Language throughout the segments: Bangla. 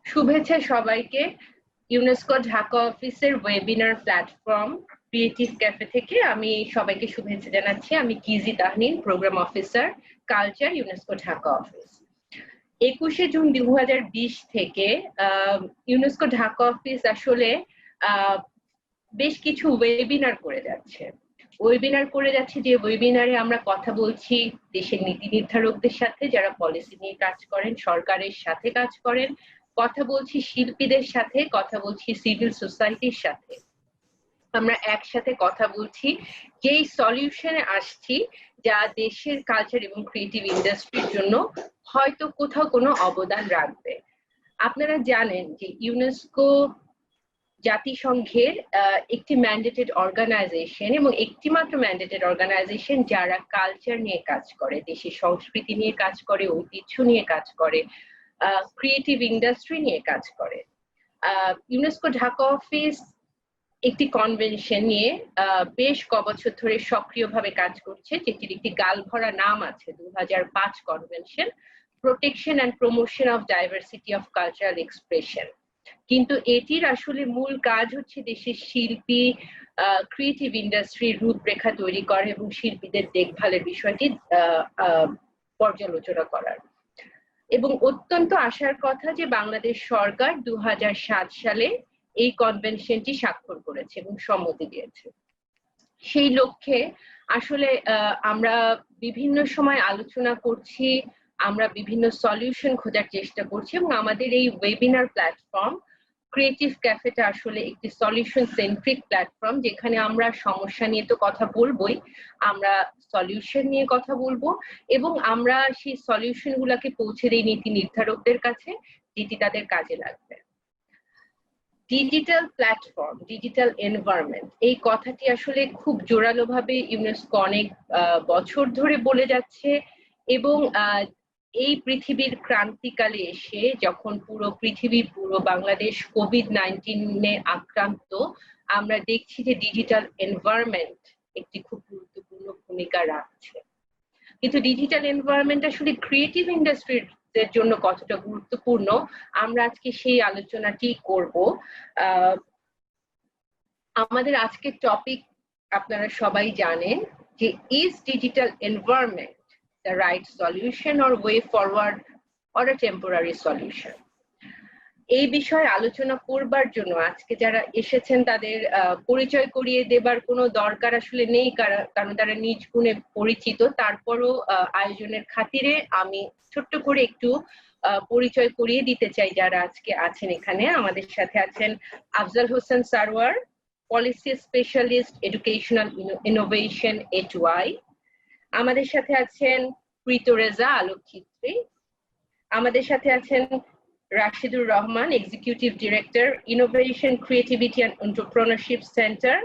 শুভেচ্ছা সবাইকে। ইউনেস্কো ঢাকা অফিসের ওয়েবিনার প্ল্যাটফর্ম ক্রিয়েটিভ ক্যাফে থেকে আমি সবাইকে শুভেচ্ছা জানাচ্ছি। আমি Kizzy Tahnin, programme officer, culture, UNESCO Dhaka office. 21শে জুন 2020 থেকে ইউনেস্কো ঢাকা অফিস আসলে বেশ কিছু ওয়েবিনার করে যাচ্ছে। যে ওয়েবিনারে আমরা কথা বলছি দেশের নীতি নির্ধারকদের সাথে, যারা পলিসি নিয়ে কাজ করেন, সরকারের সাথে কাজ করেন, কথা বলছি শিল্পীদের সাথে, কথা বলছি সিভিল সোসাইটির সাথে। আমরা একসাথে কথা বলছি যেই সলিউশনে আসছি যা দেশের কালচার এবং ক্রিয়েটিভ ইন্ডাস্ট্রির জন্য হয়তো কোথাও কোনো অবদান রাখবে। আপনারা জানেন যে ইউনেস্কো জাতিসংঘের একটি ম্যান্ডেটেড অর্গানাইজেশন এবং একটি মাত্র ম্যান্ডেটেড অর্গানাইজেশন যারা কালচার নিয়ে কাজ করে, দেশের সংস্কৃতি নিয়ে কাজ করে, ঐতিহ্য নিয়ে কাজ করে, ক্রিয়েটিভ ইন্ডাস্ট্রি নিয়ে কাজ করে। ইউনেস্কো ঢাকা অফিস একটি কনভেনশন নিয়ে বেশ কবছর ধরে সক্রিয়ভাবে কাজ করছে, যেটির একটি গালভরা নাম আছে 2005 convention, protection and promotion of diversity of cultural expression. কিন্তু এটির আসলে মূল কাজ হচ্ছে দেশের শিল্পী, ক্রিয়েটিভ ইন্ডাস্ট্রির রূপরেখা তৈরি করা এবং শিল্পীদের দেখভালের বিষয়টি পর্যালোচনা করার। এবং অত্যন্ত আশার কথা যে বাংলাদেশ সরকার 2007 সালে এই কনভেনশনটি স্বাক্ষর করেছে এবং সম্মতি দিয়েছে। সেই লক্ষ্যে আসলে আমরা বিভিন্ন সময় আলোচনা করছি, আমরা বিভিন্ন সলিউশন খোঁজার চেষ্টা করছি এবং আমাদের এই ওয়েবিনার প্ল্যাটফর্ম ক্রিয়েটিভ ক্যাফেটা আসলে একটি সলিউশন সেন্ট্রিক প্ল্যাটফর্ম, যেখানে আমরা সমস্যা নিয়ে তো কথা বলবোই, আমরা সলিউশন নিয়ে কথা বলবো এবং আমরা সেই সলিউশন গুলাকে পৌঁছে দিই নীতি নির্ধারকদের কাছে, যেটি তাদের কাজে লাগবে। ডিজিটাল প্ল্যাটফর্ম, ডিজিটাল এনভায়রনমেন্ট, এই কথাটি আসলে খুব জোরালোভাবে ইউনেস্কো অনেক বছর ধরে বলে যাচ্ছে এবং এই পৃথিবীর ক্রান্তিকালে এসে যখন পুরো পৃথিবী, পুরো বাংলাদেশ কোভিড-19 আক্রান্ত, আমরা দেখছি যে ডিজিটাল এনভায়রনমেন্ট একটি খুব গুরুত্বপূর্ণ ভূমিকা রাখছে। কিন্তু ডিজিটাল এনভায়রনমেন্ট আসলে ক্রিয়েটিভ ইন্ডাস্ট্রির জন্য কতটা গুরুত্বপূর্ণ, আমরা আজকে সেই আলোচনাটি করব। আমাদের আজকের টপিক আপনারা সবাই জানেন যে is digital environment the right solution or way forward or a temporary solution? এই বিষয়ে আলোচনা করবার জন্য আজকে যারা এসেছেন তাদের পরিচয় করিয়ে দেবার কোনো দরকার আসলে নেই, কারণ তারা নিজ গুণে পরিচিত। তারপরও আয়োজনের খাতিরে আমি ছোট্ট করে একটু পরিচয় করিয়ে দিতে চাই যারা আজকে আছেন এখানে। আমাদের সাথে আছেন Afzal Hossain Sarwar, policy specialist, educational innovation HY। আমাদের সাথে আছেন প্রীত রেজা, আলোকচিত্রী। আমাদের সাথে আছেন Rashidur Rahman, executive director, innovation, creativity and entrepreneurship centre,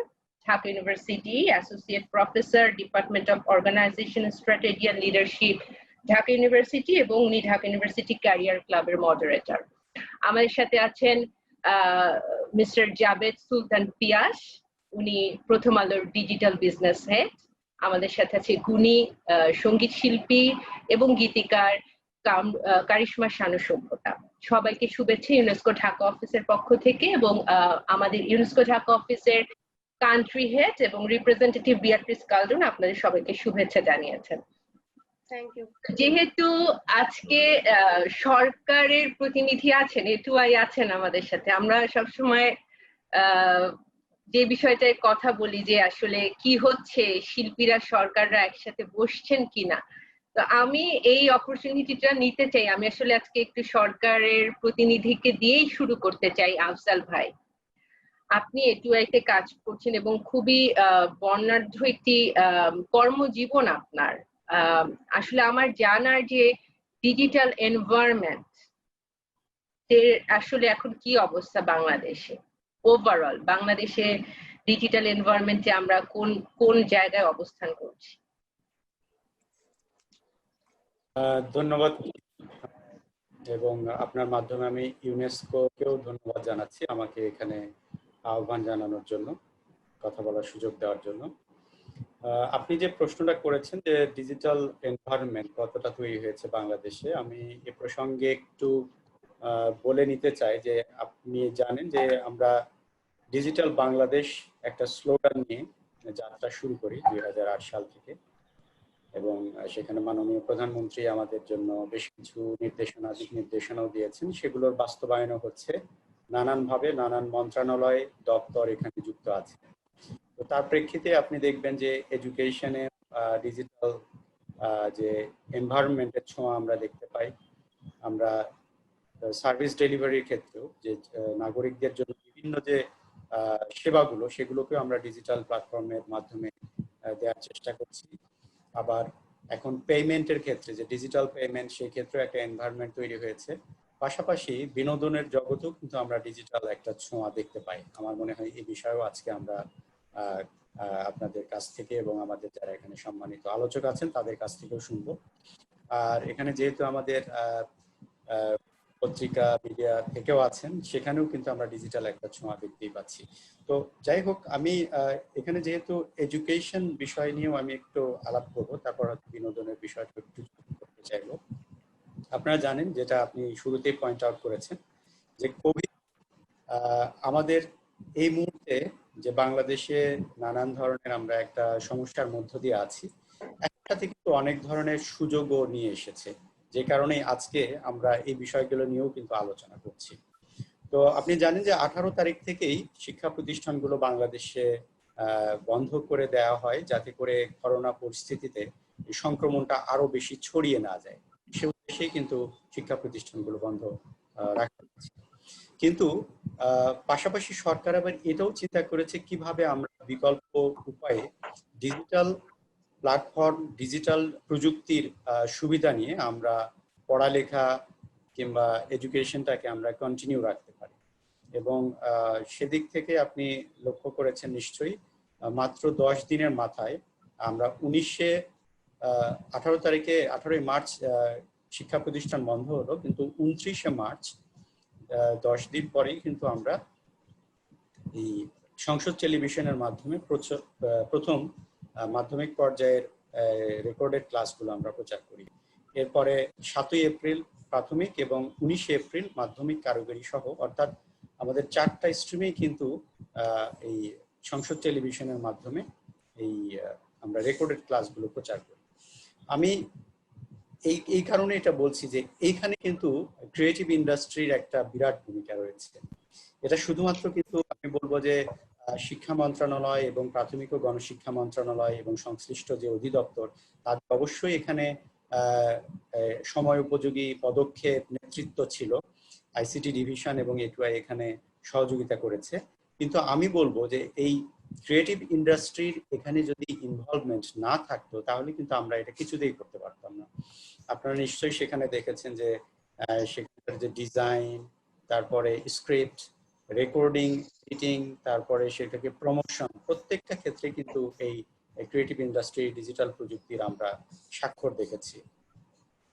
Dhaka University, associate professor, department of organisation strategy and leadership, Dhaka University, এবং উনি ঢাকা ইউনিভার্সিটি ক্যারিয়ার ক্লাবের মডারেটর। আমাদের সাথে আছেন মিস্টার জাবেদ সুলতান পিয়াস, উনি প্রথম আলোর ডিজিটাল বিজনেস হেড। আমাদের সাথে আছে গুণী সঙ্গীত শিল্পী এবং গীতিকার কারিশমা শানু সভ্যতা। সবাইকে শুভেচ্ছা ইউনেস্কো ঢাকা অফিসের পক্ষ থেকে, এবং আমাদের ইউনেস্কো ঢাকা অফিসের কান্ট্রি হেড এবং রিপ্রেজেন্টেটিভ বিয়াট্রিস কালডন আপনাদের সবাইকে শুভেচ্ছা জানিয়েছেন। Thank you. যেহেতু আজকে সরকারের প্রতিনিধি আছেন, HY আছেন আমাদের সাথে, আমরা সবসময় যে বিষয়টায় কথা বলি যে আসলে কি হচ্ছে, শিল্পীরা সরকাররা একসাথে বসছেন কিনা। তো আমি এই অপরচুনিটিটা নিতে চাই, আমি আসলে আজকে একটু সরকারের প্রতিনিধিকে দিয়েই শুরু করতে চাই। আফজাল ভাই, আপনি HY তে কাজ করছেন এবং খুবই বর্ণাঢ্য একটি কর্মজীবন আপনার। আসলে আমার জানার যে ডিজিটাল এনভায়রনমেন্ট আসলে এখন কি অবস্থা বাংলাদেশে, ওভারঅল বাংলাদেশে ডিজিটাল এনভায়রনমেন্টে আমরা কোন কোন জায়গায় অবস্থান করছি? ধন্যবাদ, এবং আপনার মাধ্যমে আমি ইউনেস্কোকেও ধন্যবাদ জানাচ্ছি আমাকে এখানে আহ্বান জানানোর জন্য, কথা বলার সুযোগ দেওয়ার জন্য। আপনি যে প্রশ্নটা করেছেন যে ডিজিটাল এনভায়রনমেন্ট কতটা তৈরি হয়েছে বাংলাদেশে, আমি এ প্রসঙ্গে একটু বলে নিতে চাই যে আপনি জানেন যে আমরা ডিজিটাল বাংলাদেশ একটা স্লোগান নিয়ে যাত্রা শুরু করি 2008 সাল থেকে, এবং সেখানে মাননীয় প্রধানমন্ত্রী আমাদের জন্য বেশ কিছু দিক নির্দেশনাও দিয়েছেন। সেগুলোর বাস্তবায়নও হচ্ছে নানানভাবে, নানান মন্ত্রণালয় দপ্তর এখানে যুক্ত আছে। তো তার প্রেক্ষিতে আপনি দেখবেন যে এডুকেশনে ডিজিটাল যে এনভায়রনমেন্টের ছোঁয়া আমরা দেখতে পাই। আমরা সার্ভিস ডেলিভারির ক্ষেত্রেও যে নাগরিকদের জন্য বিভিন্ন যে সেবাগুলো, সেগুলোকেও আমরা ডিজিটাল প্ল্যাটফর্মের মাধ্যমে দেওয়ার চেষ্টা করছি। আবার এখন পেমেন্টের ক্ষেত্রে যে ডিজিটাল পেমেন্ট, সেই ক্ষেত্রে একটা এনভায়রনমেন্ট তৈরি হয়েছে। পাশাপাশি বিনোদনের জগতেও কিন্তু আমরা ডিজিটাল একটা ছোঁয়া দেখতে পাই। আমার মনে হয় এই বিষয়েও আজকে আমরা আপনাদের কাছ থেকে এবং আমাদের যারা এখানে সম্মানিত আলোচক আছেন তাদের কাছ থেকেও শুনবো। আর এখানে যেহেতু আমাদের পত্রিকা মিডিয়া থেকেও আছেন, সেখানেও কিন্তু আমরা ডিজিটাল একটা ছোঁয়া দেখতেই পাচ্ছি। তো যাই হোক, আমি এখানে যেহেতু এডুকেশন বিষয় নিয়েও আমি একটু আলাপ করবো, তারপর বিনোদনের বিষয়টা একটু করতে চাইবো। আপনারা জানেন, যেটা আপনি শুরুতেই পয়েন্ট আউট করেছেন, যে কোভিড আমাদের এই মুহূর্তে যে বাংলাদেশে নানান ধরনের আমরা একটা সমস্যার মধ্য দিয়ে আছি, একসাথে কিন্তু অনেক ধরনের সুযোগও নিয়ে এসেছে, যে কারণে আজকে আমরা এই বিষয়গুলো নিয়েও কিন্তু আলোচনা করছি। তো আপনি জানেন যে 18 তারিখ থেকেই শিক্ষা প্রতিষ্ঠানগুলো বাংলাদেশে বন্ধ করে দেওয়া হয়, যাতে করে করোনা পরিস্থিতিতে সংক্রমণটা আরো বেশি ছড়িয়ে না যায়। সে উদ্দেশ্যেই কিন্তু শিক্ষা প্রতিষ্ঠানগুলো বন্ধ রাখা হয়েছে। কিন্তু পাশাপাশি সরকার আবার এটাও চিন্তা করেছে কিভাবে আমরা বিকল্প উপায়ে ডিজিটাল প্ল্যাটফর্ম, ডিজিটাল প্রযুক্তির সুবিধা নিয়ে আমরা পড়ালেখা কিংবা এডুকেশনটাকে আমরা কন্টিনিউ রাখতে পারি। এবং সেদিক থেকে আপনি লক্ষ্য করেছেন নিশ্চয়ই, মাত্র 10 দিনের মাথায় আমরা 18 তারিখে 18ই মার্চ শিক্ষা প্রতিষ্ঠান বন্ধ হলো, কিন্তু 29শে মার্চ 10 দিন পরেই কিন্তু আমরা এই সংসদ টেলিভিশনের মাধ্যমে প্রথম মাধ্যমিক পর্যায়ের রেকর্ডেড ক্লাসগুলো আমরা প্রচার করি। এরপরে 7ই এপ্রিল প্রাথমিক এবং 19শে এপ্রিল মাধ্যমিক কারিগরি সহ, অর্থাৎ আমাদের 4টা স্ট্রিমেই কিন্তু এই সংসদ টেলিভিশনের মাধ্যমে এই আমরা রেকর্ডেড ক্লাসগুলো প্রচার করি। আমি এই কারণে এটা বলছি যে এইখানে কিন্তু ক্রিয়েটিভ ইন্ডাস্ট্রির একটা বিরাট ভূমিকা রয়েছে। এটা শুধুমাত্র কিন্তু আমি বলবো যে শিক্ষা মন্ত্রণালয় এবং প্রাথমিক ও গণশিক্ষা মন্ত্রণালয় এবং সংশ্লিষ্ট যে অধিদপ্তর, তাদের অবশ্যই এখানে সময় উপযোগী পদক্ষেপ, নেতৃত্ব ছিল। আইসিটি ডিভিশন এবং এটুআই এখানে সহযোগিতা করেছে। কিন্তু আমি বলবো যে এই ক্রিয়েটিভ ইন্ডাস্ট্রির এখানে যদি ইনভলভমেন্ট না থাকতো, তাহলে কিন্তু আমরা এটা কিছুতেই করতে পারতাম না। আপনারা নিশ্চয়ই সেখানে দেখেছেন যে সেখানে যে ডিজাইন, তারপরে স্ক্রিপ্ট, রেকর্ডিং, এডিটিং, তারপরে সেটাকে প্রমোশন, প্রত্যেকটা ক্ষেত্রে কিন্তু এই ক্রিয়েটিভ ইন্ডাস্ট্রি, ডিজিটাল প্রযুক্তির আমরা স্বাক্ষর দেখেছি।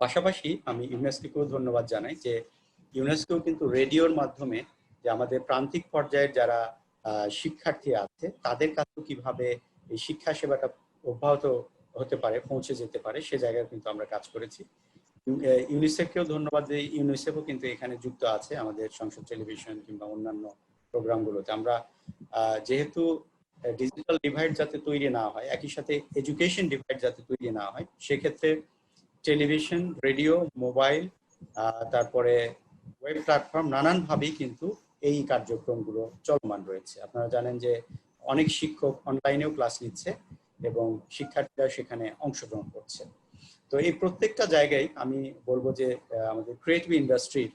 পাশাপাশি আমি ইউনেস্কোকেও ধন্যবাদ জানাই যে ইউনেস্কো কিন্তু রেডিওর মাধ্যমে যে আমাদের প্রান্তিক পর্যায়ের যারা শিক্ষার্থী আছে তাদের কাছেও কিভাবে এই শিক্ষা সেবাটা অব্যাহত হতে পারে, পৌঁছে যেতে পারে, সে জায়গায় কিন্তু আমরা কাজ করেছি। ইউনিসেফকেও ধন্যবাদ যে ইউনিসেফও কিন্তু এখানে যুক্ত আছে আমাদের সংসদ টেলিভিশন কিংবা অন্যান্য প্রোগ্রামগুলোতে। আমরা যেহেতু ডিজিটাল ডিভাইড যাতে তৈরি না হয়, একই সাথে এডুকেশন ডিভাইড যাতে তৈরি না হয়, সেক্ষেত্রে টেলিভিশন, রেডিও, মোবাইল, তারপরে ওয়েব প্ল্যাটফর্ম, নানানভাবেই কিন্তু এই কার্যক্রমগুলো চলমান রয়েছে। আপনারা জানেন যে অনেক শিক্ষক অনলাইনেও ক্লাস নিচ্ছে এবং শিক্ষার্থীরা সেখানে অংশগ্রহণ করছে। তো এই প্রত্যেকটা জায়গায় আমি বলবো যে আমাদের ক্রিয়েটিভ ইন্ডাস্ট্রির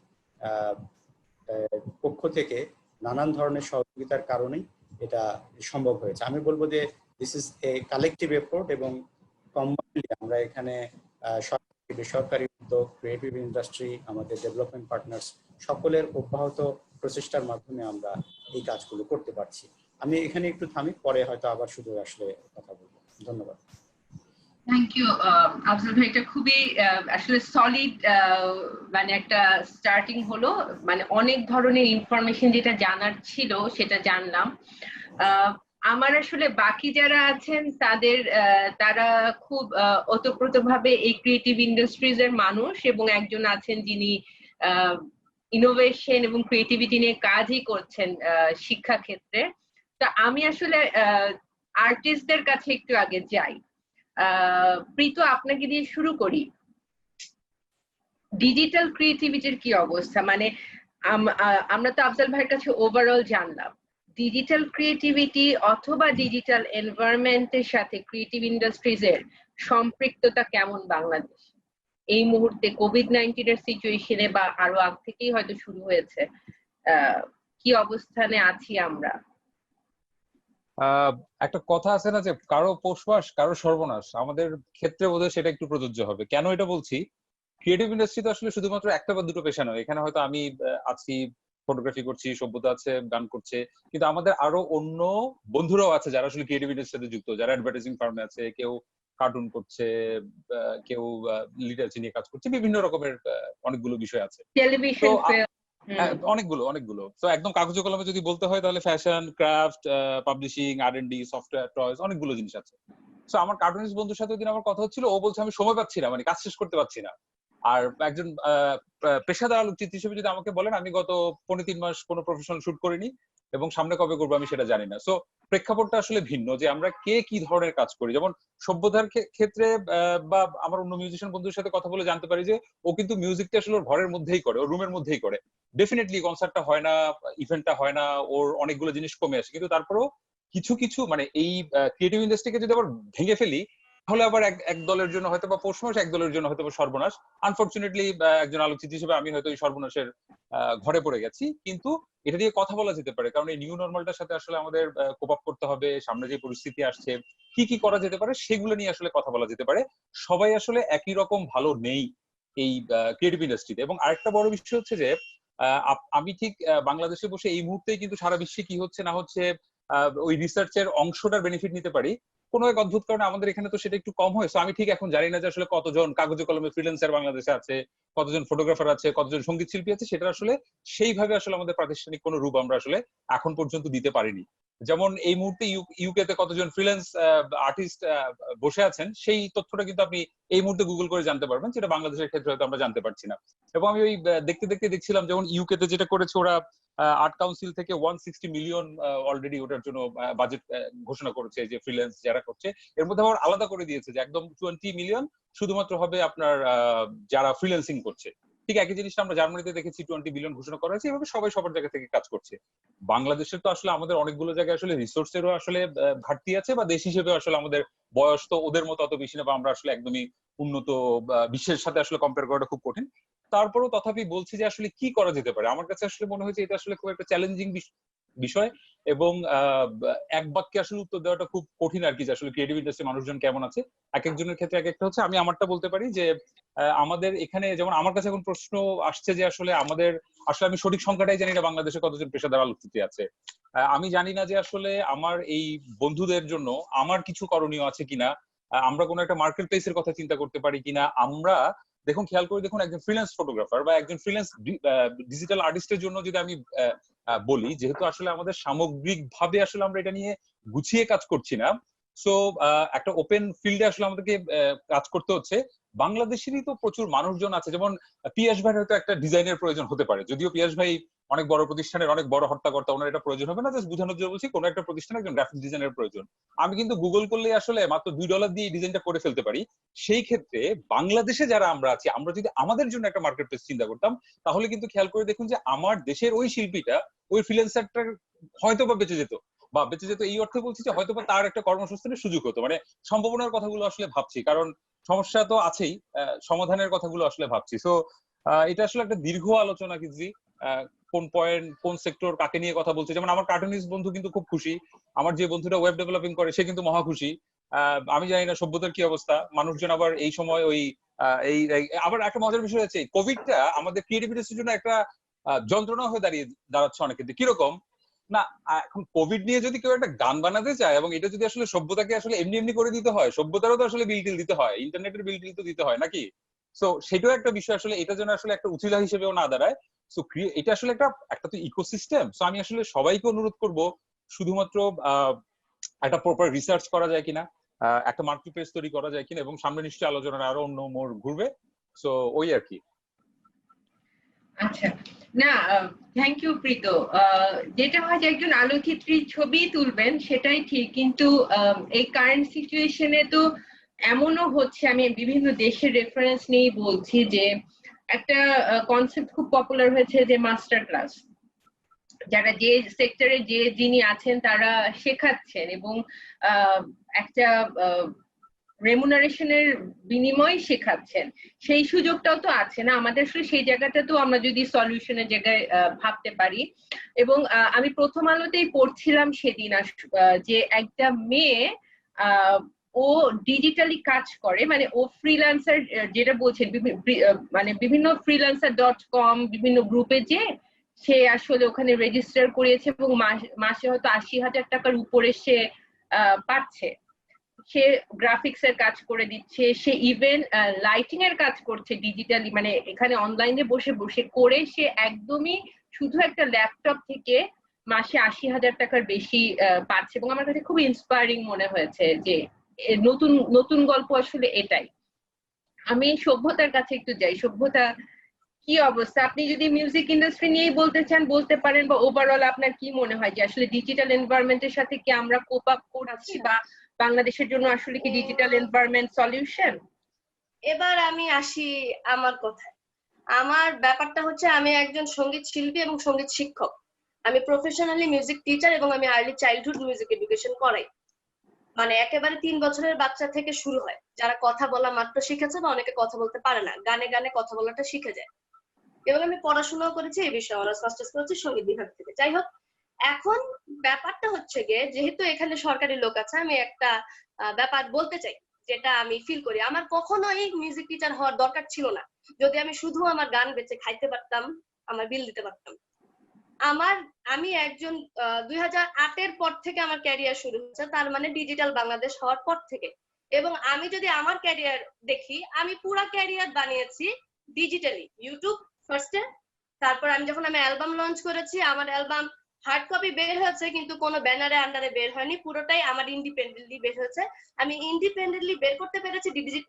পক্ষ থেকে নানান ধরনের সহযোগিতার কারণেই এটা সম্ভব হয়েছে। আমি বলবো যে this is a collective effort, এবং কম্বাইনলি আমরা এখানে সরকারি, বেসরকারি উদ্যোগ, ক্রিয়েটিভ ইন্ডাস্ট্রি, আমাদের ডেভেলপমেন্ট পার্টনার্স, সকলের অব্যাহত প্রচেষ্টার মাধ্যমে আমরা এই কাজগুলো করতে পারছি। আমি এখানে একটু থামি, পরে হয়তো আবার সুযোগ আসলে কথা বলবো। ধন্যবাদ। থ্যাংক ইউ আফজল ভাই, এটা খুবই আসলে সলিড মানে একটা স্টার্টিং হলো, মানে অনেক ধরনের ইনফরমেশন যেটা জানার ছিল সেটা জানলাম। আমার আসলে বাকি যারা আছেন তাদের তারা খুব ওতপ্রোতভাবে এই ক্রিয়েটিভ ইন্ডাস্ট্রিজ এর মানুষ, এবং একজন আছেন যিনি ইনোভেশন এবং ক্রিয়েটিভিটি নিয়ে কাজই করছেন শিক্ষা ক্ষেত্রে। তো আমি আসলে আর্টিস্টদের কাছে একটু আগে যাই। প্রীতু, আপনাকে দিয়ে শুরু করি। ডিজিটাল ক্রিয়েটিভিটির কি অবস্থা? মানে আমরা তো আফজাল ভাইয়ের কাছে ওভারঅল জানলাম, ডিজিটাল ক্রিয়েটিভিটি অথবা ডিজিটাল এনভায়রনমেন্টের সাথে ক্রিয়েটিভ ইন্ডাস্ট্রিজ এর সম্পৃক্ততা কেমন বাংলাদেশ এই মুহূর্তে কোভিড-19 এর সিচুয়েশনে, বা আরো আগ থেকেই হয়তো শুরু হয়েছে? কি অবস্থানে আছি আমরা? একটা কথা আছে না যে কারো পৌষমাস কারো সর্বনাশ, আমাদের ক্ষেত্রে বোধহয় সেটা একটু প্রযোজ্য হবে। কেন এটা বলছি, ক্রিয়েটিভ ইন্ডাস্ট্রি তো আসলে শুধুমাত্র একটা বা দুটো পেশা নয়। এখানে হয়তো আমি আছি, ফটোগ্রাফি করছি, সভ্যতা আছে, গান করছে, কিন্তু আমাদের আরো অন্য বন্ধুরাও আছে যারা আসলে ক্রিয়েটিভ ইন্ডাস্ট্রির সাথে যুক্ত, যারা অ্যাডভার্টাইজিং ফার্মে আছে, কেউ কার্টুন করছে, কেউ লিটারেচার নিয়ে কাজ করছে, বিভিন্ন রকমের অনেকগুলো বিষয় আছে। টেলিভিশন, অনেকগুলো অনেকগুলো তো একদম কাগজে কলমে যদি বলতে হয় তাহলে fashion, craft, publishing, R&D, software, toys, অনেকগুলো জিনিস আছে। তো আমার কার্টুনিস্ট বন্ধুর সাথে ওদিন আমার কথা হচ্ছিল, ও বলছে আমি সময় পাচ্ছি না, মানে কাজ শেষ করতে পারছি না। আর একজন পেশাদার আলোকচিত্রী হিসেবে যদি আমাকে বলেন, আমি গত 3.5 মাস কোনো প্রফেশনাল শুট করিনি এবং সামনে কবে করবো আমি সেটা জানি না। সো প্রেক্ষাপটটা আসলে ভিন্ন, যে আমরা কে কি ধরনের কাজ করি। যেমন সভ্যতার ক্ষেত্রে বা আমার অন্য মিউজিশিয়ান বন্ধুর সাথে কথা বলে জানতে পারি যে ও কিন্তু মিউজিকটা আসলে ওর ঘরের মধ্যেই করে, ওর রুমের মধ্যেই করে। ডেফিনেটলি কনসার্টটা হয় না, ইভেন্টটা হয় না, ওর অনেকগুলো জিনিস কমে আসে, কিন্তু তারপরেও কিছু কিছু মানে এই ক্রিয়েটিভ ইন্ডাস্ট্রিকে যদি আবার ভেঙে ফেলি, তাহলে আবার এক দলের জন্য হয়তো বা পৌষমাস, এক দলের জন্য হয়তো বা সর্বনাশ। আনফর্চুনেটলি একজন আলোকচিত্রী হিসেবে আমি হয়তো এই সর্বনাশের ঘরে পড়ে গেছি, কিন্তু এটা দিয়ে কথা বলা যেতে পারে, কারণ এই নিউ নর্মালটার সাথে আসলে আমাদের কোপ আপ করতে হবে। সামনে যে পরিস্থিতি আসছে, কি কি করা যেতে পারে সেগুলো নিয়ে আসলে কথা বলা যেতে পারে। সবাই আসলে একই রকম ভালো নেই এই ক্রিয়েটিভ ইন্ডাস্ট্রিতে। এবং আরেকটা বড় বিষয় হচ্ছে যে আমি ঠিক বাংলাদেশে বসে এই মুহূর্তে কিন্তু সারা বিশ্বে কি হচ্ছে না হচ্ছে ওই রিসার্চের অংশটার বেনিফিট নিতে পারি। কোনো এক অদ্ভুত কারণে আমাদের এখানে তো সেটা একটু কম হয়। আমি ঠিক এখন জানি না যে আসলে কতজন কাগজে কলমে ফ্রিল্যান্সার বাংলাদেশে আছে, কতজন ফটোগ্রাফার আছে, কতজন সঙ্গীত শিল্পী আছে, সেটা আসলে সেইভাবে আসলে আমাদের প্রাতিষ্ঠানিক কোনো রূপ আমরা আসলে এখন পর্যন্ত দিতে পারিনি। যেমন এই মুহূর্তে ইউকে তে কতজন ফ্রিল্যান্স আর্টিস্ট বসে আছেন, সেই তথ্যটা কিন্তু আপনি এই মুহূর্তে গুগল করে জানতে পারবেন, যেটা বাংলাদেশের ক্ষেত্রে হয়তো আমরা জানতে পারছি না। এবং আমি ওই দেখতে দেখতে দেখছিলাম, যেমন ইউকে তে যেটা করেছে ওরা, আর্ট কাউন্সিল থেকে 160 মিলিয়ন অলরেডি ওটার জন্য বাজেট ঘোষণা করেছে, যে ফ্রিল্যান্স যারা করছে। এর মধ্যে আবার আলাদা করে দিয়েছে যে একদম 20 মিলিয়ন শুধুমাত্র হবে আপনার যারা ফ্রিল্যান্সিং করছে। ঠিক একই জিনিসটা আমরা জার্মানিতে দেখেছি, 20 বিলিয়ন ঘোষণা করা হয়েছে। এভাবে সবাই সবার জায়গা থেকে কাজ করছে। বাংলাদেশের তো আসলে আমাদের অনেকগুলো জায়গায় আসলে রিসোর্সেরও আসলে ঘাটতি আছে, বা দেশ হিসেবে আসলে আমাদের বয়স তো ওদের মতো অত বেশি না, বা আমরা আসলে একদমই উন্নত বিশ্বের সাথে আসলে কম্পেয়ার করাটা খুব কঠিন। তারপরেও তথাপি বলছি যে আসলে কি করা যেতে পারে। আমার কাছে আসলে মনে হয়েছে এটা আসলে খুব একটা চ্যালেঞ্জিং বিষয়, এবং এক বাক্যে আসলে উত্তর দেওয়াটা খুব কঠিন আর কি, যে আসলে ক্রিয়েটিভ ইন্ডাস্ট্রি মানুষজন কেমন আছে। এক একজনের ক্ষেত্রে এক একটা হচ্ছে। আমি আমারটা বলতে পারি যে আমাদের এখানে যেমন আমার কাছে এখন প্রশ্ন আসছে যে আসলে আমাদের আসলে আমি সঠিক সংখ্যাটাই জানি না বাংলাদেশে কতজন পেশাদার আলোকচিত্রী আছে। আমি জানি না যে আসলে আমার এই বন্ধুদের জন্য আমার কিছু করণীয় আছে কিনা, আমরা কোনো একটা মার্কেট প্লেসের কথা চিন্তা করতে পারি কিনা। আমরা দেখুন, খেয়াল করে দেখুন, একজন ফ্রিল্যান্স ফটোগ্রাফার বা একজন ফ্রিল্যান্স ডিজিটাল আর্টিস্টের জন্য যদি আমি বলি, যেহেতু আসলে আমাদের সামগ্রিকভাবে আসলে আমরা এটা নিয়ে গুছিয়ে কাজ করছি না, সো একটা ওপেন ফিল্ডে আসলে আমাদেরকে কাজ করতে হচ্ছে। বাংলাদেশেরই তো প্রচুর মানুষজন আছে, যেমন পিয়াস ভাইয়ের হয়তো একটা ডিজাইনের প্রয়োজন হতে পারে, যদিও পিয়াস ভাই অনেক বড় প্রতিষ্ঠানের অনেক বড় হর্তাকর্তা, ওনার এটা প্রয়োজন হবে না। জাস্ট বোঝানোর জন্য বলছি, কোনো একটা প্রতিষ্ঠানে একজন গ্রাফিক ডিজাইনের প্রয়োজন। আমি কিন্তু গুগল করলে আসলে মাত্র $2 দিয়ে ডিজাইনটা করে ফেলতে পারি। সেই ক্ষেত্রে বাংলাদেশে যারা আমরা আছি, আমরা যদি আমাদের জন্য একটা মার্কেট প্লেস চিন্তা করতাম, তাহলে কিন্তু খেয়াল করে দেখুন যে আমার দেশের ওই শিল্পীটা, ওই ফ্রিল্যান্সারটার হয়তো বা বেঁচে যেত, বা বেঁচে যেত এই অর্থে বলছি যে হয়তো বা তার একটা কর্মসংস্থানের সুযোগ হতো। মানে সম্ভাবনার কথাগুলো আসলে ভাবছি, কারণ সমস্যা তো আছেই, সমাধানের কথাগুলো আসলে ভাবছি। সো এটা আসলে একটা দীর্ঘ আলোচনা কিন্তু, কোন পয়েন্ট, কোন সেক্টর, কাকে নিয়ে কথা বলছে। যেমন আমার কার্টুনিস্ট বন্ধু কিন্তু খুব খুশি, আমার যে বন্ধুটা ওয়েব ডেভেলপিং করে সে কিন্তু মহা খুশি। আমি জানি না সভ্যতার কি অবস্থা, মানুষজন আবার এই সময় ওই এই আবার একটা মজার বিষয় আছে, কোভিডটা আমাদের ক্রিয়েটিভিটির জন্য একটা যন্ত্রণা হয়ে দাঁড়াচ্ছে অনেক ক্ষেত্রে। কিরকম না, এখন কোভিড নিয়ে যদি কেউ একটা গান বানাতে চায়, এবং এটা যদি আসলে সভ্যতাকে আসলে এমনি এমনি করে দিতে হয়, সভ্যতারও তো আসলে বিল টিল দিতে হয়, ইন্টারনেটের বিল টিল তো দিতে হয় নাকি। সো সেটাও একটা বিষয়, আসলে এটা যেন আসলে একটা উচিলা হিসেবেও না দাঁড়ায়। সো এটা আসলে একটা তো ইকোসিস্টেম। সো আমি আসলে সবাইকে অনুরোধ করব, শুধুমাত্র একটা প্রপার রিসার্চ করা যায় কিনা, একটা মার্কেট প্লেস তৈরি করা যায় কিনা, এবং সামনে নিশ্চয়ই আলোচনার আরো অন্য মোড় ঘুরবে। সো ওই আর কি। আচ্ছা, না, থ্যাংক ইউ প্রীত। যেটা হয় যে একজন আলোকচিত্রীর ছবি তুলবেন সেটাই ঠিক, কিন্তু এই কারেন্ট সিচুয়েশনে তো এমনও হচ্ছে, আমি বিভিন্ন দেশের রেফারেন্স নিয়েই বলছি, যে একটা কনসেপ্ট খুব পপুলার হয়েছে যে মাস্টার ক্লাস, যারা যে সেক্টরে যিনি আছেন তারা শেখাচ্ছেন এবং একটা রেমুনারেশনের বিনিময়ে শেখাচ্ছেন। সেই সুযোগটাও তো আছে না আমাদের, আসলে সেই জায়গাটা তো আমরা যদি সলিউশনের জায়গায় ভাবতে পারি। এবং আমি প্রথম আলোতেই পড়ছিলাম সেদিন যে একটা মেয়ে ও ডিজিটালি কাজ করে, মানে ও ফ্রিল্যান্সার, যেটা বলছেন মানে বিভিন্ন freelancer.com বিভিন্ন গ্রুপে যে সে আসলে ওখানে রেজিস্টার করিয়েছে এবং মাসে হয়তো 80,000 টাকার উপরে সে পাচ্ছে। সে গ্রাফিক্স এর কাজ করে দিচ্ছে, সে ইভেন লাইটিং এর কাজ করছে ডিজিটালি, মানে এখানে অনলাইনে বসে বসে করে সে একদমই শুধু একটা ল্যাপটপ থেকে মাসে 80,000 টাকার বেশি পাচ্ছে। এবং আমার কাছে খুব ইন্সপায়ারিং মনে হয়েছে যে নতুন নতুন গল্প আসলে এটাই। আমি সভ্যতার কাছে একটু যাই। সভ্যতা, কি অবস্থা? আপনি যদি মিউজিক ইন্ডাস্ট্রি নিয়েই বলতে চান বলতে পারেন, বা ওভারঅল আপনার কি মনে হয় যে আসলে ডিজিটাল এনভায়রনমেন্টের সাথে কি আমরা কোপ আপ করছি, বা বাংলাদেশের জন্য আসলে কি ডিজিটাল এনভায়রনমেন্ট সলিউশন? এবার আমি আসি আমার কথায়। আমার ব্যাপারটা হচ্ছে, আমি একজন সঙ্গীত শিল্পী এবং সঙ্গীত শিক্ষক। আমি প্রফেশনালি মিউজিক টিচার এবং আমি আর্লি চাইল্ডহুড মিউজিক এডুকেশন করাই। মানে একেবারে 3 বছরের বাচ্চা থেকে শুরু হয়, যারা কথা বলা মাত্র শিখেছে বা অনেকে কথা বলতে পারে না, গানে গানে কথা বলাটা শিখে যায়। এবং আমি পড়াশোনাও করেছি এই বিষয়ে, অনার্স মাস্টার্স করেছি সঙ্গীত বিভাগ থেকে। যাই হোক, এখন ব্যাপারটা হচ্ছে গিয়ে, যেহেতু এখানে সরকারি লোক আছে, আমি একটা ব্যাপার বলতে চাই যেটা আমি ফিল করি। আমার কখনোই মিউজিক টিচার হওয়ার দরকার ছিল না, যদি আমি শুধু আমার গান বেচে খাইতে পারতাম, আমার বিল দিতে পারতাম। আমি একজন 2008-এর পর থেকে আমার ক্যারিয়ার শুরু হচ্ছে, তার মানে ডিজিটাল বাংলাদেশ হওয়ার পর থেকে। এবং আমি যদি আমার ক্যারিয়ার দেখি, আমি পুরো ক্যারিয়ার বানিয়েছি ডিজিটালি। ইউটিউব ফার্স্টে, তারপর আমি অ্যালবাম লঞ্চ করেছি। আমার অ্যালবাম হার্ড কপি বের হয়েছে, কিন্তু কোনো ব্যানারে আন্ডারে বের হয়নি, পুরোটাই আমার ইন্ডিপেন্ডেন্টলি বের হয়েছে। আমি ইন্ডিপেন্ডেন্টলি বের করতে পেরেছি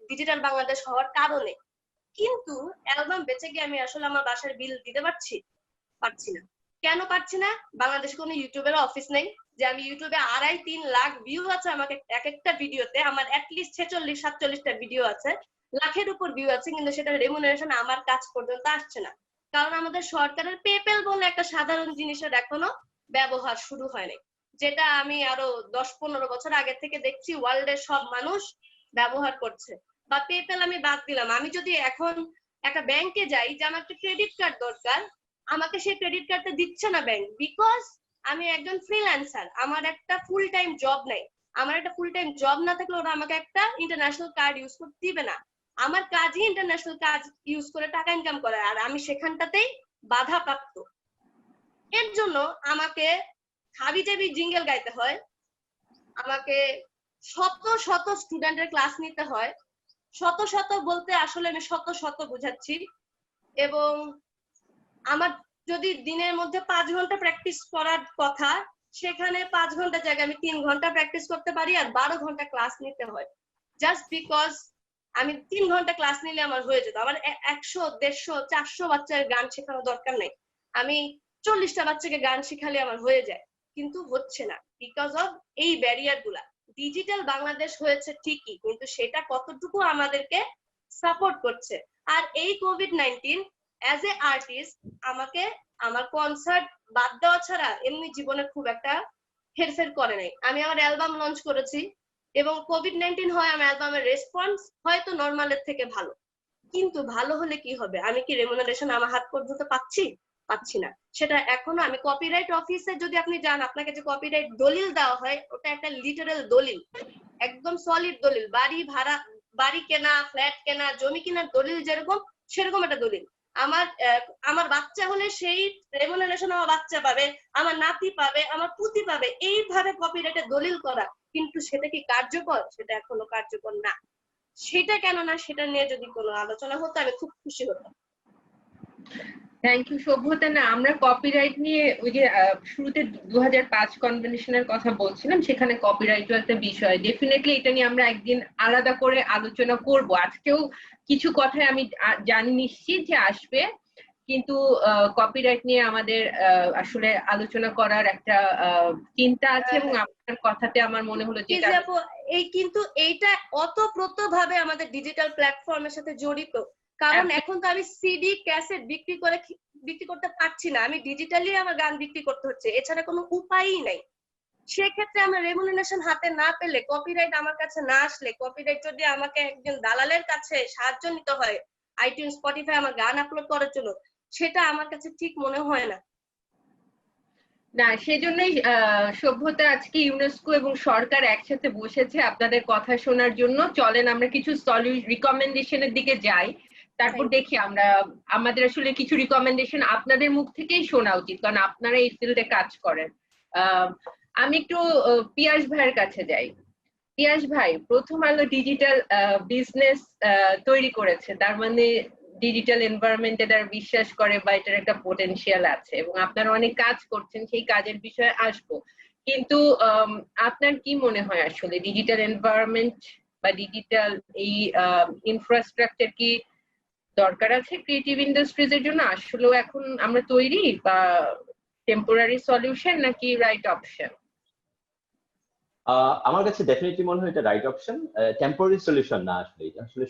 ডিজিটাল বাংলাদেশ হওয়ার কারণে। কিন্তু অ্যালবাম বেচে গিয়ে আমি আসলে আমার বাসার বিল দিতে পারছি না। কেন পারছি না? বাংলাদেশে কোনো ইউটিউবের অফিস নেই যে আমি ইউটিউবে 2.5-3 লাখ ভিউ আছে আমাকে এক একটা ভিডিওতে। আমার অ্যাটলিস্ট 46-47টা ভিডিও আছে, লাখের উপর ভিউ আছে, কিন্তু সেটা রেমুনারেশন আমার কাছ পর্যন্ত আসছে না। কারণ আমাদের সরকারের পেপ্যাল বলে একটা সাধারণ জিনিসের এখনো ব্যবহার শুরু হয়নি, যেটা আমি আরো 10-15 বছর আগে থেকে দেখছি ওয়ার্ল্ডের সব মানুষ ব্যবহার করছে। বা পেপ্যাল আমি বাদ দিলাম, আমি যদি এখন একটা ব্যাংকে যাই যে আমার একটা ক্রেডিট কার্ড দরকার, আমাকে সেই ক্রেডিট কার্ডটা দিচ্ছে না ব্যাংক, বিকজ আমি একজন ফ্রিল্যান্সার, আমার একটা ফুল টাইম জব নাই। আমার একটা ফুল টাইম জব না থাকলে ওরা আমাকে একটা ইন্টারন্যাশনাল কার্ড ইউজ করতে দিবে না। আমার কাজই ইন্টারন্যাশনাল কার্ড ইউজ করে টাকা ইনকাম করা, আর আমি সেখানটাতেই বাধাপ্রাপ্ত। এর জন্য আমাকে হাবিজাবি জিঙ্গেল গাইতে হয়, আমাকে শত শত স্টুডেন্টের ক্লাস নিতে হয়। শত শত বলতে আসলে আমি শত শত বুঝাচ্ছি। এবং আমার যদি দিনের মধ্যে 5 ঘন্টা প্র্যাকটিস করার কথা, সেখানে 5 ঘন্টার জায়গায় আমি 3 ঘন্টা প্র্যাকটিস করতে পারি, আর 12 ঘন্টা ক্লাস নিতে হয়। জাস্ট বিকজ আমি 3 ঘন্টা ক্লাস নিলে আমার হয়ে যেত। আমার 100, 150, 400 বাচ্চার গান শেখানো দরকার নেই, আমি 40টা বাচ্চাকে গান শেখালে আমার হয়ে যায়। কিন্তু হচ্ছে না, বিকজ অফ এই ব্যারিয়ার গুলা। ডিজিটাল বাংলাদেশ হয়েছে ঠিকই, কিন্তু সেটা কতটুকু আমাদেরকে সাপোর্ট করছে? আর এই কোভিড-19 অ্যাজ এ আর্টিস্ট আমাকে আমার কনসার্ট বাদ দেওয়া ছাড়া এমনি জীবনে খুব একটা হেরফের করে নাই। আমি আমার অ্যালবাম লঞ্চ করেছি এবং কোভিড-19 হয় আমার অ্যালবামের রেসপন্স হয়তো নর্মালের থেকে ভালো, কিন্তু ভালো হলে কি হবে? আমি কি রেমুনারেশন আমার হাত পর্যন্ত পাচ্ছি না। সেটা এখনো আমি কপিরাইট অফিসে যদি আপনি যান, আপনাকে যে কপিরাইট দলিল দেওয়া হয়, ওটা একটা লিটারাল দলিল, একদম সলিড দলিল। বাড়ি ভাড়া, বাড়ি কেনা, ফ্ল্যাট কেনা, জমি কেনার দলিল যেরকম, সেরকম একটা দলিল। আমার বাচ্চা হলে সেই রেমুনারেশন আমার বাচ্চা পাবে, আমার নাতি পাবে, আমার পুতি পাবে, এইভাবে কপিরাইটের দলিল করা। কিন্তু সেটা কি কার্যকর? সেটা এখনো কার্যকর না। সেটা কেন না, সেটা নিয়ে যদি কোনো আলোচনা হতো আমি খুব খুশি হতাম। থ্যাংক ইউ সভ্যতা। না, আমরা কপিরাইট নিয়ে ওই যে শুরুতে 2005 কনভেনশনের কথা বলছিলাম, সেখানে কপিরাইটও একটা বিষয়। ডেফিনেটলি এটা নিয়ে আমরা একদিন আলাদা করে আলোচনা করব। আজকেও কিছু কথায় আমি জানি নিশ্চিত যে আসবে। কিন্তু কপিরাইট নিয়ে আমাদের আসলে আলোচনা করার একটা চিন্তা আছে, এবং আপনার কথাতে আমার মনে হলো যে এই কিন্তু এইটা ওতপ্রোতভাবে আমাদের ডিজিটাল প্ল্যাটফর্মের সাথে জড়িত, কারণ এখন তো আমি সিডি ক্যাসেট বিক্রি করতে পারছি না, আমি ডিজিটালি আমার গান বিক্রি করতে হচ্ছে, এছাড়া কোনো উপায়ই নাই। সেক্ষেত্রে আমরা রেমুনারেশন হাতে না পেলে, কপিরাইট আমার কাছে না আসলে, কপিরাইট যদি আমাকে একজন দালালের কাছে সাহায্য নিতে হয় আইটিউন স্পটিফাই আমার গান আপলোড করার জন্য, সেটা আমার কাছে ঠিক মনে হয় না। না, সেজন্যই সভ্যতা আজকে ইউনেস্কো এবং সরকার একসাথে বসেছে আপনাদের কথা শোনার জন্য। চলেন আমরা কিছু রিকমেন্ডেশনের দিকে যাই, তারপর দেখি আমরা আমাদের আসলে কিছু রিকমেন্ডেশন আপনাদের মুখ থেকেই শোনা উচিত, কারণ আপনারা এই ফিল্ডে কাজ করেন। আমি একটু পিয়াস ভাইয়ের কাছে যাই। পিয়াস ভাই, প্রথম আলো ডিজিটাল বিজনেস তৈরি করেছে, তার মানে ডিজিটাল এনভায়রনমেন্টে তারা বিশ্বাস করে বা এটার একটা পোটেনশিয়াল আছে, এবং আপনারা অনেক কাজ করছেন, সেই কাজের বিষয়ে আসবো। কিন্তু আপনার কি মনে হয় আসলে ডিজিটাল এনভায়রনমেন্ট বা ডিজিটাল এই ইনফ্রাস্ট্রাকচার কি দরকার আছে ক্রিয়েটিভ ইন্ডাস্ট্রিজ এর জন্য? আসলেও এখন আমরা তৈরি, বা টেম্পোরারি সলিউশন নাকি রাইট অপশন? আমার কাছে ডেফিনেটলি মনে হয় এটা রাইট অপশন, টেম্পোরারি সলিউশন না। আসলে এটা আসলে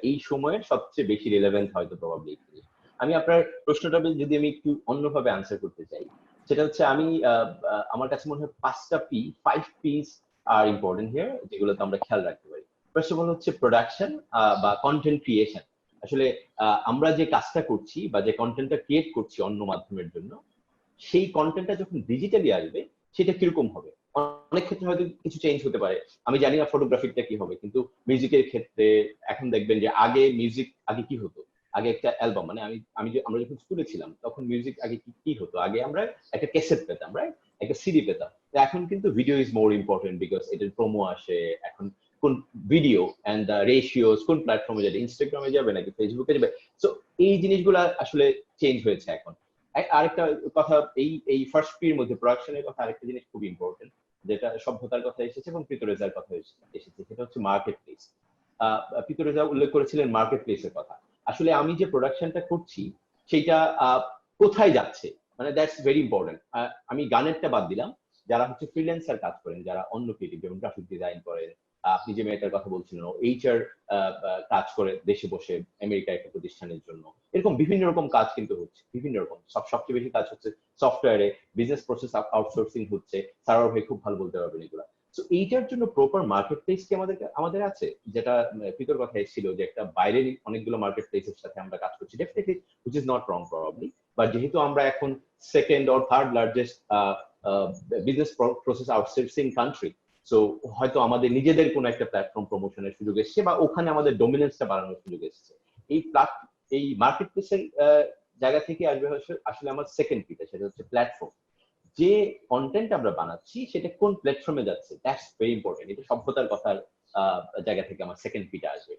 এই সময়ের সবচেয়ে বেশি রিলেভেন্ট হয়তো প্রবাবলি। আমি আপনার প্রশ্নটা যদি আমি একটু অন্যভাবে আনসার করতে চাই, সেটা হচ্ছে আমার কাছে মনে হয় 5 পিস আর ইম্পর্টেন্ট হিয়ার, যেগুলোতে আমরা খেয়াল রাখতে পারি। ফার্স্ট অফ অল হচ্ছে প্রোডাকশন বা কন্টেন্ট ক্রিয়েশন। আসলে আমরা যে কাজটা করছি বা যে কন্টেন্টটা ক্রিয়েট করছি অন্য মাধ্যমের জন্য, সেই কন্টেন্টটা যখন ডিজিটালি আসবে সেটা কিরকম হবে। অনেক ক্ষেত্রে হয়তো কিছু চেঞ্জ হতে পারে, আমি জানি না ফটোগ্রাফিটা কি হবে, কিন্তু মিউজিকের ক্ষেত্রে এখন দেখবেন যে আগে কি হতো, আগে একটা অ্যালবাম, মানে আমরা যখন স্কুলে ছিলাম তখন মিউজিক আগে কি হতো, আগে আমরা একটা ক্যাসেট পেতাম, রাইট, একটা সিডি পেতাম। এখন কিন্তু video is more important, because এটার প্রোমো আসে এখন, কোন ভিডিও এন্ড রেশিওস কোন প্ল্যাটফর্মে যাবে, ইনস্টাগ্রামে যাবে নাকি ফেসবুকে যাবে। সো এই জিনিসগুলো আসলে চেঞ্জ হয়েছে এখন। আরেকটা কথা, এই ফার্স্ট পির মধ্যে প্রোডাকশনের কথা আরেকটা জিনিস খুব ইম্পর্টেন্ট, যেটা সভ্যতার কথা এসেছে এবং পিতরেজার কথা এসেছে, সেটা হচ্ছে মার্কেট প্লেস। পিতরেজা উল্লেখ করেছিলেন মার্কেট প্লেসের কথা। আসলে আমি যে প্রোডাকশনটা করছি সেইটা কোথায় যাচ্ছে, মানে দ্যাটস ভেরি ইম্পর্টেন্ট। আমি গানেরটা বাদ দিলাম, যারা হচ্ছে ফ্রিল্যান্সার কাজ করেন, যারা অন্য ক্রিয়েটিভ যেমন গ্রাফিক ডিজাইন করেন, আপনি যে মেয়েটার কথা বলছিলেন এইচআর কাজ করে দেশে বসে আমেরিকার একটা প্রতিষ্ঠানের জন্য, এরকম বিভিন্ন রকম কাজ কিন্তু হচ্ছে, বিভিন্ন রকম। সবচেয়ে বেশি কাজ হচ্ছে সফটওয়্যারে, বিজনেস প্রসেস আউটসোর্সিং হচ্ছে, সারার ভাই খুব ভালো বলতে পারবেন এগুলা। তো এইটার জন্য প্রপার মার্কেট প্লেস কি আমাদের আছে, যেটা পিতর কথা এসেছিল যে একটা বাইরের অনেকগুলো মার্কেট প্লেসের সাথে আমরা কাজ করছি, definitely which is not wrong probably, but যেহেতু আমরা এখন second or third largest business process outsourcing country, so হয়তো আমাদের নিজেদের কোনো একটা প্ল্যাটফর্ম প্রমোশনের সুযোগ এসছে, বা ওখানে আমাদের ডমিনেন্সটা বাড়ানোর সুযোগ এসছে। এই মার্কেট প্লেসের জায়গা থেকে আসলে আমার সেকেন্ড পিটা, সেটা হচ্ছে প্ল্যাটফর্ম। যে কন্টেন্ট আমরা বানাচ্ছি সেটা কোন প্ল্যাটফর্মে যাচ্ছে, দ্যাটস ভেরি ইম্পর্টেন্ট। এটা সভ্যতার কথার জায়গা থেকে আমার সেকেন্ড পিটা আসবে।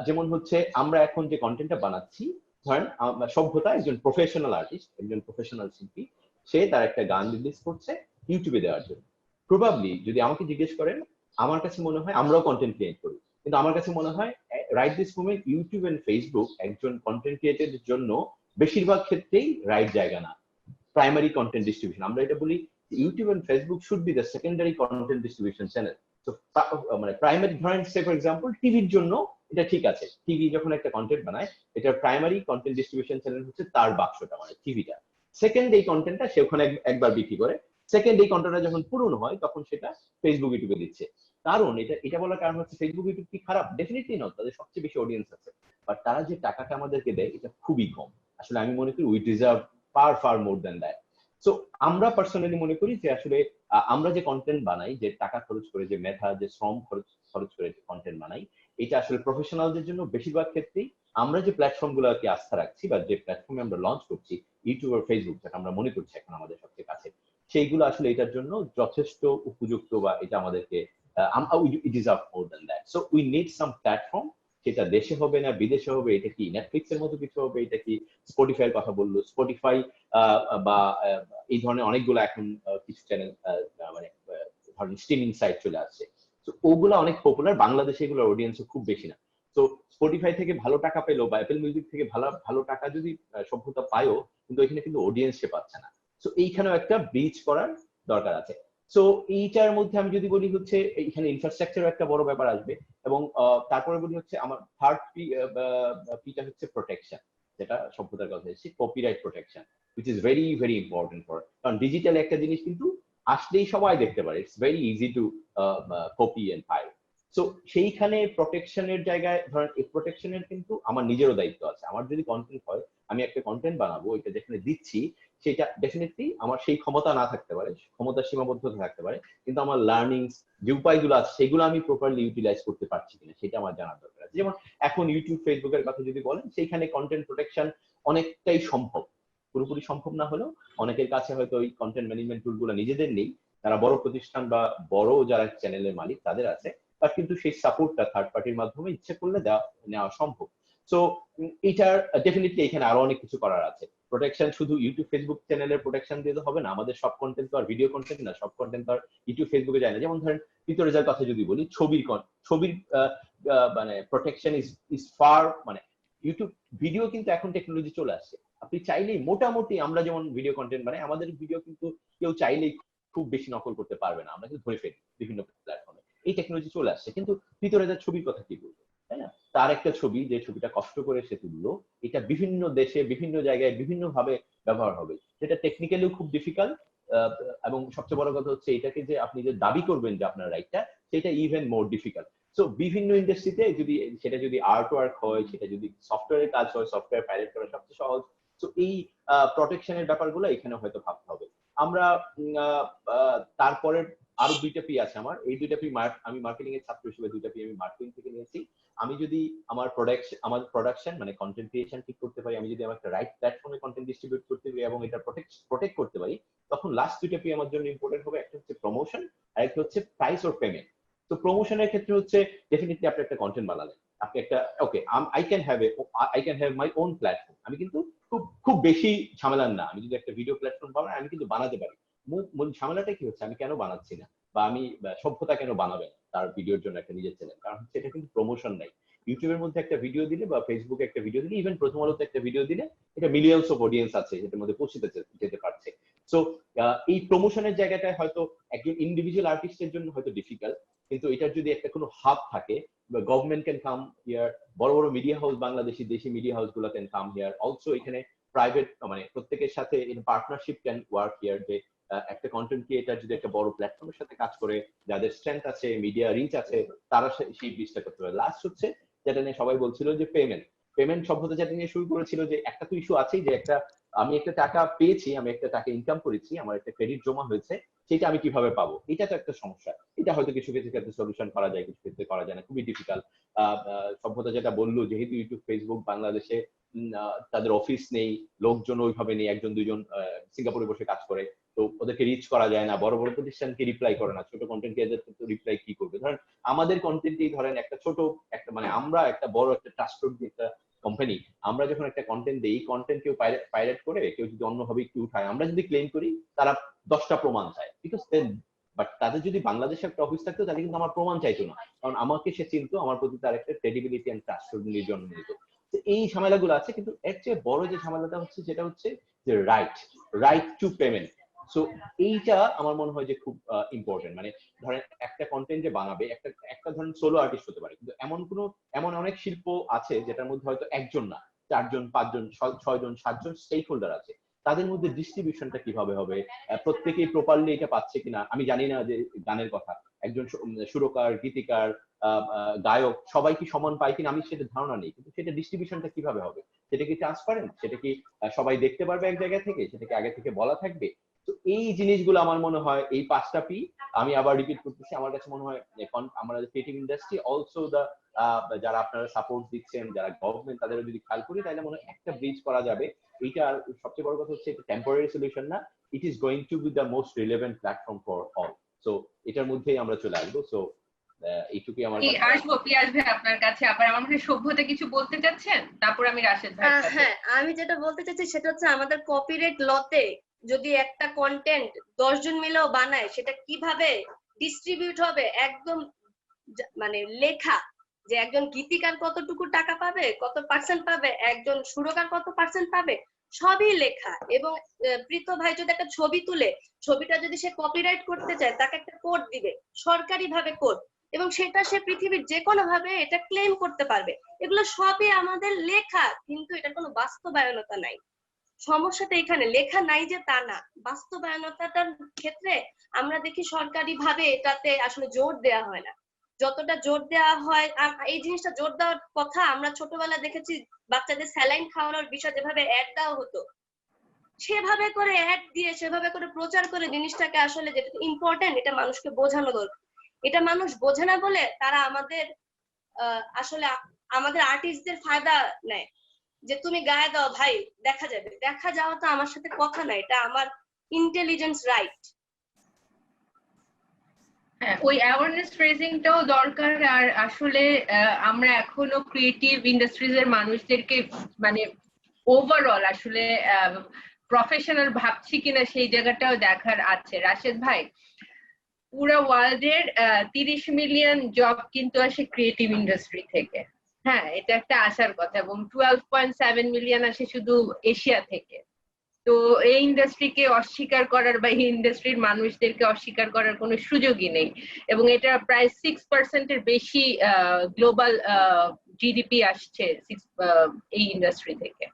যেমন হচ্ছে আমরা এখন যে কন্টেন্টটা বানাচ্ছি, ধরেন সভ্যতা একজন প্রফেশনাল আর্টিস্ট, একজন প্রফেশনাল শিল্পী, সে তার একটা গান রিলিজ করছে ইউটিউবে দেওয়ার জন্য। প্রবাবলি যদি আমাকে জিজ্ঞেস করেন, আমার কাছে মনে হয়, আমরাও কন্টেন্ট ক্রিয়েট করি, কিন্তু আমার কাছে মনে হয় right this moment YouTube and Facebook একজন কন্টেন্ট ক্রিয়েটরের জন্য বেশিরভাগ ক্ষেত্রেই রাইট জায়গা না। প্রাইমারি কন্টেন্ট ডিস্ট্রিবিউশন, আমরা এটা বলি YouTube and Facebook should be the secondary content distribution channel. তো মানে প্রাইমারি, ধরেন সে ফর এক্সাম্পল টিভির জন্য এটা ঠিক আছে, টিভি যখন একটা কন্টেন্ট বানায়, এটার প্রাইমারি কন্টেন্ট ডিস্ট্রিবিউশন চ্যানেল হচ্ছে তার বাক্সটা, মানে টিভিটা। সেকেন্ড এই কন্টেন্টটা সে ওখানে একবার বিক্রি করে, সেকেন্ড এই কন্টেন্টটা যখন পূরণ হয় তখন সেটা ফেসবুক ইউটিউবে দিচ্ছে। কারণ এটা বলার কারণ হচ্ছে ফেসবুক ইউটিউব কি খারাপ? ডেফিনেটলি নট, তাদের সবচেয়ে বেশি অডিয়েন্স আছে, বাট তারা যে টাকাটা আমাদেরকে দেয় এটা খুবই কম। আসলে আমি মনে করি we deserve fur more than that. So আমরা পার্সোনালি মনে করি যে আসলে আমরা যে কন্টেন্ট বানাই, যে টাকা খরচ করে, যে মেধা, যে শ্রম খরচ করে যে কন্টেন্ট বানাই, এটা আসলে প্রফেশনালদের জন্য বেশিরভাগ ক্ষেত্রেই আমরা যে প্ল্যাটফর্ম গুলোকে আস্থা রাখছি বা যে প্ল্যাটফর্মে আমরা লঞ্চ করছি, ইউটিউব আর ফেসবুক, যেটা আমরা মনে করছি এখন আমাদের সবচেয়ে কাছে, সেইগুলো আসলে এটার জন্য যথেষ্ট উপযুক্ত, বা এটা আমাদেরকে it is up more than that. So we need some platform, সেটা দেশে হবে না বিদেশে হবে, এটা কি নেটফ্লিক্স এর মতো কিছু হবে, এটা কি স্পটিফাই এর কথা বললো, স্পটিফাই বা এই ধরনের অনেকগুলো এখন কিছু চ্যানেল, মানে ধরেন স্ট্রিমিং সাইট চলে আসছে, তো ওগুলো অনেক পপুলার, বাংলাদেশে এগুলোর অডিয়েন্স খুব বেশি না। তো স্পটিফাই থেকে ভালো টাকা পেলো বা অ্যাপল মিউজিক থেকে ভালো টাকা যদি সভ্যতা পায়ও, কিন্তু এখানে কিন্তু অডিয়েন্স সে পাচ্ছে না। তো এইখানেও একটা ব্রিজ করার দরকার আছে। সো এইটার মধ্যে আমি যদি বলি হচ্ছে এখানে ইনফ্রাস্ট্রাকচারও একটা বড় ব্যাপার আসবে, এবং তারপরে বলি হচ্ছে আমার থার্ড পিটা হচ্ছে প্রোটেকশন, যেটা সভ্যতার কথা হচ্ছে copyright protection, which is very very important for, কারণ ডিজিটাল একটা জিনিস কিন্তু আসলেই সবাই দেখতে পারে, it's very easy to copy and file. So সেইখানে প্রোটেকশনের জায়গায় ধরেন এই প্রোটেকশনের কিন্তু আমার নিজেরও দায়িত্ব আছে। আমার যদি কন্টেন্ট হয়, আমি একটা কন্টেন্ট বানাবো, এটা যেখানে দিচ্ছি সেটা ডেফিনেটলি আমার সেই ক্ষমতা না থাকতে পারে, ক্ষমতার সীমাবদ্ধতা থাকতে পারে, কিন্তু আমার লার্নিং যে উপায়গুলো আছে সেগুলো আমি প্রপারলি ইউটিলাইজ করতে পারছি কিনা সেটা আমার জানার দরকার আছে। যেমন এখন ইউটিউব ফেসবুকের কথা যদি বলেন, সেইখানে কন্টেন্ট প্রোটেকশন অনেকটাই সম্ভব, পুরোপুরি সম্ভব না হলেও অনেকের কাছে হয়তো ওই কন্টেন্ট ম্যানেজমেন্ট টুলগুলো নিজেদের নেই, তারা বড় প্রতিষ্ঠান বা বড় যারা চ্যানেলের মালিক তাদের আছে, তার কিন্তু সেই সাপোর্টটা থার্ড পার্টির মাধ্যমে ইচ্ছে করলে নেওয়া সম্ভব। সো এটার ডেফিনেটলি এখানে আরো অনেক কিছু করার আছে। প্রোটেকশন শুধু ইউটিউব ফেসবুক চ্যানেলের প্রোটেকশন দিয়ে তো হবে না, আমাদের সব কন্টেন্ট তো আর ভিডিও কন্টেন্ট না, সব কন্টেন্ট তো আর ইউটিউব ফেসবুকে যায় না। যেমন ধরেন পিতরেজার কথা যদি বলি, ছবির মানে প্রোটেকশন ইজ ফার, মানে ইউটিউব ভিডিও কিন্তু এখন টেকনোলজি চলে আসছে, আপনি চাইলেই মোটামুটি, আমরা যেমন ভিডিও কন্টেন্ট মানে আমাদের ভিডিও কিন্তু কেউ চাইলেই খুব বেশি নকল করতে পারবে না, আমরা কিন্তু ধরে ফেলি বিভিন্ন প্ল্যাটফর্মে, এই টেকনোলজি চলে আসছে। কিন্তু পিতরেজার ছবির কথা কি বলবো, তাই না? তার একটা ছবি, যে ছবিটা কষ্ট করে সে তুললো, এটা বিভিন্ন দেশে বিভিন্ন জায়গায় বিভিন্ন ভাবে ব্যবহার হবে, যেটা টেকনিক্যালিও খুব ডিফিকাল্ট, এবং সবচেয়ে বড় কথা হচ্ছে এটাকে যে আপনি যে দাবি করবেন যে আপনার রাইটটা, সেটা ইভেন মোর ডিফিকাল্ট। সো বিভিন্ন ইন্ডাস্ট্রিতে যদি আর্ট ওয়ার্ক হয়, সেটা যদি সফটওয়্যারের কাজ হয়, সফটওয়্যার পাইরেট করা সবচেয়ে সহজ। তো এই প্রোটেকশনের ব্যাপারগুলো এখানে হয়তো ভাবতে হবে। আমরা তারপরে আরো দুইটা পি আছে আমার, এই দুইটা পি আমি মার্কেটিং এর ছাত্র হিসেবে দুইটা পি আমি মার্কেটিং থেকে নিয়েছি। আমি যদি আমার প্রোডাকশন মানে কন্টেন্ট ক্রিয়েশন ঠিক করতে পারি, আমি যদি আমার একটা রাইট প্ল্যাটফর্মে কন্টেন্ট ডিস্ট্রিবিউট করতে পারি এবং এটা প্রোটেক্ট করতে পারি, তখন লাস্ট দুইটা পি আমার জন্য ইম্পর্টেন্ট হবে। একটা হচ্ছে প্রমোশন, আর একটা হচ্ছে প্রাইস অর পেমেন্ট। তো প্রমোশনের ক্ষেত্রে হচ্ছে ডেফিনেটলি আপনি একটা কন্টেন্ট বানালেন, আপনি একটা okay I can have my own platform, আমি কিন্তু খুব বেশি ঝামেলার না, আমি যদি একটা ভিডিও প্ল্যাটফর্ম বানাই আমি কিন্তু বানাতে পারি। মূল ঝামেলাটা কি হচ্ছে, আমি কেন বানাচ্ছি না, বা আমি সভ্যতা কেন বানাবে তার ভিডিওর জন্য একটা নিজের চ্যানেল, কারণ হচ্ছে এটা কিন্তু প্রমোশন নাই। ইউটিউবের মধ্যে একটা ভিডিও দিলে বা ফেসবুকে একটা ভিডিও দিলে, ইভেন প্রথম আলোতে একটা ভিডিও দিলে, এটা মিলিয়নস অফ অডিয়েন্স আছে যেটার মধ্যে পৌঁছে যেতে পারছে। সো এই প্রমোশনের জায়গাটায় হয়তো একজন ইন্ডিভিজুয়াল আর্টিস্টের জন্য হয়তো ডিফিকাল্ট, কিন্তু এটার যদি একটা কোনো হাব থাকে, গভর্নমেন্ট ক্যান কাম হিয়ার, বড় বড় মিডিয়া হাউস, বাংলাদেশি দেশি মিডিয়া হাউস গুলো ক্যান কাম হিয়ার অলসো, এখানে প্রাইভেট মানে প্রত্যেকের সাথে পার্টনারশিপ ক্যান ওয়ার্ক হিয়ার, যে একটা কন্টেন্ট ক্রিয়েটার যদি একটা বড় প্ল্যাটফর্মের সাথে কাজ করে, যাদের স্ট্রেংথ আছে, মিডিয়া রিচ আছে, তারা সেই ব্রিজটা করতে পারে। লাস্ট হচ্ছে যেটা নিয়ে সবাই বলছিল যে পেমেন্ট সভ্যতা যেটা নিয়ে শুরু করেছিল, যে একটা তো ইস্যু আছেই, যে আমি একটা টাকা পেয়েছি, আমি একটা টাকা ইনকাম করেছি, আমার একটা ক্রেডিট জমা হয়েছে, সেটা আমি কিভাবে পাবো, এটা তো একটা সমস্যা। এটা হয়তো কিছু ক্ষেত্রে সলিউশন করা যায়, কিছু ক্ষেত্রে করা যায় না, খুবই ডিফিকাল্ট। সভ্যতা যেটা বললো, যেহেতু ইউটিউব ফেসবুক বাংলাদেশে তাদের অফিস নেই, লোকজন ওইভাবে নেই, একজন দুইজন সিঙ্গাপুরে বসে কাজ করে, তো ওদেরকে রিচ করা যায় না, বড় বড় প্রতিষ্ঠানকে রিপ্লাই করে না, ছোট কন্টেন্ট ক্রিয়েটর রিপ্লাই কি করবে? ধরেন আমাদের কন্টেন্টই ধরেন একটা ছোট একটা মানে আমরা একটা বড় একটা ট্রাস্টেড একটা কোম্পানি, আমরা যখন একটা কন্টেন্ট দিই, কন্টেন্ট কেউ পাইরেট করে, কেউ যদি অন্যভাবে একটু উঠায়, আমরা যদি ক্লেম করি, তারা 10টা প্রমাণ চায়, বিকজ বাট তাদের যদি বাংলাদেশে একটা অফিস থাকতো, তাহলে কিন্তু আমার প্রমাণ চাইতো না, কারণ আমাকে সে চিনতো, আমার প্রতি তার একটা ক্রেডিবিলিটি এন্ড ট্রাস্টেবিলিটির জন্য নিত। এই ঝামেলাগুলো আছে, কিন্তু এর চেয়ে বড় যে ঝামেলাটা হচ্ছে, সেটা হচ্ছে যে রাইট টু পেমেন্ট। সো এইটা আমার মনে হয় যে খুব ইম্পর্টেন্ট। মানে ধরেন একটা কন্টেন্ট যে বানাবে, একটা ধরেন সোলো আর্টিস্ট হতে পারে, কিন্তু এমন অনেক শিল্প আছে যেটার মধ্যে হয়তো একজন না, 4জন 5জন 6জন 7জন স্টেক হোল্ডার আছে, তাদের মধ্যে ডিস্ট্রিবিউশনটা কিভাবে হবে, প্রত্যেকেই প্রপারলি এটা পাচ্ছে কিনা। আমি জানি না যে গানের কথা, একজন সুরকার, গীতিকার, গায়ক সবাই কি সমান পায় কিনা, আমি সেটা ধারণা নেই, কিন্তু সেটা ডিস্ট্রিবিউশনটা কিভাবে হবে, সেটা কি ট্রান্সপারেন্ট, সেটা কি সবাই দেখতে পারবে এক জায়গা থেকে, সেটা কি আগে থেকে বলা থাকবে? তো এই জিনিসগুলো আমার মনে হয়, এই 5টা পি, আমি আবার রিপিট করতেছি, আমার কাছে মনে হয় আমরা ক্রিয়েটিভ ইন্ডাস্ট্রি অলসো যারা আপনারা সাপোর্ট দিচ্ছেন, যারা গভর্নমেন্ট, তাদের যদি খেয়াল করি, তাহলে মনে হয় একটা ব্রিজ করা যাবে। এইটা সবচেয়ে বড় কথা হচ্ছে, এটা টেম্পোরারি সলিউশন না, it is going to B the most relevant platform for all. So এটার মধ্যেই আমরা চলে আসবো। সো এইটুকুই আমার কথা। আসবো পিয়াজ ভাই আপনার কাছে, আবার আমার মনে হয় সভ্যতা কিছু বলতে চাচ্ছেন, তারপর আমি রাশেদ ভাই। হ্যাঁ, আমি যেটা বলতে চাচ্ছি সেটা হচ্ছে, আমাদের কপিরাইট লতে যদি একটা কন্টেন্ট 10 জন মিলেও বানায়, সেটা কিভাবে ডিস্ট্রিবিউট হবে একদম মানে লেখা, যে একজন গীতিকার কতটুকু টাকা পাবে, কত পার্সেন্ট পাবে, একজন সুরকার কত পার্সেন্ট পাবে, সবই লেখা। এবং প্রীত ভাই যদি একটা ছবি তুলে, ছবিটা যদি সে কপিরাইট করতে চায়, তাকে একটা কোড দিবে, সরকারি ভাবে কোড, এবং সেটা সে পৃথিবীর যে কোনো ভাবে এটা ক্লেম করতে পারবে। এগুলো সবই আমাদের লেখা, কিন্তু এটার কোনো বাস্তবায়নতা নাই। সমস্যাটা এখানে, লেখা নাই যে তা না, বাস্তবায়নতাটার ক্ষেত্রে আমরা দেখি সরকারি ভাবে এটাতে আসলে জোর দেওয়া হয় না। যতটা জোর দেওয়া হয়, এই জিনিসটা জোর দেওয়ার কথা আমরা ছোটবেলায় দেখেছি, বাচ্চাদের স্যালাইন খাওয়ানোর বিষয় যেভাবে অ্যাড দেওয়া হতো, সেভাবে করে অ্যাড দিয়ে, সেভাবে করে প্রচার করে জিনিসটাকে আসলে যেটা ইম্পর্টেন্ট এটা মানুষকে বোঝানো দরকার। এটা মানুষ বোঝে না বলে তারা আমাদের আসলে আমাদের আর্টিস্টদের ফায়দা নেয়, যে তুমি গায়ে দাও ভাই, দেখা যাবে। দেখা যাওয়া তো আমার সাথে কথা না, এটা আমার ইন্টেলিজেন্স রাইট। হ্যাঁ, ওই অ্যাওয়ারনেস রেজিংটাও দরকার। আর আসলে আমরা এখনো ক্রিয়েটিভ ইন্ডাস্ট্রিজ এর মানুষদেরকে মানে ওভারঅল আসলে প্রফেশনাল ভাবছি কিনা সেই জায়গাটাও দেখার আছে। রাশেদ ভাই, পুরো ওয়ার্ল্ডের 30 মিলিয়ন জব কিন্তু আসে ক্রিয়েটিভ ইন্ডাস্ট্রি থেকে। হ্যাঁ, এটা একটা আসার কথা। এবং 12.7 মিলিয়ন আসে শুধু এশিয়া থেকে। তো এই ইন্ডাস্ট্রিকে অস্বীকার করার বা এই ইন্ডাস্ট্রির মানুষদেরকে অস্বীকার করার কোনো সুযোগই নেই। এবং এটা প্রায় 6% এর বেশি গ্লোবাল জিডিপি আসছে এই ইন্ডাস্ট্রি থেকে।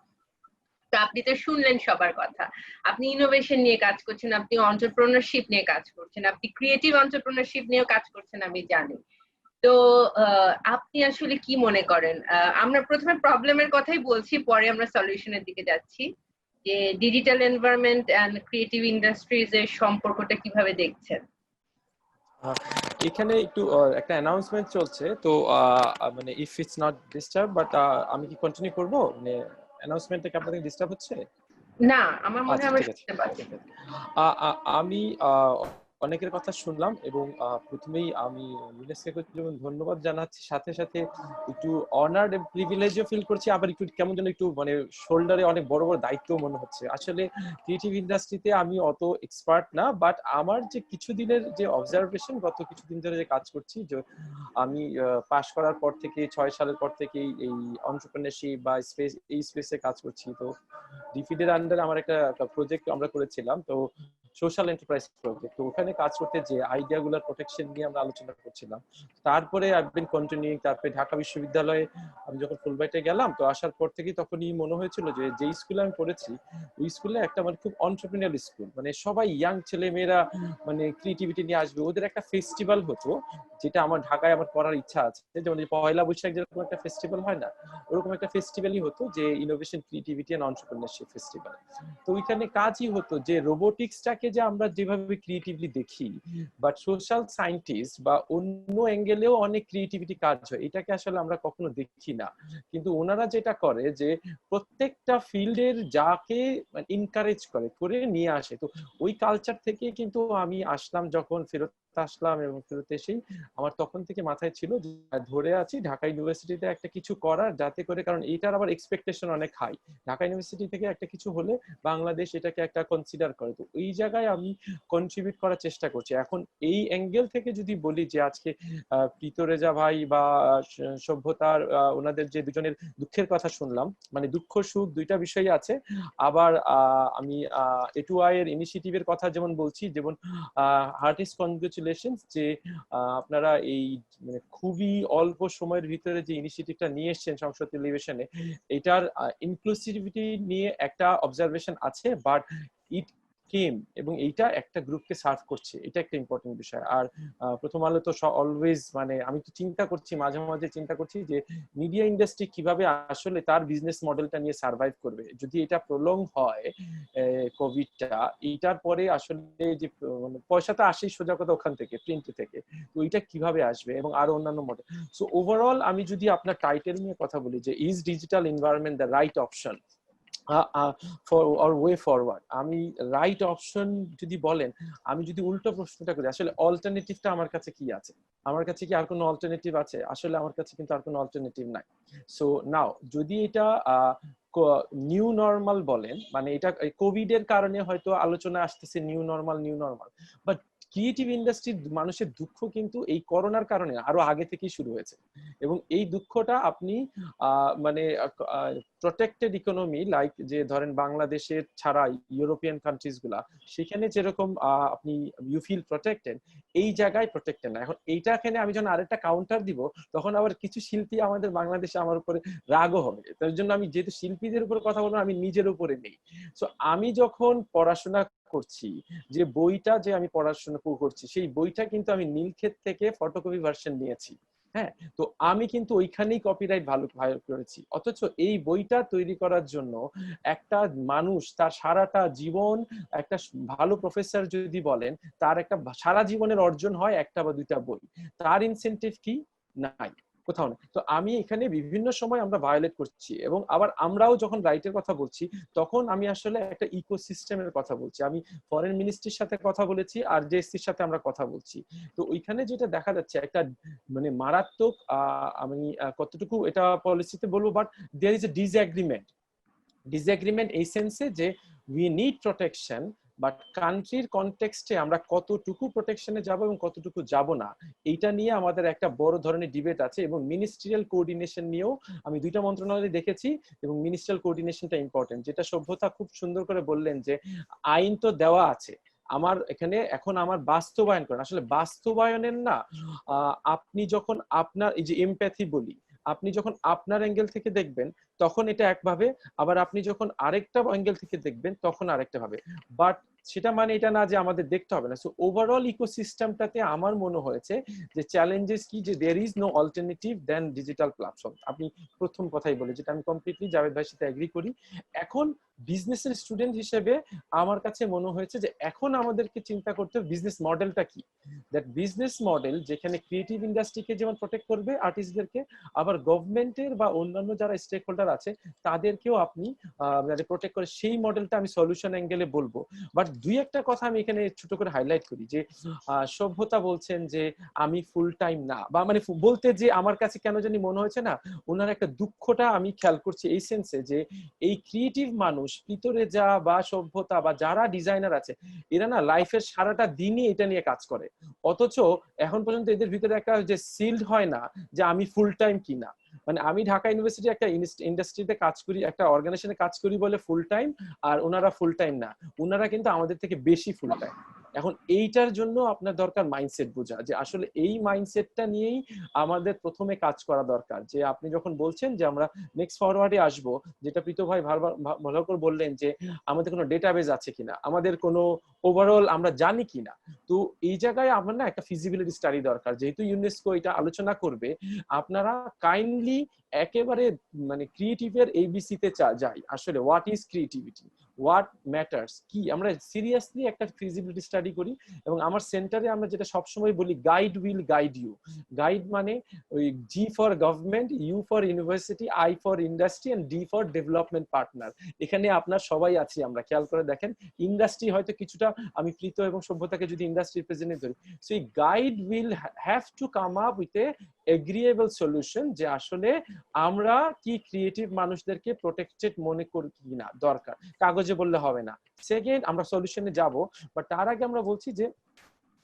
তো আপনি তো শুনলেন সবার কথা। আপনি ইনোভেশন নিয়ে কাজ করছেন, আপনি এন্টারপ্রেনারশিপ নিয়ে কাজ করছেন, আপনি ক্রিয়েটিভ এন্টারপ্রেনারশিপ নিয়েও কাজ করছেন, আমি জানি। তো আপনি আসলে কি মনে করেন? আমরা প্রথমে প্রবলেমের কথাই বলছি, পরে আমরা সলিউশনের দিকে যাচ্ছি, যে digital environment and creative industries এর সম্পর্কটা কিভাবে দেখছেন? এখানে একটু একটা অ্যানাউন্সমেন্ট চলছে, তো মানে if it's not disturb, but আমি কি কন্টিনিউ করব? মানে অ্যানাউন্সমেন্টটা কি আপনাদের ডিস্টার্ব হচ্ছে? না, আমার মনে হয় আমরা ঠিক আছে। শুনতে পাচ্ছি। আমি অনেকের কথা শুনলাম, এবং প্রথমেই আমি ইউনেস্কোকে যেমন ধন্যবাদ জানাচ্ছি, সাথে সাথে একটু অনার্ড এবং প্রিভিলেজও ফিল করছি, আবার একটু কেমন যেন একটু মানে শোল্ডারে অনেক বড় বড় দায়িত্ব মনে হচ্ছে। আসলে ক্রিয়েটিভ ইন্ডাস্ট্রিতে আমি অত এক্সপার্ট না, বাট আমার যে কিছুদিনের যে অবজারভেশন, গত কিছুদিন ধরে যে কাজ করছি, যে আমি পাশ করার পর থেকে 6 সালের পর থেকে এই এন্টারপ্রেনারশিপ বা এই স্পেসে কাজ করছি। তো ডিফিডের আন্ডারে আমার একটা প্রজেক্ট আমরা করেছিলাম, তো সোশ্যাল এন্টারপ্রাইজ প্রজেক্ট। তো ওখানে কাজ করতে যে আইডিয়া গুলার প্রোটেকশন নিয়ে আমরা আলোচনা করছিলাম। তারপরে তারপরে ঢাকা বিশ্ববিদ্যালয়ে আমি যখন ফুলব্রাইটে গেলাম, তো আসার পর থেকে তখনই মনে হয়েছিল যে স্কুলে আমি পড়েছি, ওই স্কুলে একটা মানে খুব এন্টারপ্রেনিউর স্কুল, মানে সবাই ইয়াং ছেলে মেয়েরা মানে ক্রিয়েটিভিটি নিয়ে আসবে। ওদের একটা ফেস্টিভ্যাল হতো, যেটা আমার ঢাকায় আমার করার ইচ্ছা আছে, যেমন পয়লা বৈশাখ যেরকম একটা ফেস্টিভ্যাল হয় না, ওরকম একটা ফেস্টিভ্যালই হতো, যে innovation, creativity and entrepreneurship festival. তো ওইখানে কাজই হতো যে রোবোটিক্সটাকে যে আমরা যেভাবে ক্রিয়েটিভলি দেখি, বাট সোশ্যাল সায়েন্টিস্ট বা অন্য অ্যাঙ্গেলেও অনেক ক্রিয়েটিভিটি কাজ হয়, এটাকে আসলে আমরা কখনো দেখি না। কিন্তু ওনারা যেটা করে যে প্রত্যেকটা ফিল্ডের যাকে এনকারেজ করে নিয়ে আসে। তো ওই কালচার থেকে কিন্তু আমি আসলাম, যখন ফেরত আসলাম, এবং ফেরত এসেই আমার তখন থেকে মাথায় ছিল যে ধরে আছি ঢাকা ইউনিভার্সিটিতে একটা কিছু করার, যাতে করে, কারণ এইটার আবার এক্সপেকটেশন অনেক হাই, ঢাকা ইউনিভার্সিটি থেকে একটা কিছু হলে বাংলাদেশ এটাকে একটা কনসিডার করে। তো এই জায়গায় আমি কন্ট্রিবিউট করার চেষ্টা করছি। এখন এই অ্যাঙ্গেল থেকে যদি বলি যে আজকে প্রীত রেজা ভাই বা সভ্যতার ওনাদের যে দুজনের দুঃখের কথা শুনলাম, মানে দুঃখ সুখ দুইটা বিষয়ই আছে। আবার আমি A2I এর ইনিশিয়েটিভের কথা যেমন বলছি, যেমন হার্টিস্ট কনগ্রাচুলেশনস যে আপনারা এই মানে খুবই অল্প সময়ের ভিতরে যে ইনিশিয়েটিভটা নিয়ে এসেছেন সংসদ টেলিভিশনে, এটার ইনক্লুসিভিটি নিয়ে একটা অবজারভেশন আছে, বাট ইট কেম, এবং এইটা একটা গ্রুপকে সার্ভ করছে, এটা একটা ইম্পর্টেন্ট বিষয়। আর প্রথম আলো তো অলওয়েজ, মানে আমি তো চিন্তা করছি, মাঝে মাঝে চিন্তা করছি যে মিডিয়া ইন্ডাস্ট্রি কিভাবে আসলে তার বিজনেস মডেলটা নিয়ে সার্ভাইভ করবে যদি এটা প্রলং হয় কোভিডটা। এইটার পরে আসলে যে মানে পয়সা তো আসেই সোজা কথা ওখান থেকে, প্রিন্ট থেকে, তো ওইটা কিভাবে আসবে, এবং আরো অন্যান্য মডেল। সো ওভারঅল আমি যদি আপনার টাইটেল নিয়ে কথা বলি যে is digital environment the right option for or way forward, আমি রাইট অপশন যদি বলেন, আমি যদি উল্টো প্রশ্নটা করি, আসলে অল্টারনেটিভটা আমার কাছে কি আছে, আমার কাছে কি আর কোনো অল্টারনেটিভ আছে? আসলে আমার কাছে কিন্তু আর কোনো অল্টারনেটিভ নাই। সো নাও যদি এটা নিউ নর্মাল বলেন, মানে এটা কোভিড এর কারণে হয়তো আলোচনা আসতেছে নিউ নর্মাল, বাট ক্রিয়েটিভ ইন্ডাস্ট্রির মানুষের দুঃখ কিন্তু এই করোনার কারণে আরো আগে থেকেই শুরু হয়েছে, এবং এই দুঃখটা আপনি মানে প্রোটেক্টেড ইকোনমি লাইক যে ধরেন বাংলাদেশের ছাড়া ইউরোপিয়ান কান্ট্রিজ গুলা, সেখানে যেরকম আপনি ইউ ফিল প্রোটেক্টেড, এই জায়গায় প্রোটেক্টেড না। এখন এইটাখানে আমি যখন আরেকটা কাউন্টার দিব, তখন আবার কিছু শিল্পী আমাদের বাংলাদেশে আমার উপরে রাগও হবে। তার জন্য আমি যেহেতু শিল্পীদের উপর কথা বলবো, আমি নিজের উপরে নেই। সো আমি যখন পড়াশোনা করছি, যে বইটা যে আমি পড়াশোনা করছি, সেই বইটা কিন্তু আমি নীলক্ষেত থেকে ফটোকপি ভার্সন নিয়েছি। হ্যাঁ, তো আমি কিন্তু ওইখানেই কপিরাইট ভালো করেছি। অথচ এই বইটা তৈরি করার জন্য একটা মানুষ তার সারাটা জীবন, একটা ভালো প্রফেসর যদি বলেন, তার একটা সারা জীবনের অর্জন হয় একটা বা দুইটা বই, তার ইনসেনটিভ কি নাই, কোথাও না। তো আমি এখানে বিভিন্ন সময় আমরা ভায়োলেট করছি, এবং আবার আমরাও যখন রাইটের কথা বলছি, তখন আমি আসলে একটা ইকোসিস্টেমের কথা বলছি। আমি ফরেন মিনিস্ট্রির সাথে কথা বলেছি, আর জেএসসির সাথে আমরা কথা বলছি। তো ওইখানে যেটা দেখা যাচ্ছে একটা মানে মারাত্মক, আমি কতটুকু এটা পলিসিতে বলবো, but there is a disagreement এই সেন্সে যে উই নিড প্রোটেকশন, বাট কান্ট্রির কনটেক্সটে আমরা কতটুকু প্রোটেকশনে যাব এবং কতটুকু যাব না, এইটা নিয়ে আমাদের একটা বড় ধরনের ডিবেট আছে। এবং মিনিস্ট্রিয়াল কোঅর্ডিনেশন নিয়েও আমি দুইটা মন্ত্রণালয় দেখেছি, এবং মিনিস্ট্রিয়াল কোঅর্ডিনেশনটা ইম্পর্টেন্ট। যেটা সভ্যতা খুব সুন্দর করে বললেন যে আইন তো দেওয়া আছে, আমার এখানে এখন আমার বাস্তবায়ন করেন। আসলে বাস্তবায়নের না, আপনি যখন আপনার এই যে এমপ্যাথি বলি, আপনি যখন আপনার অ্যাঙ্গেল থেকে দেখবেন তখন এটা একভাবে, আবার আপনি যখন আরেকটা অ্যাঙ্গেল থেকে দেখবেন তখন আরেকটা ভাবে। বাট সেটা মানে এটা না যে আমাদের দেখতে হবে না। সো ওভারঅল ইকোসিস্টেমটাতে আমার মনে হয়েছে যে চ্যালেঞ্জেস কি, যে there is no alternative then digital platform. আপনি প্রথম কথাই বলে, যেটা আমি কমপ্লিটলি জাভেদ ভাইয়ের সাথে এগ্রি করি। এখন বিজনেসের স্টুডেন্ট হিসেবে আমার কাছে মনে হয়েছে যে এখন আমাদেরকে চিন্তা করতে হবে বিজনেস মডেলটা কি। দ্যাট বিজনেস মডেল যেখানে ক্রিয়েটিভ ইন্ডাস্ট্রিকে যেমন প্রোটেক্ট করবে, আর্টিস্টদেরকে, আবার গভর্নমেন্টের বা অন্যান্য যারা স্টেক হোল্ডার আছে তাদেরকেও আপনি প্রোটেক্ট করে, সেই মডেলটা আমি সলিউশন অ্যাঙ্গেলে বলবো। বাট দুই একটা কথা আমি এখানে ছোট করে হাইলাইট করি, যে সভ্যতা বলছেন যে আমি ফুল টাইম না, বা মানে বলতে যে আমার কাছে কেন জানি মনে হয়েছে না, ওনার একটা দুঃখটা আমি খেয়াল করছি এই সেন্সে যে এই ক্রিয়েটিভ মানুষ ভিতরে যা, বা সভ্যতা বা যারা ডিজাইনার আছে, এরা না লাইফের সারাটা দিনই এটা নিয়ে কাজ করে, অথচ এখন পর্যন্ত এদের ভিতরে একটা যে সিল্ড হয় না যে আমি ফুল টাইম কিনা। মানে আমি ঢাকা ইউনিভার্সিটি একটা ইন্ডাস্ট্রিতে কাজ করি, একটা অর্গানাইজেশনে কাজ করি বলে ফুল টাইম, আর ওনারা ফুল টাইম না, ওনারা কিন্তু আমাদের থেকে বেশি ফুল টাইম। এখন এইটার জন্য আপনার দরকার মাইন্ডসেট বোঝা, যে আসলে এই মাইন্ডসেটটা নিয়েই আমাদের প্রথমে কাজ করা দরকার। যে আপনি যখন বলছেন যে আমরা নেক্সট ফরওয়ার্ডে আসবো, যেটা প্রীত ভাই ভালো করে বললেন যে আমাদের কোনো ডেটাবেজ আছে কিনা, আমাদের কোনো ওভারঅল আমরা জানি কিনা। তো এই জায়গায় আমার না একটা ফিজিবিলিটি স্টাডি দরকার। যেহেতু ইউনেস্কো এটা আলোচনা করবে, আপনারা কাইন্ডলি একেবারে মানে ক্রিয়েটিভের এবিসি তে যাই, আসলে what is creativity, what matters কি, আমরা সিরিয়াসলি একটা ফিজিবিলিটি স্টাডি করি। এবং আমার সেন্টারে আমরা যেটা সবসময় বলি, guide will guide you. Guide মানে ওই G for government, U for university, I for industry, and D for development partner. এখানে আপনার সবাই আছি আমরা, খেয়াল করে দেখেন। ইন্ডাস্ট্রি হয়তো কিছুটা, আমি প্রীত এবং সভ্যতাকে যদি ইন্ডাস্ট্রি রিপ্রেজেন্টেটিভ ধরি, সো এই guide will have to come up with a agreeable solution, যে আসলে আমরা কি ক্রিয়েটিভ মানুষদেরকে প্রোটেক্টেড মনে করি কিনা, দরকার, কাগজে বললে হবে না। সেকেন্ড, আমরা সলিউশনে যাব, বাট তার আগে আমরা বলছি যে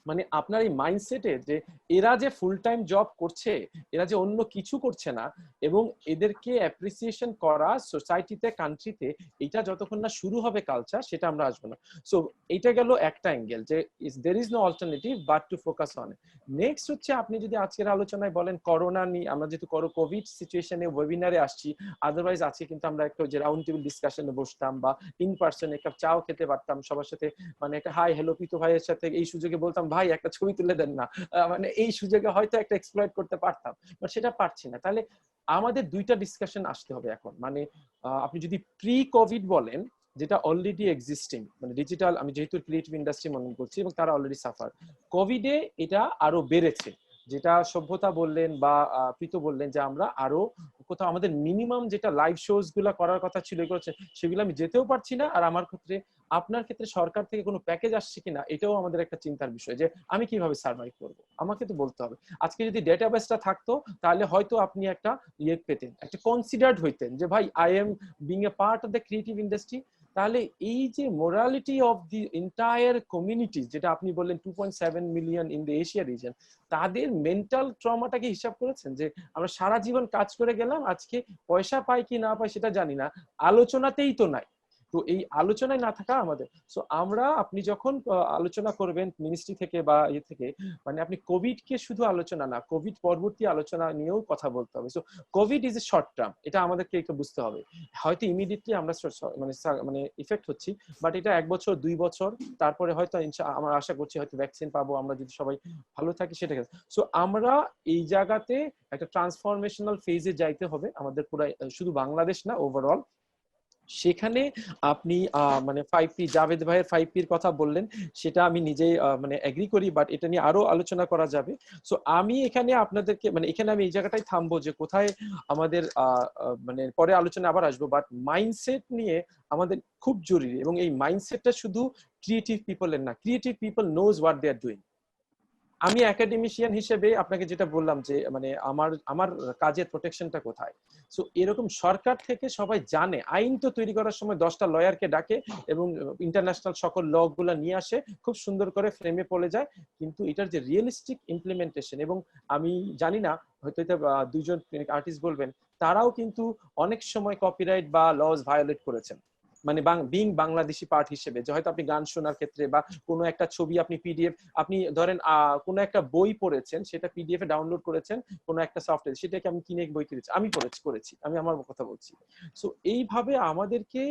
মানে আপনার এই মাইন্ডসেটে যে এরা যে ফুল টাইম জব করছে, এরা যে অন্য কিছু করছে না, এবং এদেরকে অ্যাপ্রিসিয়েশন করা সোসাইটিতে, কান্ট্রিতে, এটা যতক্ষণ না শুরু হবে কালচার, সেটা আমরা আসবো না। সো এইটা গেল একটা অ্যাঙ্গেল, যে there is no alternative but to focus on. Next হচ্ছে, আপনি যদি আজকের আলোচনায় বলেন করোনা নিয়ে, আমরা যেহেতু কোভিড সিচুয়েশনে ওয়েবিনারে আসছি, আদারওয়াইজ আজকে কিন্তু আমরা একটা যে রাউন্ড টেবিল ডিসকাশনে বসতাম, বা ইন পার্সন এক কাপ চাও খেতে পারতাম সবার সাথে, মানে একটা হাই হ্যালো প্রীত ভাইয়ের সাথে এই সুযোগে বলতাম ভাই একটা ছবি তুলে দেন না, মানে এই সুযোগে হয়তো একটা এক্সপ্লয়েট করতে পারতাম, বাট সেটা পারছি না। তাহলে আমাদের দুইটা ডিসকাশন আসতে হবে এখন। মানে আপনি যদি প্রি কোভিড বলেন, যেটা অলরেডি এক্সিস্টিং, মানে ডিজিটাল, আমি যেহেতু ক্রিয়েটিভ ইন্ডাস্ট্রি মনে করছি, এবং তারা অলরেডি সাফার, কোভিডে এটা আরো বেড়েছে। যেটা সভ্যতা বললেন বা প্রীত বললেন, যে আমরা আরো কোথাও আমাদের মিনিমাম যেটা লাইভ শোজ গুলা করার কথা ছিল, এগুলো সেগুলো আমি যেতেও পারছি না। আর আমার ক্ষেত্রে, আপনার ক্ষেত্রে সরকার থেকে কোনো প্যাকেজ আসছে কিনা, এটাও আমাদের একটা চিন্তার বিষয়, যে আমি কিভাবে সার্ভাইভ করবো, আমাকে তো বলতে হবে। আজকে যদি ডেটাবেসটা থাকতো, তাহলে হয়তো আপনি একটা ইয়ে পেতেন, একটা কনসিডার্ড হইতেন, যে ভাই I am being a part of the creative industry, তাহলে এই যে morality of the entire community, যেটা আপনি বললেন 2.7 million in the Asia reason, তাদের মেন্টাল ট্রমাটাকে হিসাব করেছেন? যে আমরা সারা জীবন কাজ করে গেলাম, আজকে পয়সা পাই কি না পাই সেটা জানি না, আলোচনাতেই তো নাই। তো এই আলোচনায় না থাকা আমাদের, সো আমরা, আপনি যখন আলোচনা করবেন মিনিস্ট্রি থেকে বা ইয়ে থেকে, মানে আপনি কোভিড কে শুধু আলোচনা না, কোভিড পরবর্তী আলোচনা নিয়েও কথা বলতে হবে। So Covid is a short term, এটা আমাদেরকে একটু বুঝতে হবে। হয়তো ইমিডিয়েটলি আমরা মানে ইফেক্ট হচ্ছি, বাট এটা 1 বছর 2 বছর, তারপরে হয়তো আমরা আশা করছি হয়তো ভ্যাকসিন পাবো আমরা যদি সবাই ভালো থাকি সেটা। সো আমরা এই জায়গাতে একটা ট্রান্সফরমেশনাল ফেজে যাইতে হবে আমাদের, পুরো শুধু বাংলাদেশ না, ওভারঅল। সেখানে আপনি মানে 5P, জাভেদ ভাইয়ের 5P এর কথা বললেন, সেটা আমি নিজেই মানে এগ্রি করি, বাট এটা নিয়ে আরো আলোচনা করা যাবে। সো আমি এখানে আপনাদেরকে, মানে এখানে আমি এই জায়গাটাই থামবো, যে কোথায় আমাদের মানে পরে আলোচনা আবার আসবো, বাট মাইন্ডসেট নিয়ে আমাদের খুব জরুরি। এবং এই মাইন্ডসেটটা শুধু ক্রিয়েটিভ পিপলের না, creative people knows what they are doing. আমি একাডেমিশিয়ান হিসেবে আপনাকে যেটা বললাম যে মানে আমার কাজের প্রোটেকশনটা কোথায়। সো এরকম সরকার থেকে সবাই জানে, আইন তো তৈরি করার সময় 10টা লয়ারকে ডাকে এবং ইন্টারন্যাশনাল সকল ল গুলা নিয়ে আসে, খুব সুন্দর করে ফ্রেমে পড়ে যায়, কিন্তু এটার যে রিয়েলিস্টিক ইমপ্লিমেন্টেশন, এবং আমি জানি না, হয়তো এটা দুইজন আর্টিস্ট বলবেন, তারাও কিন্তু অনেক সময় কপিরাইট বা লজ ভায়োলেট করেছেন, মানে বিং বাংলাদেশি পার্ট হিসেবে। যে হয়তো আপনি গান শোনার ক্ষেত্রে বা কোনো একটা ছবি আপনি পিডিএফ, আপনি ধরেন কোনো একটা বই পড়েছেন, সেটা পিডিএফ এ ডাউনলোড করেছেন কোনো একটা সফটওয়্যার, সেটাকে আমি কিনে বই কিনেছি, আমি করেছি, আমি আমার কথা বলছি। সো এইভাবে আমাদেরকে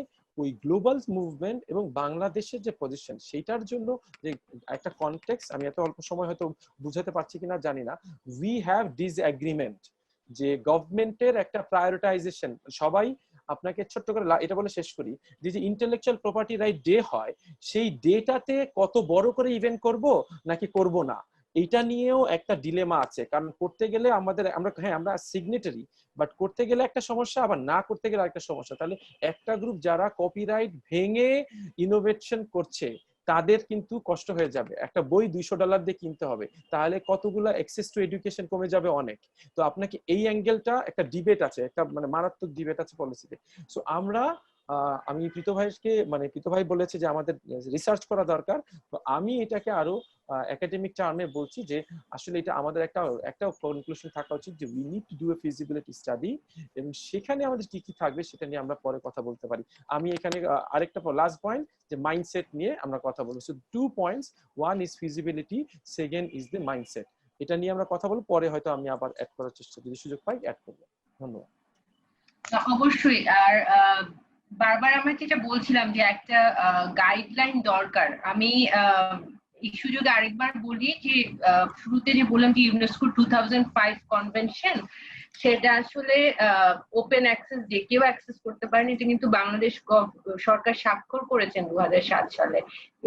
ওই গ্লোবাল মুভমেন্ট এবং বাংলাদেশের যে পজিশন, সেইটার জন্য যে একটা কনটেক্সট, আমি এত অল্প সময় হয়তো বুঝাতে পারছি কিনা জানি না, উই হ্যাভ ডিসএগ্রিমেন্ট, যে গভর্নমেন্টের একটা প্রায়োরিটাইজেশন। সবাই আপনাকে ছোট্ট করে এটা বলে শেষ করি, যে ইন্টেলেকচুয়াল প্রপার্টি রাইট ডে হয়, সেই ডেটাতে কত বড় করে ইভেন্ট করব নাকি করব না, এইটা নিয়েও একটা ডিলেমা আছে। কারণ করতে গেলে আমরা সিগনেটারি, বাট করতে গেলে একটা সমস্যা, আবার না করতে গেলে একটা সমস্যা। তাহলে একটা গ্রুপ যারা কপিরাইট ভেঙে ইনোভেশন করছে, তাদের কিন্তু কষ্ট হয়ে যাবে। একটা বই $200 দিয়ে কিনতে হবে, তাহলে কতগুলো অ্যাক্সেস টু এডুকেশন কমে যাবে অনেক। তো আপনাকে এই অ্যাঙ্গেলটা, একটা ডিবেট আছে, একটা মানে মারাত্মক ডিবেট আছে পলিসিতে। সো আমরা আমি প্রীত ভাই বলেছে যে আমাদের রিসার্চ করা দরকার, তো আমি এটাকে আরো একাডেমিক টার্মে বলছি যে আসলে এটা আমাদের একটা কনক্লুশন থাকা উচিত, যে we need to do a feasibility study, এবং সেখানে আমাদের কি কি থাকবে সেটা নিয়ে আমরা পরে কথা বলতে পারি। আমি এখানে আরেকটা লাস্ট পয়েন্ট, যে মাইন্ডসেট নিয়ে আমরা কথা বলবো। So 2 points, one is feasibility, second is the mindset. এটা নিয়ে আমরা কথা বলবো, পরে হয়তো আমি আবার অ্যাড করার চেষ্টা, যদি সুযোগ পাই অ্যাড করবো। ধন্যবাদ। অবশ্যই। আর বারবার আমরা যেটা বলছিলাম যে একটা গাইডলাইন দরকার। আমি এই সুযোগে আরেকবার বলি যে শুরুতে যে বললাম যে ইউনেস্কো 2005 কনভেনশন, সেটা আসলে ওপেন অ্যাক্সেস, যে কেউ অ্যাক্সেস করতে পারেনি, এটা কিন্তু বাংলাদেশ সরকার স্বাক্ষর করেছেন 2007 সালে।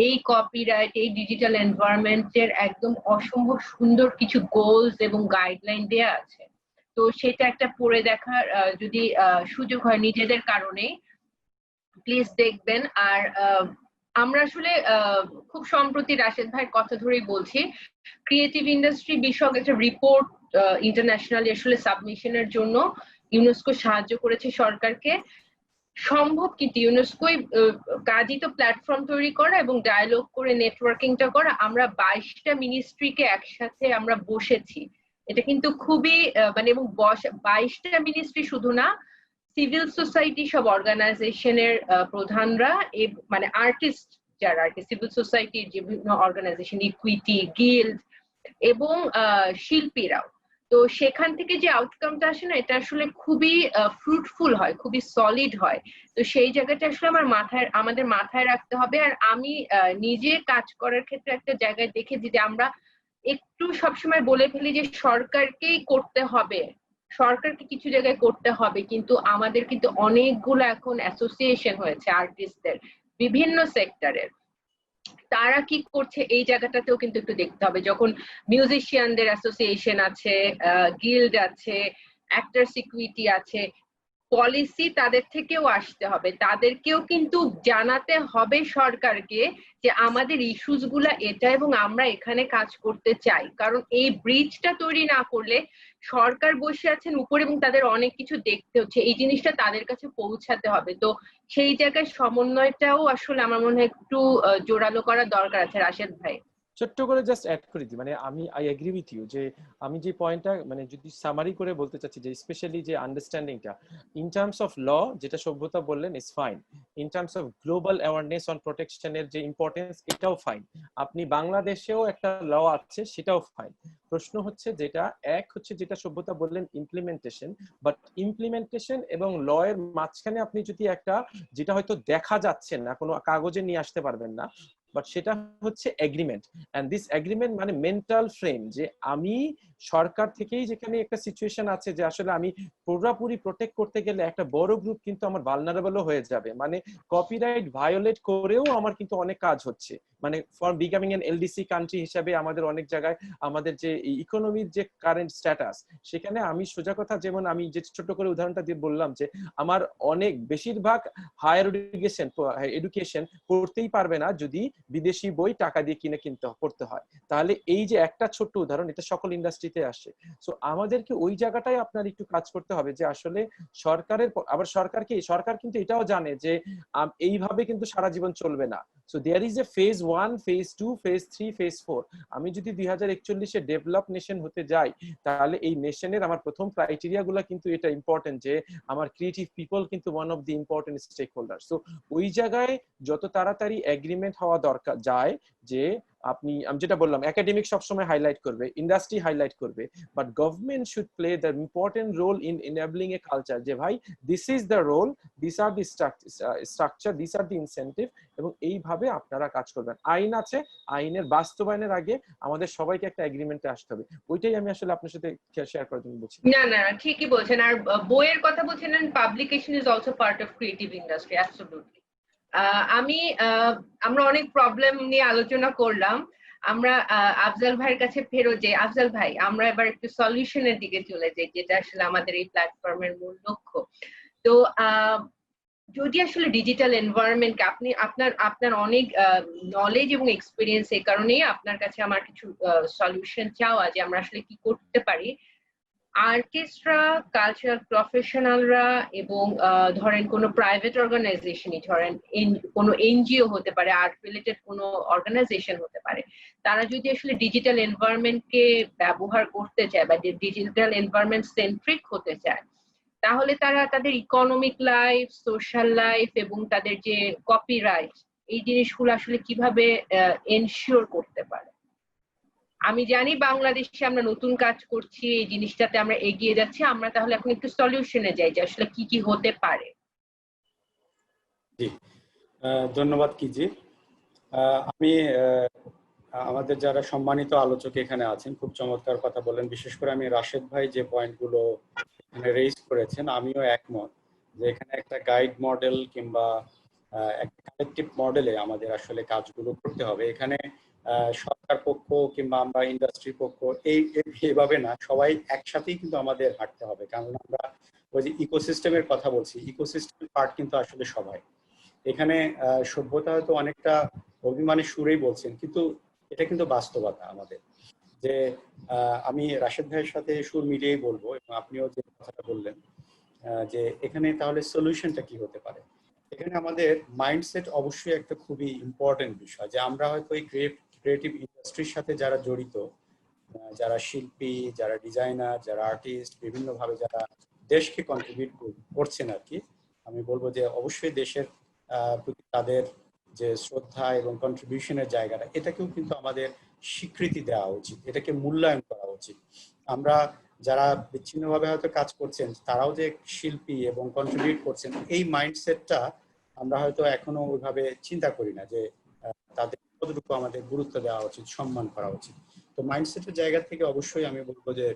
এই কপিরাইট, এই ডিজিটাল এনভায়রনমেন্টের একদম অসম্ভব সুন্দর কিছু গোলস এবং গাইডলাইন দেয়া আছে। তো সেটা একটা পড়ে দেখার যদি সুযোগ হয় নিজেদের কারণে, প্লিজ দেখবেন। আর আমরা আসলে খুব সম্প্রতি রাশেদ ভাইয়ের কথা ধরেই বলছি, ক্রিয়েটিভ ইন্ডাস্ট্রি বিষয়ক একটা রিপোর্ট ইন্টারন্যাশনালি আসলে সাবমিশনের জন্য ইউনেস্কো সাহায্য করেছে সরকারকে। সম্ভব কিন্তু ইউনেস্কোই কাজই তো প্ল্যাটফর্ম তৈরি করা এবং ডায়ালগ করে নেটওয়ার্কিংটা করা। আমরা 22টা মিনিস্ট্রিকে একসাথে আমরা বসেছি, এটা কিন্তু খুবই মানে, এবং 22টা মিনিস্ট্রি শুধু না, সিভিল সোসাইটি সব অর্গানাইজেশনের প্রধানরা, মানে আর্টিস্ট যারা আর কি, সিভিল সোসাইটির যে বিভিন্ন অর্গানাইজেশন, ইকুইটি, গিল্ড এবং শিল্পীরাও। তো সেখান থেকে যে আউটকামটা আসে না, এটা আসলে খুবই ফ্রুটফুল হয়, খুবই সলিড হয়। তো সেই জায়গাটা আসলে আমাদের মাথায় রাখতে হবে। আর আমি নিজে কাজ করার ক্ষেত্রে একটা জায়গায় দেখেছি যে আমরা একটু সবসময় বলে ফেলি যে সরকারকেই করতে হবে, সরকারকে কিছু জায়গায় করতে হবে, কিন্তু আমাদের কিন্তু অনেকগুলো এখন অ্যাসোসিয়েশন হয়েছে আর্টিস্টদের বিভিন্ন সেক্টরের, তারা কি করছে এই জায়গাটাতেও কিন্তু একটু দেখতে হবে। যখন মিউজিশিয়ানদের অ্যাসোসিয়েশন আছে, গিল্ড আছে, অ্যাক্টরস ইকুইটি আছে, পলিসি তাদের থেকেও আসতে হবে, তাদেরকেও কিন্তু জানাতে হবে সরকারকে যে আমাদের ইস্যুস গুলা এটা এবং আমরা এখানে কাজ করতে চাই। কারণ এই ব্রিজটা তৈরি না করলে সরকার বসে আছেন উপরে এবং তাদের অনেক কিছু দেখতে হচ্ছে, এই জিনিসটা তাদের কাছে পৌঁছাতে হবে। তো সেই জায়গায় সমন্বয়টাও আসলে আমার মনে হয় একটু জোরালো করা দরকার আছে রাশেদ ভাই। ছোট্ট করে জাস্ট অ্যাড করে দিই, মানে আমি আই এগ্রি উইথ ইউ যে আমি যে পয়েন্টটা মানে যদি সামারি করে বলতে চাচ্ছি যে স্পেশালি যে আন্ডারস্ট্যান্ডিংটা ইন টার্মস অফ ল, যেটা সভ্যতা বললেন is fine, in terms of global awareness on প্রোটেকশনের যে ইম্পর্টেন্স এটাও ফাইন, আপনি বাংলাদেশেও একটা ল আছে সেটাও ফাইন। প্রশ্ন হচ্ছে যেটা এক হচ্ছে যেটা সভ্যতা বললেন ইমপ্লিমেন্টেশন, বাট ইমপ্লিমেন্টেশন এবং ল এর মাঝখানে আপনি যদি একটা যেটা হয়তো দেখা যাচ্ছে না, কোনো কাগজে নিয়ে আসতে পারবেন না, বাট সেটা হচ্ছে এগ্রিমেন্ট। এন্ড দিস এগ্রিমেন্ট মানে মেন্টাল ফ্রেম, যে আমি সরকার থেকেই যেখানে একটা সিচুয়েশন আছে যে আসলে আমি পুরোপুরি প্রোটেক্ট করতে গেলে একটা বড় গ্রুপ কিন্তু আমার ভালনারেবলও হয়ে যাবে, মানে কপিরাইট ভায়োলেট করেও আমার কিন্তু অনেক কাজ হচ্ছে, মানে for becoming N LDC country হিসাবে আমাদের অনেক জায়গায় আমাদের যে ইকোনমির যে কারেন্ট স্ট্যাটাস, সেখানে আমি সোজা কথা যেমন আমি যে ছোট করে উদাহরণটা দিয়ে বললাম যে আমার অনেক বেশিরভাগ হায়ার এডুকেশন করতেই পারবে না যদি বিদেশি বই টাকা দিয়ে কিনতে পড়তে হয়। তাহলে এই যে একটা ছোট্ট উদাহরণ, এটা সকল ইন্ডাস্ট্রিতে আসে। সো আমাদেরকে ওই জায়গাটাই আপনার একটু কাজ করতে হবে যে আসলে সরকারের, আবার সরকার কিন্তু এটাও জানে যে এইভাবে কিন্তু সারা জীবন চলবে না। So there is a phase 1, phase 2, phase 3, phase 4। আমি যদি 2041-এ ডেভেলপ নেশন হতে যাই, তাহলে এই নেশনের আমার প্রথম ক্রাইটেরিয়া গুলা কিন্তু এটা ইম্পর্টেন্ট যে আমার ক্রিয়েটিভ পিপল কিন্তু one of the important stakeholder. So ওই জায়গায় যত তাড়াতাড়ি এগ্রিমেন্ট হওয়া দরকার যায়, যে আমি যেটা বললাম একাডেমিক সবসময় হাইলাইট করবে, ইন্ডাস্ট্রি হাইলাইট করবে, but government should play the important role in enabling a culture, যে ভাই this is the role, this are the structure, this are the incentive, এবং এইভাবে আপনারা কাজ করবেন। আইন আছে, আইনের বাস্তবায়নের আগে আমাদের সবাইকে একটা এগ্রিমেন্টে আসতে হবে। ওইটাই আমি আসলে আপনার সাথে শেয়ার করার জন্য বলছি। না না, ঠিকই বলছেন। আর বইয়ের কথা বলছেন, publication is also part of creative industry, absolutely. আমরা অনেক প্রবলেম নিয়ে আলোচনা করলাম। আমরা আফজাল ভাইয়ের কাছে ফেরত যাই। আফজাল ভাই, আমরা এবার একটু সলিউশনের দিকে চলে যাই, যেটা আসলে আমাদের এই প্ল্যাটফর্মের মূল লক্ষ্য। তো যদি আসলে ডিজিটাল এনভায়রনমেন্টকে আপনার অনেক নলেজ এবং এক্সপিরিয়েন্স, এই কারণেই আপনার কাছে আমার কিছু সলিউশন চাওয়া যে আমরা আসলে কি করতে পারি। আর্টিস্টরা, কালচারাল প্রফেশনালরা এবং ধরেন কোনো প্রাইভেট অর্গানাইজেশনই, ধরেন কোনো এনজিও হতে পারে, আর্ট রিলেটেড কোনো অর্গানাইজেশন হতে পারে, তারা যদি আসলে ডিজিটাল এনভায়রনমেন্টকে ব্যবহার করতে চায় বা ডিজিটাল এনভায়রনমেন্ট সেন্ট্রিক হতে চায়, তাহলে তারা তাদের ইকোনমিক লাইফ, সোশ্যাল লাইফ এবং তাদের যে কপিরাইট, এই জিনিসগুলো আসলে কিভাবে এনশিওর করতে পারে। আমি জানি বাংলাদেশে আমরা নতুন কাজ করছি, এই জিনিসটাতে আমরা এগিয়ে যাচ্ছি। আমরা তাহলে এখন একটু সলিউশনে যাই যে আসলে কি কি হতে পারে। জি, ধন্যবাদ কিজি। আমি আমাদের যারা সম্মানিত আলোচক এখানে আছেন খুব চমৎকার কথা বলেন। বিশেষ করে আমি রাশেদ ভাই যে পয়েন্টগুলো এখানে রেইজ করেছেন, আমিও একমত যে এখানে একটা গাইড মডেল কিংবা একটা কালেকটিভ মডেলে আমাদের আসলে কাজগুলো করতে হবে। এখানে সরকার পক্ষ কিংবা আমরা ইন্ডাস্ট্রি পক্ষ এইভাবে না, সবাই একসাথেই কিন্তু আমাদের হাঁটতে হবে। কারণ আমরা ওই যে ইকোসিস্টেমের কথা বলছি, ইকোসিস্টেম পার্ট কিন্তু আসলে সবাই। এখানে সভ্যতা হয়তো অনেকটা অভিমানের সুরেই বলছেন, কিন্তু এটা কিন্তু বাস্তবতা আমাদের। যে আমি রাশেদ ভাইয়ের সাথে সুর মিলিয়েই বলবো, এবং আপনিও যে কথাটা বললেন যে এখানে তাহলে সলিউশনটা কি হতে পারে। এখানে আমাদের মাইন্ডসেট অবশ্যই একটা খুবই ইম্পর্টেন্ট বিষয়, যে আমরা হয়তো এই ক্রিয়েটিভ ইন্ডাস্ট্রির সাথে যারা জড়িত, যারা শিল্পী, যারা ডিজাইনার, যারা আর্টিস্ট, বিভিন্নভাবে যারা দেশকে কন্ট্রিবিউট করছেন আর কি, আমি বলবো যে অবশ্যই দেশের প্রতি তাদের যে শ্রদ্ধা এবং কন্ট্রিবিউশনের জায়গাটা, এটাকেও কিন্তু আমাদের স্বীকৃতি দেওয়া উচিত, এটাকে মূল্যায়ন করা উচিত। আমরা যারা বিচ্ছিন্নভাবে হয়তো কাজ করছেন, তারাও যে শিল্পী এবং কন্ট্রিবিউট করছেন, এই মাইন্ডসেটটা আমরা হয়তো এখনো ওইভাবে চিন্তা করি না, যে তাদের কতটুকু আমাদের গুরুত্ব দেওয়া উচিত, সম্মান করা উচিত। তো মাইন্ডসেটের জায়গা থেকে অবশ্যই আমি বলবো যে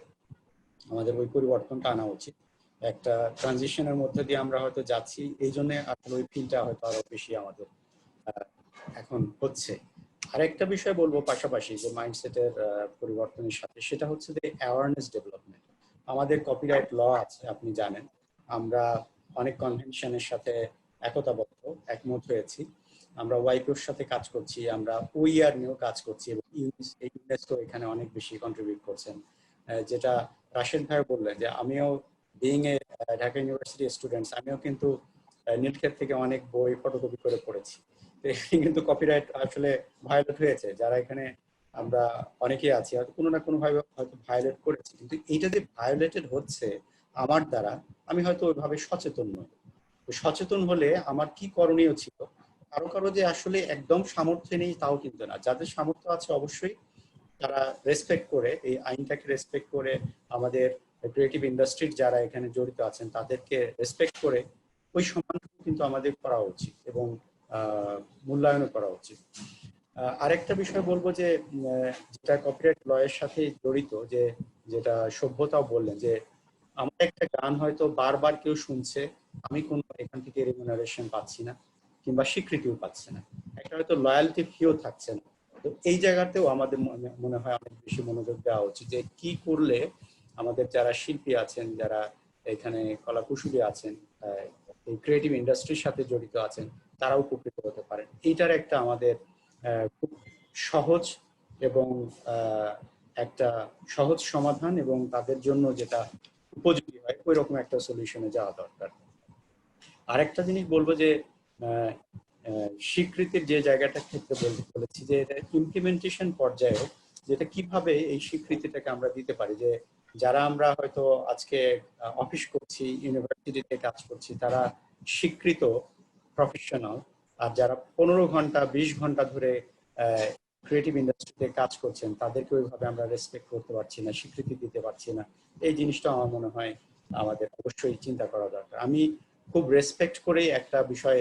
আমাদের ওই পরিবর্তনটা আনা উচিত। একটা ট্রানজিশনের মধ্যে দিয়ে আমরা হয়তো যাচ্ছি, এই জন্য আসলে ওই ফিলটা হয়তো আরো বেশি আমাদের এখন হচ্ছে। আরেকটা বিষয় বলবো পাশাপাশি যে মাইন্ডসেটের পরিবর্তনের সাথে, সেটা হচ্ছে যে অ্যাওয়ারনেস ডেভেলপমেন্ট। আমাদের কপিরাইট ল আছে, আপনি জানেন, আমরা অনেক কনভেনশনের সাথে একতাবদ্ধ, একমত হয়েছি। আমরা ওয়াইপিওর সাথে কাজ করছি, আমরা ওইআর নিয়েও কাজ করছি, এবং ইউনেস্কো এখানে অনেক বেশি কন্ট্রিবিউট করছেন। যেটা রাশেদ ভাই বললেন, যে আমিও being a Dhaka university students, আমিও কিন্তু নীলক্ষেত থেকে অনেক বই ফটোকপি করে পড়েছি। তো এখানে কিন্তু কপিরাইট আসলে ভায়োলেট হয়েছে। যারা এখানে আমরা অনেকেই আছি হয়তো কোনো না কোনো ভাবে হয়তো ভায়োলেট করেছি, কিন্তু এইটা যে ভায়োলেটেড হচ্ছে আমার দ্বারা, আমি হয়তো ওইভাবে সচেতন নই। সচেতন হলে আমার কি করণীয় ছিল? কারো কারো যে আসলে একদম সামর্থ্য নেই তাও কিন্তু না, যাদের সামর্থ্য আছে অবশ্যই তারা রেসপেক্ট করে, এই আইনটাকে রেসপেক্ট করে, আমাদের ক্রিয়েটিভ ইন্ডাস্ট্রির যারা এখানে জড়িত আছেন তাদেরকে রেসপেক্ট করে ওই সম্মানটুকু কিন্তু আমাদের করা উচিত এবং মূল্যায়ন করা উচিত। আরেকটা বিষয় বলবো যে যেটা কপিরাইট ল এর সাথে জড়িত, যে যেটা সভ্যতাও বললেন, যে আমার একটা গান হয়তো বারবার কেউ শুনছে, আমি কোনো এখান থেকে রেমুনারেশন পাচ্ছি না কিংবা স্বীকৃতিও পাচ্ছি না, একটা হয়তো লয়ালটি ফিও থাকছে না। তো এই জায়গাতেও আমাদের মনে হয় অনেক বেশি মনোযোগ দেওয়া উচিত, যে কি করলে আমাদের যারা শিল্পী আছেন, যারা এখানে কলাকুশলী আছেন, এই ক্রিয়েটিভ ইন্ডাস্ট্রির সাথে জড়িত আছেন, তারা উপকৃত হতে পারেন। এইটার একটা আমাদের খুব সহজ এবং একটা সহজ সমাধান এবং তাদের জন্য যেটা উপযোগী হয় ওই রকম একটা সলিউশনে যাওয়া দরকার। আরেকটা জিনিস বলবো যে স্বীকৃতির যে জায়গাটা ক্ষেত্রে বলেছি, যে এটা ইমপ্লিমেন্টেশন পর্যায়ে যেটা কিভাবে এই স্বীকৃতিটাকে আমরা দিতে পারি, যে যারা আমরা হয়তো আজকে অফিস করছি, ইউনিভার্সিটিতে কাজ করছি, তারা স্বীকৃত প্রফেশনাল, আর যারা 15 ঘন্টা 20 ঘন্টা ধরে ক্রিয়েটিভ ইন্ডাস্ট্রিতে কাজ করছেন তাদেরকে ওইভাবে আমরা রেসপেক্ট করতে পারছি না, স্বীকৃতি দিতে পারছি না। এই জিনিসটা আমার মনে হয় আমাদের অবশ্যই চিন্তা করা দরকার। আমি খুব রেসপেক্ট করে একটা বিষয়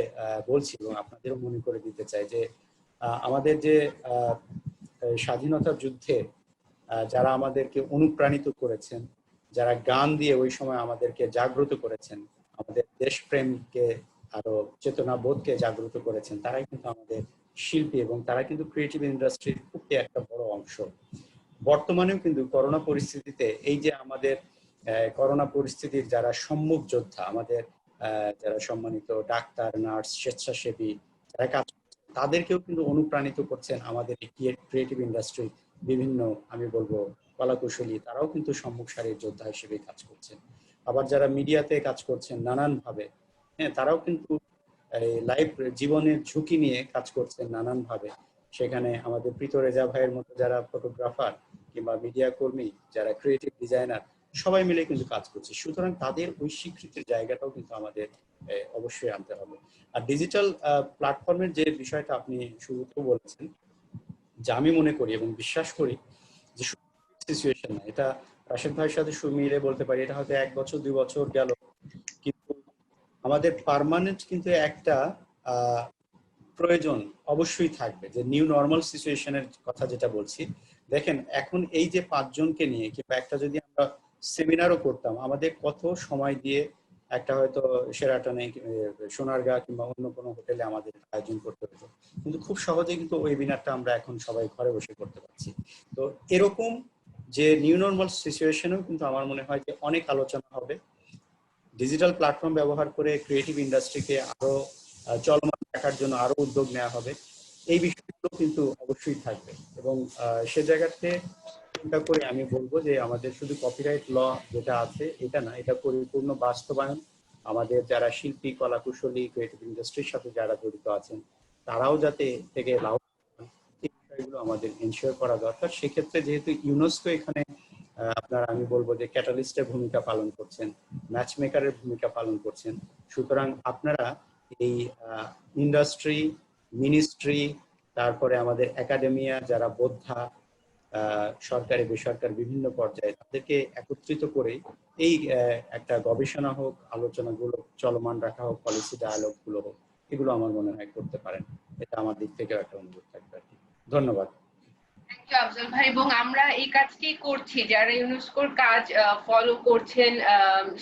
বলছি এবং আপনাদেরও মনে করে দিতে চাই, যে আমাদের যে স্বাধীনতা যুদ্ধে যারা আমাদেরকে অনুপ্রাণিত করেছেন, যারা গান দিয়ে ওই সময় আমাদেরকে জাগ্রত করেছেন, আমাদের দেশপ্রেমকে আরো চেতনাবোধকে জাগ্রত করেছেন, তারাই কিন্তু আমাদের শিল্পী এবং তারা কিন্তু ক্রিয়েটিভ ইন্ডাস্ট্রির খুবই একটা বড় অংশ। বর্তমানেও কিন্তু করোনা পরিস্থিতিতে এই যে আমাদের করোনা পরিস্থিতির যারা সম্মুখ যোদ্ধা, আমাদের যারা সম্মানিত ডাক্তার, নার্স, স্বেচ্ছাসেবী যারা কাজ করছেন, তাদেরকেও কিন্তু অনুপ্রাণিত করছেন আমাদের ক্রিয়েটিভ ইন্ডাস্ট্রি বিভিন্ন, আমি বলবো কলাকুশলী, তারাও কিন্তু সম্মুখ সারির যোদ্ধা হিসেবে কাজ করছেন। আবার যারা মিডিয়াতে কাজ করছেন নানান ভাবে, হ্যাঁ, তারাও কিন্তু লাইফ জীবনের ঝুঁকি নিয়ে কাজ করছেন নানান ভাবে। সেখানে আমাদের প্রীত রেজা ভাইয়ের মতো যারা ফটোগ্রাফার কিংবা মিডিয়া কর্মী, যারা ক্রিয়েটিভ ডিজাইনার, সবাই মিলে কিন্তু কাজ করছে। সুতরাং তাদের ওই স্বীকৃতির জায়গাটাও কিন্তু আমাদের অবশ্যই আনতে হবে। আর ডিজিটাল প্ল্যাটফর্মের যে বিষয়টা আপনি শুরুতেও বলেছেন, যে আমি মনে করি এবং বিশ্বাস করি যে সিচুয়েশন না, এটা রাশেদ ভাইয়ের সাথে মিলে বলতে পারি, এটা হয়তো 1 বছর 2 বছর গেল, কিন্তু আমাদের পার্মানেন্ট কিন্তু একটা প্রয়োজন অবশ্যই থাকবে, যে নিউ নর্মাল সিচুয়েশনের কথা যেটা বলছি। দেখেন এখন এই যে 5 জনকে নিয়ে কিংবা একটা যদি আমরা সেমিনারও করতাম, আমাদের কত সময় দিয়ে একটা হয়তো শেরাটনে, সোনারগাঁ কিংবা অন্য কোনো হোটেলে আমাদের আয়োজন করতে হতো, কিন্তু খুব সহজে কিন্তু ওয়েবিনারটা আমরা এখন সবাই ঘরে বসে করতে পারছি। তো এরকম যে নিউ নর্মাল সিচুয়েশনেও কিন্তু আমার মনে হয় যে অনেক আলোচনা হবে, ডিজিটাল প্ল্যাটফর্ম ব্যবহার করে ক্রিয়েটিভ ইন্ডাস্ট্রিকে আরো চলমান রাখার জন্য আরো উদ্যোগ নেওয়া হবে। এই বিষয়গুলো কিন্তু অবশ্যই থাকবে এবং সে জায়গাতে চিন্তা করে আমি বলবো যে আমাদের শুধু কপিরাইট ল যেটা আছে এটা না, এটা পরিপূর্ণ বাস্তবায়ন। আমাদের যারা শিল্পী, কলাকুশলী, ক্রিয়েটিভ ইন্ডাস্ট্রির সাথে যারা জড়িত আছেন তারাও যাতে থেকে লাভ, এই বিষয়গুলো আমাদের এনশিওর করা দরকার। সেক্ষেত্রে যেহেতু ইউনেস্কো এখানে আপনার, আমি বলবো যে ক্যাটালিস্টের ভূমিকা পালন করছেন, ম্যাচ মেকারের ভূমিকা পালন করছেন, সুতরাং আপনারা এই ইন্ডাস্ট্রি, মিনিস্ট্রি, তারপরে আমাদের একাডেমিয়া, যারা বোদ্ধা, সরকারি বেসরকারি বিভিন্ন পর্যায়ে, তাদেরকে একত্রিত করে এই একটা গবেষণা হোক, আলোচনাগুলো চলমান রাখা হোক, পলিসি ডায়ালগ গুলো হোক, এগুলো আমার মনে হয় করতে পারেন। এটা আমার দিক থেকে একটা অনুরোধ থাকবে আর কি। ধন্যবাদ। আফজল ভাই, এবং আমরা এই কাজটি করছি, যারা ইউনেস্কোর কাজ ফলো করছেন,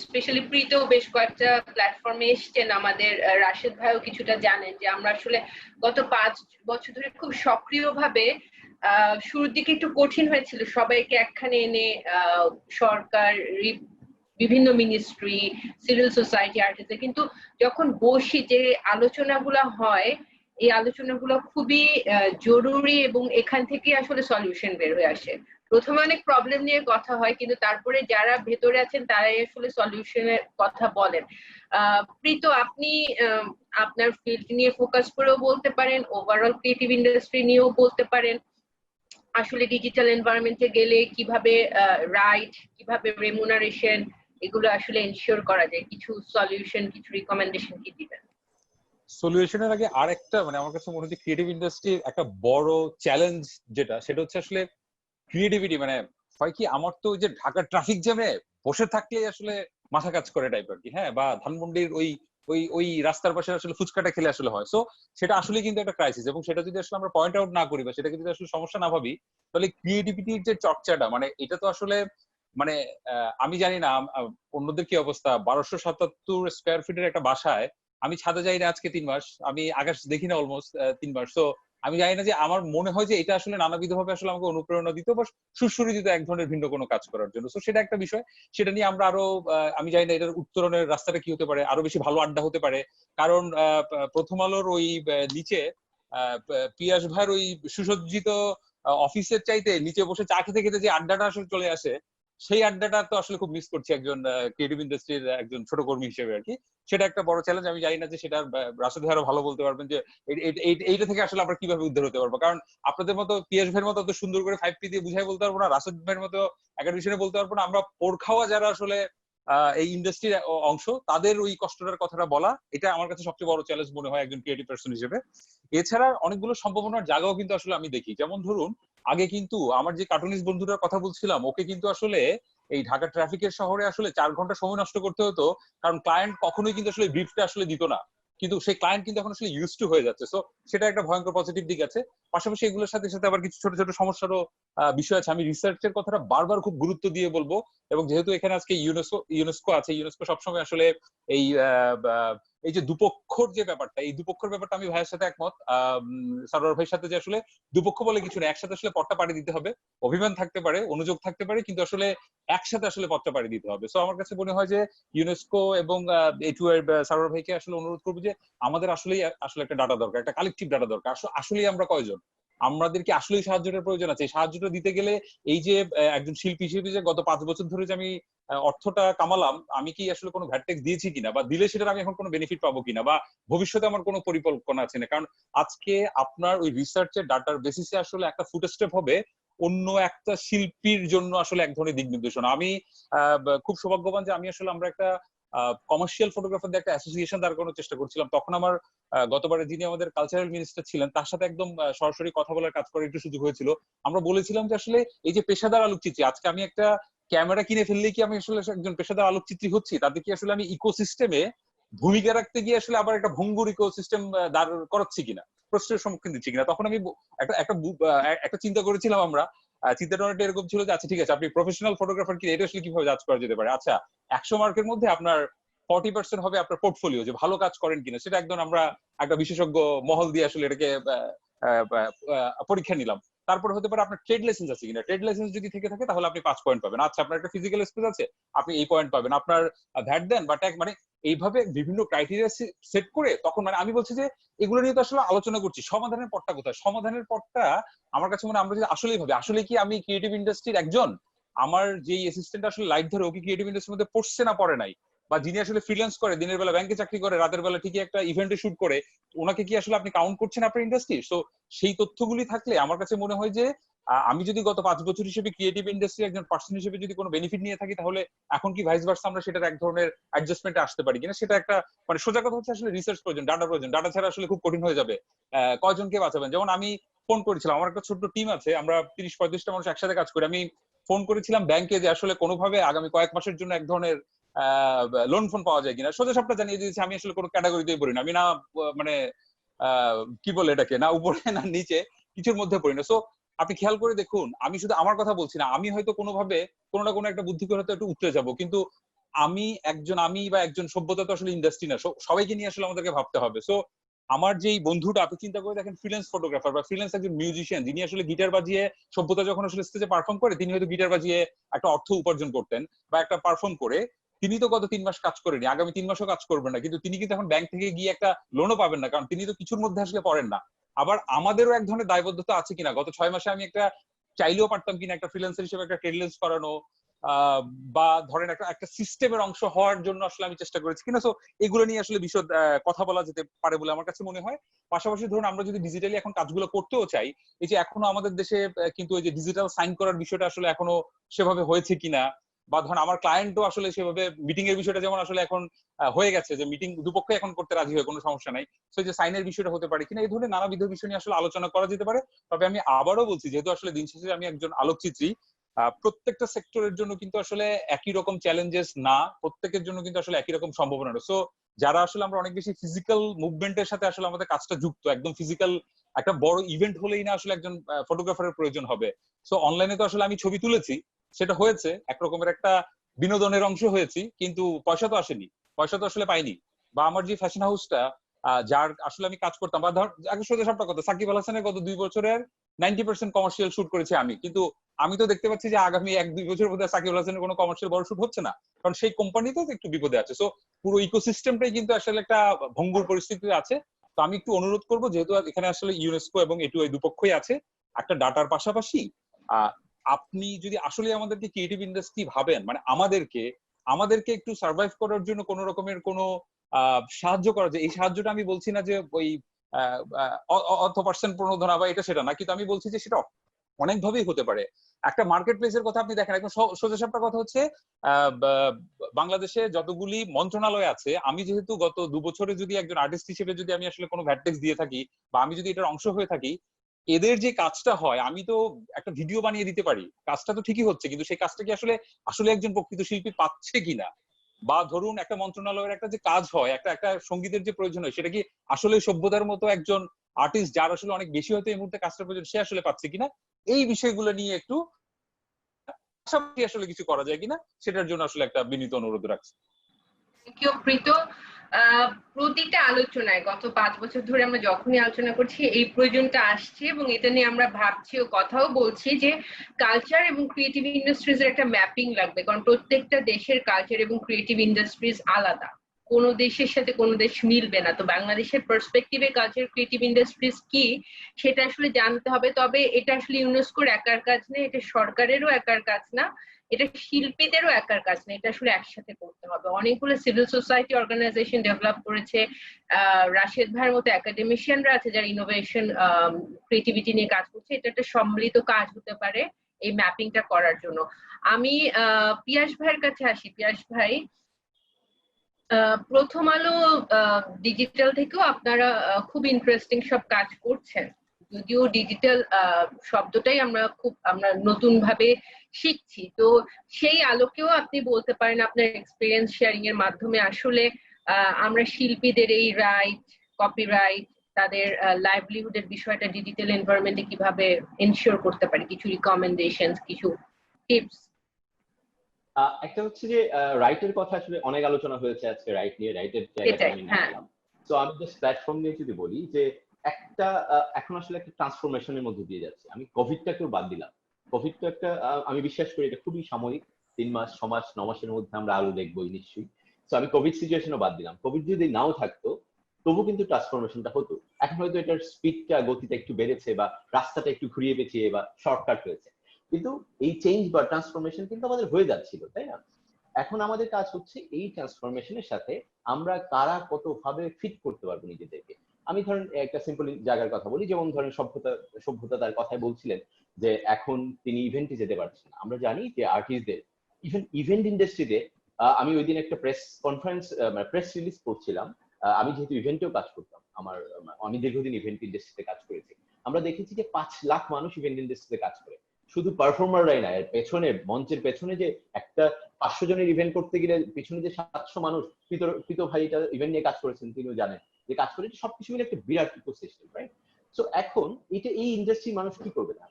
স্পেশালি প্রীত বেশ কয়েকটা প্ল্যাটফর্মে এসছেন, আমাদের রাশেদ ভাইও কিছুটা জানেন যে আমরা আসলে গত 5 বছর ধরে খুব সক্রিয়ভাবে, শুরুর দিকে একটু কঠিন হয়েছিল সবাইকে একখানে এনে, সরকার, বিভিন্ন মিনিস্ট্রি, সিভিল সোসাইটি, আর্টিস্ট, কিন্তু যখন বসি যে আলোচনাগুলো হয়, এই আলোচনাগুলো খুবই জরুরি এবং এখান থেকে আসলে সলিউশন বের হয়ে আসে। প্রথমে অনেক প্রবলেম নিয়ে কথা হয়, কিন্তু তারপরে যারা ভেতরে আছেন তারাই আসলে সলিউশনের কথা বলেন। প্রীত, আপনি আপনার ফিল্ড নিয়ে ফোকাস করেও বলতে পারেন, ওভারঅল ক্রিয়েটিভ ইন্ডাস্ট্রি নিয়েও বলতে পারেন। আসলে ডিজিটাল এনভায়রনমেন্টে গেলে কিভাবে রাইট, কিভাবে রেমুনারেশন, এগুলো আসলে এনশিওর করা যায়, কিছু সলিউশন, কিছু রিকমেন্ডেশন কি দিবেন? সলিউশনের আগে আরেকটা মানে আমার কাছে মনে হচ্ছে ক্রিয়েটিভ ইন্ডাস্ট্রির একটা বড় চ্যালেঞ্জ সেটা হচ্ছে আসলে ক্রিয়েটিভিটি। মানে হয় কি, আমার তো ওই যে ঢাকার ট্রাফিক জ্যামে বসে থাকলেই আসলে মাথা কাজ করে টাইপ আর কি, হ্যাঁ, বা ধানমন্ডির ওই ওই ওই রাস্তার পাশে আসলে ফুচকাটা খেলে আসলে হয়। সো সেটা আসলে কিন্তু একটা ক্রাইসিস, এবং সেটা যদি আসলে আমরা পয়েন্ট আউট না করি বা সেটাকে যদি আসলে সমস্যা না ভাবি, তাহলে ক্রিয়েটিভিটির যে চর্চাটা মানে এটা তো আসলে মানে আমি জানি না অন্যদের কি অবস্থা। 1277 স্কোয়ার ফিটের একটা বাসায় আমি ছাদে যাই না আজকে 3 মাস, আমি আকাশ দেখি না অলমোস্ট 3 মাস। তো আমি জানি না যে আমার মনে হয় যে এটা আসলে নানাবিধ ভাবে আসলে আমাকে অনুপ্রেরণা দিত বা সুরসুরি দিত এক ধরনের ভিন্ন কোনো কাজ করার জন্য। তো সেটা একটা বিষয়, সেটা নিয়ে আমরা আরো আমি জানি না এটার উত্তরণের রাস্তাটা কি হতে পারে, আরো বেশি ভালো আড্ডা হতে পারে। কারণ প্রথম আলোর ওই নিচে পিয়াস ভাইয়ের ওই সুসজ্জিত অফিসের চাইতে নিচে বসে চা খেতে খেতে যে আড্ডাটা আসলে চলে আসে, সেই আড্ডাটা তো আসলে খুব মিস করছি একজন ক্রিয়েটিভ ইন্ডাস্ট্রির একজন ছোট কর্মী হিসেবে আর কি। সেটা একটা বড় চ্যালেঞ্জ। আমি জানি না যে সেটা রাশেদ ভাই আরো ভালো বলতে পারবেন যে এইটা থেকে আসলে আমরা কিভাবে উদ্ধার হতে পারবো। কারণ আপনাদের মতো পিএস ভাইয়ের মতো অত সুন্দর করে 5P দিয়ে বুঝাই বলতে পারবো না, রাশেদ ভাইয়ের মতো একাডেমিশনে বলতে পারবো না। আমরা পোর খাওয়া যারা আসলে এই ইন্ডাস্ট্রির অংশ, তাদের ওই কষ্টটার কথাটা বলা, এটা আমার কাছে সবচেয়ে বড় চ্যালেঞ্জ মনে হয় একজন ক্রিয়েটিভ পার্সন হিসেবে। এছাড়া অনেকগুলো সম্ভাবনার জায়গাও কিন্তু আসলে আমি দেখি। যেমন ধরুন, আগে কিন্তু আমার যে কার্টুনিস্ট বন্ধুটার কথা বলছিলাম, ওকে কিন্তু আসলে এই ঢাকা ট্রাফিকের শহরে আসলে 4 ঘন্টা সময় নষ্ট করতে হতো, কারণ ক্লায়েন্ট কখনোই কিন্তু আসলে ব্রিফটা আসলে দিত না। কিন্তু সেই ক্লায়েন্ট কিন্তু এখন আসলে ইউজ টু হয়ে যাচ্ছে। সো সেটা একটা ভয়ঙ্কর পজিটিভ দিক আছে। পাশাপাশি এগুলোর সাথে সাথে আবার কিছু ছোট ছোট সমস্যারও বিষয় আছে। আমি রিসার্চের কথাটা বারবার খুব গুরুত্ব দিয়ে বলবো, এবং যেহেতু এখানে আজকে ইউনেস্কো আছে, ইউনেস্কো সবসময় আসলে এই এই যে দুপক্ষর যে ব্যাপারটা, এই দুপক্ষর ব্যাপারটা আমি ভাইয়ের সাথে একমত, সারোয়ার ভাইয়ের সাথে, যে আসলে দুপক্ষ বলে কিছু না, একসাথে আসলে পথটা পাড়ি দিতে হবে। অভিমান থাকতে পারে, অনুযোগ থাকতে পারে, কিন্তু আসলে একসাথে আসলে পথটা পাড়ি দিতে হবে। সো আমার কাছে মনে হয় যে ইউনেস্কো এবং এটু সারোয়ার ভাইকে আসলে অনুরোধ করবো যে আমাদের আসলেই আসলে একটা ডাটা দরকার, একটা কালেকটিভ ডাটা দরকার। আসলেই আমরা কয়জন, আমাদেরকে আসলেই সাহায্যের প্রয়োজন আছে। এই সাহায্যটা দিতে গেলে এই যে একজন শিল্পী হিসেবে যে গত 5 বছর ধরে যে আমি অর্থটা কামালাম, আমি কি আসলে কোনো ভ্যাট ট্যাক্স দিয়েছি কিনা, বা দিলে সেটার আমি এখন কোনো বেনিফিট পাবো কিনা, বা ভবিষ্যতে আমার কোনো পরিকল্পনা আছে না। কারণ আজকে আপনার ওই রিসার্চের ডাটার বেসিসে আসলে একটা ফুট স্টেপ হবে অন্য একটা শিল্পীর জন্য আসলে এক ধরনের দিক নির্দেশনা। আমি খুব সৌভাগ্যবান যে আমি আসলে আমরা একটা কমার্শিয়াল ফটোগ্রাফারদের একটা অ্যাসোসিয়েশন দাঁড় করানোর চেষ্টা করছিলাম। তখন আমার গতবারে যিনি আমাদের কালচারাল মিনিস্টার ছিলেন, তার সাথে একদম সরাসরি কথা বলার, কাজ করার একটু সুযোগ হয়েছিল। আমরা বলেছিলাম যে আসলে এই যে পেশাদার আলোকচিত্রী, আজকে আমি একটা ক্যামেরা কিনে ফেললেই কি আমি আসলে একজন পেশাদার আলোকচিত্রী হচ্ছি? তাতে কি আসলে আমি ইকোসিস্টেমে ভূমিকা রাখতে গিয়ে আসলে আবার একটা ভঙ্গুর ইকোসিস্টেম দাঁড় করাচ্ছি কিনা, প্রশ্নের সম্মুখীন দিচ্ছি কিনা? তখন আমি একটা চিন্তা করেছিলাম আমরা। চিন্তাটা অনেকটা এরকম ছিল যে আচ্ছা ঠিক আছে, আপনি প্রফেশনাল ফটোগ্রাফার কিনা, এটা আসলে কিভাবে জাজ করা যেতে পারে? আচ্ছা, 100 মার্কের মধ্যে আপনার 40% হবে আপনার পোর্টফোলিও, যে ভালো কাজ করেন কিনা। সেটা একদম আমরা একটা বিশেষজ্ঞ মহল দিয়ে আসলে এটাকে পরীক্ষা নিলাম। তারপরে হতে পারে আপনার ট্রেড লাইসেন্স আছে কিনা। ট্রেড লাইসেন্স যদি থেকে থাকে তাহলে আপনি 5 পয়েন্ট পাবেন। আচ্ছা, আপনার একটা ফিজিক্যাল স্পেস আছে, আপনি এই পয়েন্ট পাবেন। আপনার ভ্যাট দেন বা ট্যাক্স, মানে এইভাবে বিভিন্ন ক্রাইটেরিয়া সেট করে তখন মানে আমি বলছি যে এগুলো নিয়ে তো আসলে আলোচনা করছি, সমাধানের পথটা কোথায়? সমাধানের পথটা আমার কাছে মনে হয় আমরা যদি আসলেই ভাবি, আসলে কি আমি ক্রিয়েটিভ ইন্ডাস্ট্রির একজন, আমার যেই অ্যাসিস্ট্যান্ট আসলে লাইট ধরে, ওকে ক্রিয়েটিভ ইন্ডাস্ট্রির মধ্যে পড়ছে না পড়ে নাই, বা যিনি আসলে ফ্রিল্যান্স করে, দিনের বেলা ব্যাংকে চাকরি করে, রাতের বেলা ঠিকই একটা ইভেন্টে শুট করে, ওনাকে কি আসলে আপনি কাউন্ট করছেন আপনার ইন্ডাস্ট্রি? সো সেই তথ্যগুলি থাকলে আমার কাছে মনে হয় যে আমি যদি গত 5 বছর হিসেবে ক্রিয়েটিভ ইন্ডাস্ট্রির একজন পার্সন হিসেবে যদি কোনো বেনিফিট নিয়ে থাকি, তাহলে এখন কি ভাইস ভার্সা আমরা সেটার এক ধরনের অ্যাডজাস্টমেন্টে আসতে পারি কিনা, সেটা একটা মানে সোজা কথা হচ্ছে আসলে রিসার্চ প্রয়োজন, ডাটা প্রয়োজন। ডাটা ছাড়া আসলে খুব কঠিন হয়ে যাবে। কয়জনকে বাঁচাবেন? যেমন আমি ফোন করেছিলাম, আমার একটা ছোট্ট টিম আছে, আমরা 30-35টা মানুষ একসাথে কাজ করি। আমি ফোন করেছিলাম ব্যাংকে যে আসলে কোনোভাবে আগামী কয়েক মাসের জন্য এক ধরনের লোন ফোন পাওয়া যায় কিনা। সোজা সবটা জানিয়ে দিয়েছি আমি আসলে কোনো ক্যাটাগরিতেই পড়ি না। আমি না মানে কি বলে এটাকে, না উপরে না নিচে, কিছুর মধ্যে পড়ি না। সো আপনি খেয়াল করে দেখুন, আমি শুধু আমার কথা বলছি না, আমি হয়তো কোনোভাবে কোনো না কোনো একটা বুদ্ধি করে হয়তো একটু উঠতে যাবো, কিন্তু আমি বা একজন সভ্যতা তো আসলে ইন্ডাস্ট্রি না, সবাইকে নিয়ে আসলে আমাদেরকে ভাবতে হবে। সো আমার যেই বন্ধুটা, আপনি চিন্তা করে দেখেন, ফ্রিল্যান্স ফটোগ্রাফার বা ফ্রিল্যান্স একজন মিউজিশিয়ান, যিনি আসলে গিটার বাজিয়ে, সভ্যতা যখন আসলে স্টেজে পারফর্ম করে, তিনি হয়তো গিটার বাজিয়ে একটা অর্থ উপার্জন করতেন বা একটা পারফর্ম করে, তিনি তো গত 3 মাস কাজ করেনি, আগামী 3 মাসও কাজ করবেন না, কিন্তু তিনি কিন্তু এখন ব্যাংক থেকে গিয়ে একটা লোনও পাবেন না, কারণ তিনি তো কিছুর মধ্যে আসলে পড়েন না। আবার আমাদেরও এক ধরনের দায়বদ্ধতা আছে কিনা, গত 6 মাসে আমি একটা চাইলেও পারতাম কিনা একটা ফ্রিল্যান্সার হিসেবে একটা ট্রেডলেন্স করানো, বা ধরেন একটা সিস্টেমের অংশ হওয়ার জন্য আসলে আমি চেষ্টা করেছি কিনা। সো এগুলো নিয়ে আসলে বিশদ কথা বলা যেতে পারে বলে আমার কাছে মনে হয়। পাশাপাশি ধরুন আমরা যদি ডিজিটালি এখন কাজগুলো করতেও চাই, এই যে এখনো আমাদের দেশে কিন্তু এই যে ডিজিটাল সাইন করার বিষয়টা আসলে এখনো সেভাবে হয়েছে কিনা, বা ধরুন আমার ক্লায়েন্টও আসলে সেভাবে মিটিং এর বিষয়টা যেমন আসলে এখন হয়ে গেছে যে মিটিং দুপক্ষ এখন করতে রাজি হয়, কোনো সমস্যা নাই, তো যে সাইনের বিষয়টা হতে পারে কিনা, এই ধরনের নানাবিধ বিষয় নিয়ে আসলে আলোচনা করা যেতে পারে। তবে আমি আবারও বলছি, যেহেতু আসলে দিন শেষে আমি একজন আলোকচিত্রী, প্রত্যেকটা সেক্টরের জন্য কিন্তু আসলে একই রকম চ্যালেঞ্জেস না, প্রত্যেকের জন্য কিন্তু আসলে একই রকম সম্ভাবনা। সো যারা আসলে আমরা অনেক বেশি ফিজিক্যাল মুভমেন্টের সাথে আসলে আমাদের কাজটা যুক্ত, একদম ফিজিক্যাল একটা বড় ইভেন্ট হলেই না আসলে একজন ফটোগ্রাফারের প্রয়োজন হবে। সো অনলাইনে তো আসলে আমি ছবি তুলেছি, সেটা হয়েছে এক রকমের একটা বিনোদনের অংশ হয়েছি, কিন্তু পয়সা তো আসেনি, পয়সা তো আসলে পাইনি। বা আমার যে ফ্যাশন হাউসটা যার আসলে আমি কাজ করতাম, বা ধর আগে সোজা সবটা কথা, সাকিব আল হাসানের গত 2 বছরের 90% কমার্শিয়াল শুট করেছি আমি, কিন্তু আমি তো দেখতে পাচ্ছি যে আগামী 1-2 বছরের মধ্যে সাকিব আল হাসানের কোনো কমার্শিয়াল বড় শুট হচ্ছে না, কারণ সেই কোম্পানি তো একটু বিপদে আছে। সো পুরো ইকোসিস্টেমটাই কিন্তু আসলে একটা ভঙ্গুর পরিস্থিতিতে আছে। তো আমি একটু অনুরোধ করবো, যেহেতু এখানে আসলে ইউনেস্কো এবং এটুআই দুপক্ষই আছে, একটা ডাটার পাশাপাশি আপনি যদি আসলে আমাদেরকে ক্রিয়েটিভ ইন্ডাস্ট্রি ভাবেন, মানে আমাদেরকে একটু সার্ভাইভ করার জন্য কোন রকমের কোনো সাহায্য করা যায়, এই সাহায্যটা আমি বলছি না যে ওই অর্থ পার্সেন্ট প্রণোদনা বা এটা সেটা না, কিন্তু আমি বলছি যে সেটা অনেকভাবেই হতে পারে। একটা মার্কেট প্লেসের কথা আপনি দেখেন, একদম সোজা সাপটা কথা হচ্ছে, বাংলাদেশে যতগুলি মন্ত্রণালয় আছে, আমি যেহেতু গত 2 বছরে যদি একজন আর্টিস্ট হিসেবে যদি আমি আসলে কোনো ভ্যাটটেক্স দিয়ে থাকি, বা আমি যদি এটার অংশ হয়ে থাকি, এদের যে কাজটা হয়, আমি তো একটা ভিডিও বানিয়ে দিতে পারি, কাজটা তো ঠিকই হচ্ছে, কিন্তু সেই কাজটা কি আসলে আসলে একজন প্রকৃত শিল্পী পাচ্ছে কিনা, বা ধরুন একটা মন্ত্রণালয়ের একটা যে কাজ হয়, একটা সঙ্গীতের যে প্রয়োজন হয়, সেটা কি আসলে সভ্যতার মতো একজন আর্টিস্ট যার আসলে অনেক বেশি হয়তো এই মুহূর্তে কাজটা প্রয়োজন, সে আসলে পাচ্ছে কিনা, এই বিষয়গুলো নিয়ে একটু আসলে কিছু করা যায় কিনা, সেটার জন্য আসলে একটা বিনীত অনুরোধ রাখছি। Thank you Preet. প্রতিটা আলোচনায় গত 5 বছর ধরে আমরা যখনই আলোচনা করছি এই প্রয়োজনটা আসছে, এবং এটা নিয়ে আমরা ভাবছি ও কথাও বলছি যে কালচার এবং ক্রিয়েটিভ ইন্ডাস্ট্রিজ এর একটা ম্যাপিং লাগবে, কারণ প্রত্যেকটা দেশের কালচার এবং ক্রিয়েটিভ ইন্ডাস্ট্রিজ আলাদা, কোনো দেশের সাথে কোনো দেশ মিলবে না। তো বাংলাদেশের পার্সপেক্টিভে কালচার ক্রিয়েটিভ ইন্ডাস্ট্রিজ কি সেটা আসলে জানতে হবে। তবে এটা আসলে ইউনেস্কোর একার কাজ না, এটা সরকারেরও একার কাজ না, এটা শিল্পীদেরও একার কাজ না, এটা আসলে একসাথে করতে হবে। অনেকগুলো সিভিল সোসাইটি অর্গানাইজেশন ডেভেলপ করেছে, রাশেদ ভাইয়ের মতো একাডেমিশিয়ানরা আছে যারা ইনোভেশন ক্রিয়েটিভিটি নিয়ে কাজ করছে। এটা একটা সম্মিলিত কাজ হতে পারে এই ম্যাপিংটা করার জন্য। আমি পিয়াস ভাইয়ের কাছে আসি। পিয়াস ভাই, প্রথম আলো ডিজিটাল থেকেও আপনারা খুব ইন্টারেস্টিং সব কাজ করছেন, যদিও ডিজিটাল শব্দটাই আমরা নতুন ভাবে শিখছি। তো সেই আলোকেও আপনি বলতে পারেন আপনার এক্সপিরিয়েন্স শেয়ারিং এর মাধ্যমে আসলে আমরা শিল্পীদের এই রাইট, কপিরাইট, তাদের লাইভলিহুডের বিষয়টা ডিজিটাল এনভায়রনমেন্টে কিভাবে এনশিওর করতে পারি, কিছু রিকমেন্ডেশনস, কিছু টিপস। একটা হচ্ছে যে রাইটের কথা আসলে অনেক আলোচনা হয়েছে আজকে, রাইট নিয়ে, রাইটের জায়গাটা আমি নিলাম। তো আমি জাস্ট প্ল্যাটফর্ম নিয়ে যদি বলি যে একটা এখন আসলে একটা ট্রান্সফরমেশনের মধ্যে দিয়ে যাচ্ছে। আমি কোভিডটাকেও বাদ দিলাম, কোভিড তো একটা আমি বিশ্বাস করি এটা খুবই সাময়িক, 3 মাস 6 মাস 9 মাসের মধ্যে আমরা আলো দেখবোই নিশ্চয়ই। তো আমি কোভিড সিচুয়েশনও বাদ দিলাম, কোভিড যদি নাও থাকতো তবু কিন্তু ট্রান্সফরমেশনটা হতো। এখন হয়তো এটার স্পিডটা, গতিটা একটু বেড়েছে, বা রাস্তাটা একটু ঘুরিয়ে পেঁচিয়ে বা শর্টকাট হয়েছে, কিন্তু এই চেঞ্জ বা ট্রান্সফরমেশন কিন্তু আমাদের হয়ে যাচ্ছিল, তাই না? এখন আমাদের কাজ হচ্ছে এই ট্রান্সফরমেশনের সাথে আমরা কারা কত ভাবে ফিট করতে পারবো নিজেদেরকে। আমি ধরেন একটা সিম্পল জায়গার কথা বলি, যেমন ধরেন সভ্যতা তার কথায় বলছিলেন যে এখন তিনি ইভেন্টে যেতে পারছেন না। আমরা জানি যে আর্টিস্টদের ইভেন্ট ইন্ডাস্ট্রিতে, আমি ওই দিন একটা প্রেস রিলিজ করছিলাম, আমি যেহেতু ইভেন্টেও কাজ করতাম, আমি দীর্ঘদিন ইভেন্ট ইন্ডাস্ট্রিতে কাজ করেছি। আমরা দেখেছি যে 5 লাখ মানুষ ইভেন্ট ইন্ডাস্ট্রিতে কাজ করে, শুধু পারফর্মাররাই না, এর পেছনে, মঞ্চের পেছনে যে একটা 500 জনের ইভেন্ট করতে গেলে পেছনে যে 700 মানুষ, প্রীত ভাই এটা ইভেন্ট নিয়ে কাজ করেছেন, তিনিও জানেন যে কাজ করে, সবকিছু মিলে একটা বিরাট ইকোসিস্টেম, রাইট? সো এখন এই ইন্ডাস্ট্রি মানুষ কি করবে না,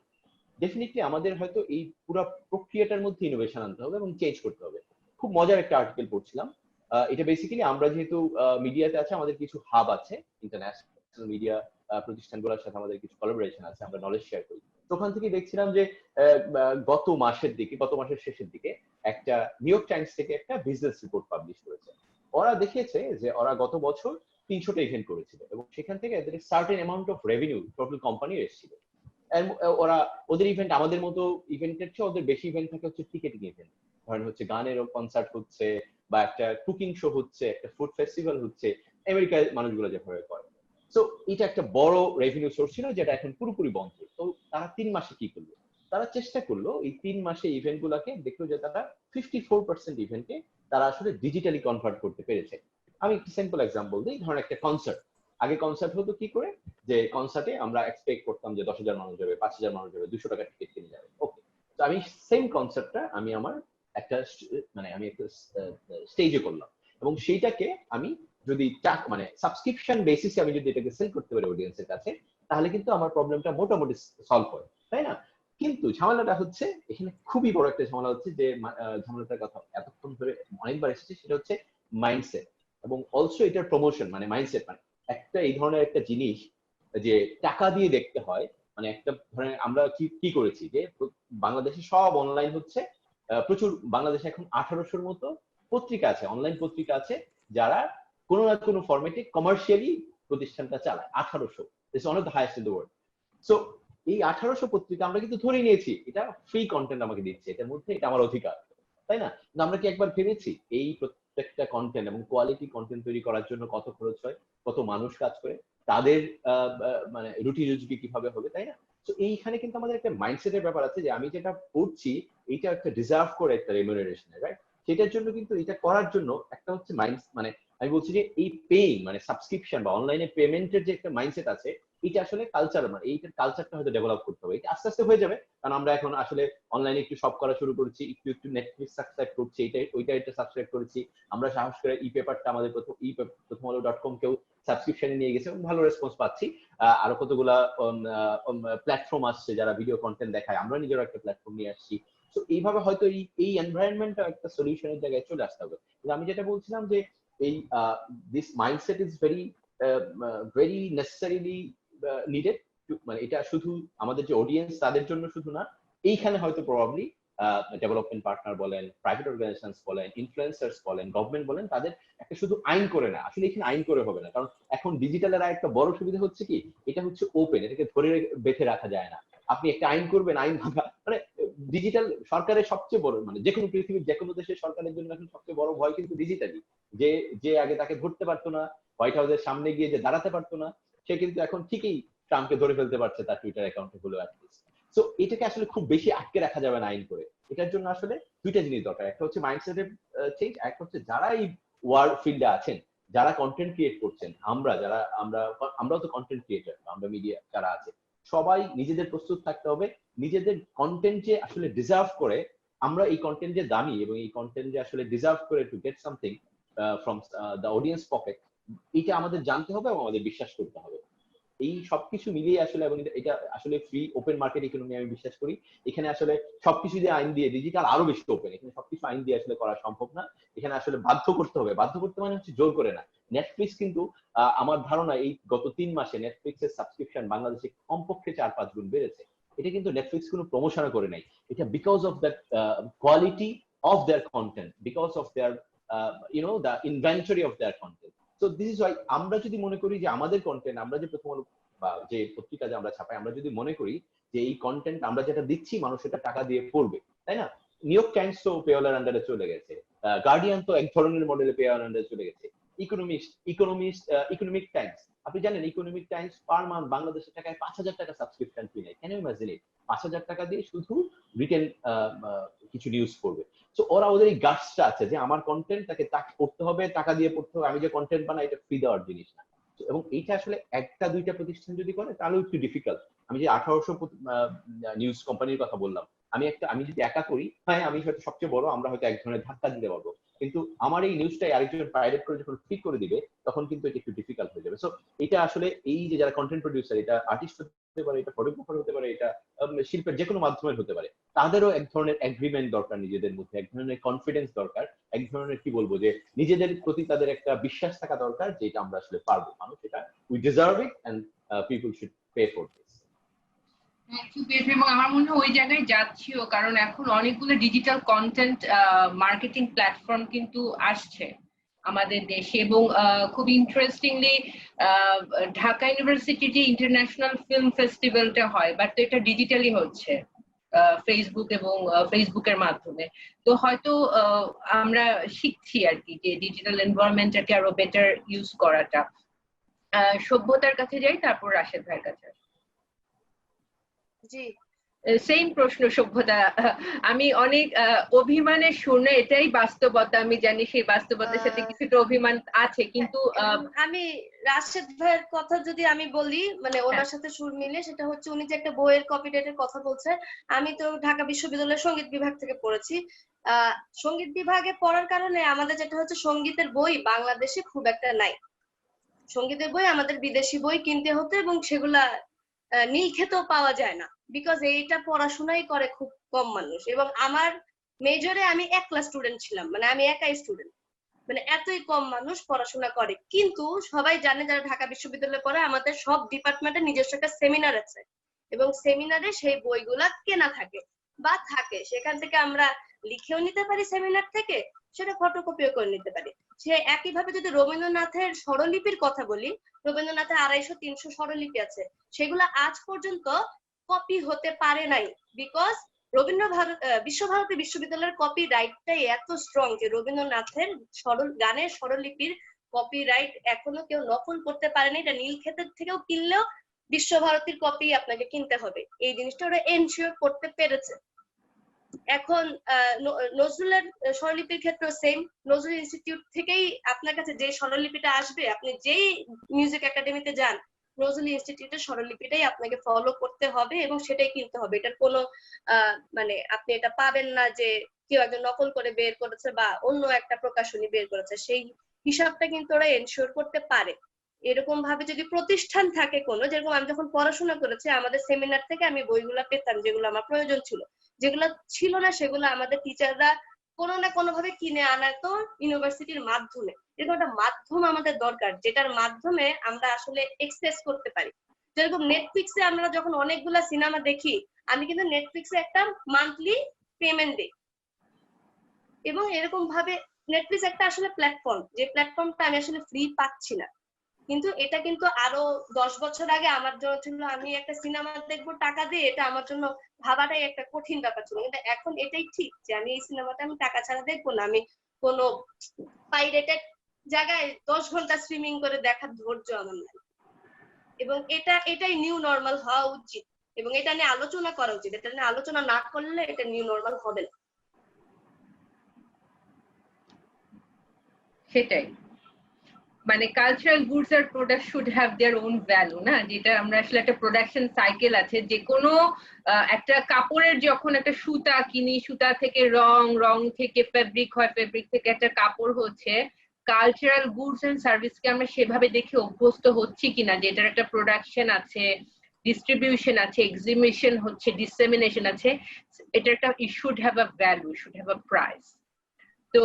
ডেফিনেটলি আমাদের হয়তো এই পুরো প্রক্রিয়াটার মধ্যে ইনোভেশন আনতে হবে এবং চেঞ্জ করতে হবে। খুব মজার একটা আর্টিকেল পড়ছিলাম, এটা বেসিক্যালি আমরা যেহেতু মিডিয়াতে আছে, আমাদের কিছু হাব আছে, ইন্টারন্যাশনাল মিডিয়া প্রতিষ্ঠানগুলোর সাথে আমাদের কিছু কোলাবোরেশন আছে, আমরা নলেজ শেয়ার করি। তো ওখান থেকে দেখছিলাম যে গত মাসের শেষের দিকে একটা নিউ ইয়র্ক টাইমস থেকে একটা বিজনেস রিপোর্ট পাবলিশ করেছে। ওরা দেখিয়েছে যে ওরা গত বছর 300টা ইভেন্ট করেছিল এবং সেখান থেকে এদের certain amount of revenue total কোম্পানির এসেছিল। ওরা ওদের ইভেন্ট আমাদের মতো ইভেন্টের চেয়ে ওদের বেশি ইভেন্ট থাকে হচ্ছে টিকেটিং ইভেন্ট, ধরেন হচ্ছে গানের কনসার্ট হচ্ছে বা একটা কুকিং শো হচ্ছে, একটা ফুড ফেস্টিভ্যাল হচ্ছে, আমেরিকায় মানুষগুলো যেভাবে করে। সো এটা একটা বড় রেভিনিউ সোর্স ছিল যেটা এখন পুরোপুরি বন্ধ। তো তারা 3 মাসে কি করলো, তারা চেষ্টা করলো এই 3 মাসে ইভেন্ট গুলাকে, দেখলো যে তারা 54% ইভেন্টকে তারা আসলে ডিজিটালি কনভার্ট করতে পেরেছে। আমি একটা সিম্পল এক্সাম্পল দিই, ধরেন একটা কনসার্ট, আগে কনসার্ট হতো কি করে, যে কনসার্টে আমরা এক্সপেক্ট করতাম যে 10,000 মানুষ যাবে, 5,000 মানুষ যাবে, 200 টাকা টিকিট কিনে যাবে, ওকে। তো আমি সেম কনসার্টটা আমি আমার একটা আমি একটা স্টেজে করলাম, এবং সেইটাকে আমি যদি মানে সাবস্ক্রিপশন বেসিসে আমি যদি এটাকে সেল করতে পারি অডিয়েন্সের কাছে, তাহলে কিন্তু আমার প্রবলেমটা মোটামুটি সলভ হয়, তাই না? কিন্তু ঝামেলাটা হচ্ছে এখানে, খুবই বড় একটা ঝামেলা হচ্ছে, যে ঝামেলাটার কথা এতক্ষণ ধরে অনেকবার এসেছে, সেটা হচ্ছে মাইন্ডসেট এবং অলসো এটার প্রমোশন। মানে মাইন্ডসেট মানে একটা এই ধরনের একটা জিনিস যে টাকা দিয়ে দেখতে হয়, মানে একটা ধরেন আমরা কি করেছি, যে বাংলাদেশে সব অনলাইন হচ্ছে, প্রচুর, বাংলাদেশে এখন 1800-র মতো পত্রিকা আছে, অনলাইন পত্রিকা আছে, যারা কোনো না কোনো ফরম্যাটে কমার্শিয়ালি প্রতিষ্ঠানটা চালায়। 1800, it's one of the highest in the world. So এই 1800 পত্রিকা আমরা কিন্তু ধরে নিয়েছি এটা ফ্রি কন্টেন্ট আমাকে দিচ্ছে, এটার মধ্যে এটা আমার অধিকার, তাই না? কিন্তু আমরা কি একবার ভেবেছি এই প্রত্যেকটা কন্টেন্ট এবং কোয়ালিটি কন্টেন্ট তৈরি করার জন্য কত খরচ হয়, কত মানুষ কাজ করে, তাদের মানে রুটি রুজি কিভাবে হবে, তাই না? তো এইখানে কিন্তু আমাদের একটা মাইন্ডসেটের ব্যাপার আছে, যে আমি যেটা করছি এইটা একটা ডিজার্ভ করে একটা রেমুনারেশন, রাইট? সেটার জন্য কিন্তু এটা করার জন্য একটা হচ্ছে মানে আমি বলছি যে এই পেইং মানে সাবস্ক্রিপশন বা অনলাইনে পেমেন্টের যে একটা মাইন্ডসেট আছে, এটা আসলে কালচার, মানে এইটার কালচারটা হয়তো ডেভেলপ করতে হবে। এটা আস্তে আস্তে হয়ে যাবে, কারণ আমরা এখন আসলে অনলাইনে একটু শপ করা শুরু করছি, একটু নেটফ্লিক্স সাবস্ক্রাইব করছি, ওইটা সাবস্ক্রাইব করেছি আমরা, সাহস করে ই পেপারটা আমাদের প্রথম কেউ সাবস্ক্রিপশনে নিয়ে গেছে এবং ভালো রেসপন্স পাচ্ছি। আরো কতগুলা প্ল্যাটফর্ম আসছে যারা ভিডিও কন্টেন্ট দেখায়, আমরা নিজেরা একটা প্ল্যাটফর্ম নিয়ে আসছি। তো এইভাবে হয়তো এই এনভায়রনমেন্টটা একটা সলিউশনের জায়গায় চলে আসতে হবে। কিন্তু আমি যেটা বলছিলাম যে এই this mindset is very necessarily needed, মানে এটা শুধু আমাদের যে অডিয়েন্স তাদের জন্য শুধু না, এইখানে হয়তো প্রবাবলি ডেভেলপমেন্ট পার্টনার বলেন, প্রাইভেট অর্গানাইজেশনস বলেন, ইনফ্লুয়েন্সার্স বলেন, গভর্নমেন্ট বলেন, তাদের একটা শুধু আইন করে না, আসলে এখানে আইন করে হবে না, কারণ এখন ডিজিটালের একটা বড় সুবিধা হচ্ছে কি, এটা হচ্ছে ওপেন, এটাকে ধরে বেঁধে রাখা যায় না। আপনি একটা আইন করবেন, আইন ভাঙা, মানে ডিজিটাল সরকারের সবচেয়ে বড়, মানে যে কোনো পৃথিবীর যে কোনো দেশের সরকারের জন্য এখন সবচেয়ে বড় ভয় কিন্তু ডিজিটালি, যে আগে তাকে ধরতে পারতো না, হোয়াইট হাউসের সামনে গিয়ে যে দাঁড়াতে পারতো না, সে কিন্তু এখন ঠিকই ট্রাম্পকে ধরে ফেলতে পারছে তার টুইটার অ্যাকাউন্টে হলো অ্যাটলিস্ট। সো এটাকে আসলে খুব বেশি আটকে রাখা যাবে না আইন করে। এটার জন্য আসলে দুইটা জিনিস দরকার, একটা হচ্ছে মাইন্ডসেটের চেঞ্জ, একটা হচ্ছে যারা এই ওয়ার্ল্ড ফিল্ডে আছেন, যারা কন্টেন্ট ক্রিয়েট করছেন, আমরাও তো কন্টেন্ট ক্রিয়েটার, আমরা মিডিয়া যারা আছে, সবাই নিজেদের প্রস্তুত থাকতে হবে, নিজেদের কন্টেন্ট যে আসলে ডিজার্ভ করে, আমরা এই কন্টেন্ট যে দামি এবং এই কন্টেন্ট যে আসলে ডিজার্ভ করে to get something from the audience pocket, এটা আমাদের জানতে হবে এবং আমাদের বিশ্বাস করতে হবে। এই সবকিছু মিলিয়ে আসলে, এবং এটা আসলে ফ্রি ওপেন মার্কেট ইকোনমি আমি বিশ্বাস করি। এখানে আসলে সবকিছু দিয়ে আইন দিয়ে, ডিজিটাল আরো বেশি ওপেন, এখানে সবকিছু আইন দিয়ে আসলে করা সম্ভব না। এখানে আসলে বাধ্য করতে হবে, বাধ্য করতে মানে হচ্ছে জোর করে না। নেটফ্লিক্স কিন্তু আমার ধারণা এই গত 3 মাসে নেটফ্লিক্সের সাবস্ক্রিপশন বাংলাদেশে কমপক্ষে 4-5 গুণ বেড়েছে। এটা কিন্তু নেটফ্লিক্স কোনো প্রমোশন করে নাই, এটা because of the quality of their content, because of their the inventory of their content. So this is Y আমরা যদি মনে করি যে আমাদের কন্টেন্ট, আমরা যে প্রথম আলো বা যে পত্রিকা যে আমরা ছাপাই, আমরা যদি মনে করি যে এই কন্টেন্ট আমরা যেটা দিচ্ছি মানুষ এটা টাকা দিয়ে পড়বে, তাই না? নিউ ইয়র্ক টাইমস তো পেওয়ালার আন্ডারে চলে গেছে, গার্ডিয়ান তো এক ধরনের মডেলে পেওয়ালার আন্ডারে চলে গেছে, ইকোনমিক টাইমস, আপনি জানেন ইকোনমিক টাইমস পার মান্থ বাংলাদেশের টাকায় 5,000 টাকা সাবস্ক্রিপশন ফি নেয়। Can you imagine it? 5,000 টাকা দিয়ে শুধু রিটেন কিছু নিউজ করবে। সো ওদের এই গাটসটা আছে যে আমার কন্টেন্ট তাকে পড়তে হবে, টাকা দিয়ে পড়তে হবে, আমি যে কন্টেন্ট বানাই এটা ফ্রি দেওয়ার জিনিস না। এবং এইটা আসলে একটা দুইটা প্রতিষ্ঠান যদি করে তাহলেও একটু ডিফিকাল্ট। আমি যে 1800 নিউজ কোম্পানির কথা বললাম, আমি যদি একা করি, হ্যাঁ আমি হয়তো সবচেয়ে বড়, আমরা হয়তো এক ধরনের ধাক্কা দিতে পারবো, কিন্তু আমার এই নিউজটাই আরেকজন পাইরেট করে যখন ফিট করে দিবে তখন কিন্তু এটা একটু ডিফিকাল্ট হয়ে যাবে। সো এটা আসলে এই যে যারা কন্টেন্ট প্রডিউসার, এটা আর্টিস্ট হতে পারে, এটা ফটোগ্রাফার হতে পারে, এটা শিল্পের যে কোনো মাধ্যমের হতে পারে, তাদেরও এক ধরনের এগ্রিমেন্ট দরকার, নিজেদের মধ্যে এক ধরনের কনফিডেন্স দরকার, এক ধরনের কি বলবো যে নিজেদের প্রতি তাদের একটা বিশ্বাস থাকা দরকার যে এটা আমরা আসলে পারবো, মানুষ এটা we deserve it and people should pay for this. এবং আমার মনে হয় ওই জায়গায় যাচ্ছিও, কারণ এখন অনেকগুলো ডিজিটাল কন্টেন্ট মার্কেটিং প্ল্যাটফর্ম কিন্তু আসছে। আমাদের দেশে, এবং খুব ইন্টারেস্টিংলি ঢাকা ইউনিভার্সিটির যে ইন্টারন্যাশনাল ফিল্ম ফেস্টিভ্যালটা হয়, বাট তো এটা ডিজিটালি হচ্ছে ফেসবুক এবং ফেসবুকের মাধ্যমে। তো হয়তো আমরা শিখছি আর কি যে ডিজিটাল এনভায়রনমেন্টটাকে আরো বেটার ইউজ করাটা। সভ্যতার কাছে যাই, তারপর রাশেদ ভাইয়ের কাছে। জি, সেম প্রশ্ন সভ্যতা। আমি অনেক অভিমানের শূন্য, এটাই বাস্তবতা। আমি জানি সেই বাস্তবতার সাথে কিছুটা অভিমান আছে, কিন্তু আমি রাশেদ ভাইয়ের কথা যদি আমি বলি, মানে ওনার সাথে সুর মিলে, সেটা হচ্ছে উনি যে একটা বইয়ের কপিরাইটের কথা বলছে। আমি তো ঢাকা বিশ্ববিদ্যালয়ের সঙ্গীত বিভাগ থেকে পড়েছি। সঙ্গীত বিভাগে পড়ার কারণে আমাদের যেটা হচ্ছে, সঙ্গীতের বই বাংলাদেশে খুব একটা নাই। সঙ্গীতের বই আমাদের বিদেশি বই কিনতে হতো, এবং সেগুলা নীলক্ষেতেও পাওয়া যায় না, বিকজ এইটা পড়াশোনাই করে খুব কম মানুষ। এবং আমার মেজরে আমি একলা স্টুডেন্ট ছিলাম, মানে আমি একাই স্টুডেন্ট, মানে এতই কম মানুষ পড়াশোনা করে। কিন্তু সবাই জানে যারা ঢাকা বিশ্ববিদ্যালয়ে পড়ে, আমাদের সব ডিপার্টমেন্টে নিজস্ব একটা সেমিনার আছে, এবং সেমিনারে সেই বইগুলা কেনা থাকে বা থাকে। সেখান থেকে আমরা লিখেও নিতে পারি সেমিনার থেকে, সেটা ফটোকপিও করে নিতে পারি। সে একইভাবে যদি রবীন্দ্রনাথের স্বরলিপির কথা বলি, রবীন্দ্রনাথের 250-300 স্বরলিপি আছে, সেগুলো আজ পর্যন্ত কপি হতে পারে নাই, বিকজ বিশ্বভারতী বিশ্ববিদ্যালয়ের কপি রাইটটাই এত স্ট্রং যে রবীন্দ্রনাথের গানের স্বরলিপির কপিরাইট এখনো কেউ নকল করতে পারেনি। এটা নীলক্ষেতের থেকেও কিনলেও বিশ্বভারতীর কপি আপনাকে কিনতে হবে। এই জিনিসটা ওরা এনশিওর করতে পেরেছে। এখন নজরুলের স্বরলিপির ক্ষেত্রে সেম, নজরুল ইনস্টিটিউট থেকেই আপনার কাছে যে স্বরলিপিটা আসবে, আপনি যেই মিউজিক একাডেমিতে যান, নজরুল ইনস্টিটিউটের স্বরলিপিটাই আপনাকে ফলো করতে হবে এবং সেটাই কিনতে হবে। এটার কোনো মানে আপনি এটা পাবেন না যে কেউ একজন নকল করে বের করেছে বা অন্য একটা প্রকাশনী বের করেছে। সেই হিসাবটা কিন্তু ওরা এনশিওর করতে পারে। এরকম ভাবে যদি প্রতিষ্ঠান থাকে কোনো, যেরকম আমি যখন পড়াশোনা করেছি, আমাদের সেমিনার থেকে আমি বইগুলা পেতাম যেগুলো আমার প্রয়োজন ছিল। যেগুলো ছিল না সেগুলো আমাদের টিচাররা কোনো না কোনো ভাবে কিনে আনাতো ইউনিভার্সিটির মাধ্যমে। এরকম একটা মাধ্যম আমাদের দরকার, যেটার মাধ্যমে আমরা আসলে এক্সেস করতে পারি। যেরকম নেটফ্লিক্সে আমরা যখন অনেকগুলা সিনেমা দেখি, আমি কিন্তু নেটফ্লিক্সে একটা মান্থলি পেমেন্ট দিই, এবং এরকম ভাবে নেটফ্লিক্স একটা আসলে প্ল্যাটফর্ম, যে প্ল্যাটফর্মটা আমি আসলে ফ্রি পাচ্ছি না। কিন্তু এটা কিন্তু আরো 10 বছর আগে আমার জন্য ছিল, আমি একটা সিনেমা দেখবো টাকা দিয়ে, এটা আমার জন্য ভাবাটাই একটা কঠিন ব্যাপার ছিল। কিন্তু এখন এটাই ঠিক যে আমি এই সিনেমাটা আমি টাকা ছাড়া দেখবো না, আমি কোনো পাইরেটেড জায়গায় 10 ঘন্টা স্ট্রিমিং করে দেখার ধৈর্য আমার নাই। এবং এটাই নিউ নর্মাল হওয়া উচিত, এবং এটা নিয়ে আলোচনা করা উচিত। এটা নিয়ে আলোচনা না করলে এটা নিউ নর্মাল হবে না। সেটাই, মানে কালচারাল গুডস আর product should have their own value, না? যেটা আমরা আসলে একটা প্রোডাকশন সাইকেল আছে, যে কোনো একটা কাপড়ের যখন একটা সুতা কিনি, সুতা থেকে রং থেকে ফেব্রিক হয়, ফেব্রিক থেকে একটা কাপড় হচ্ছে, কালচারাল গুডস এন্ড সার্ভিসকে আমরা সেভাবে দেখে অভ্যস্ত হচ্ছি কিনা, যে এটার একটা প্রোডাকশন আছে, ডিস্ট্রিবিউশন আছে, এক্সিবিশন হচ্ছে, ডিসেমিনেশন আছে, এটা একটা it should have a value, should have a price. তো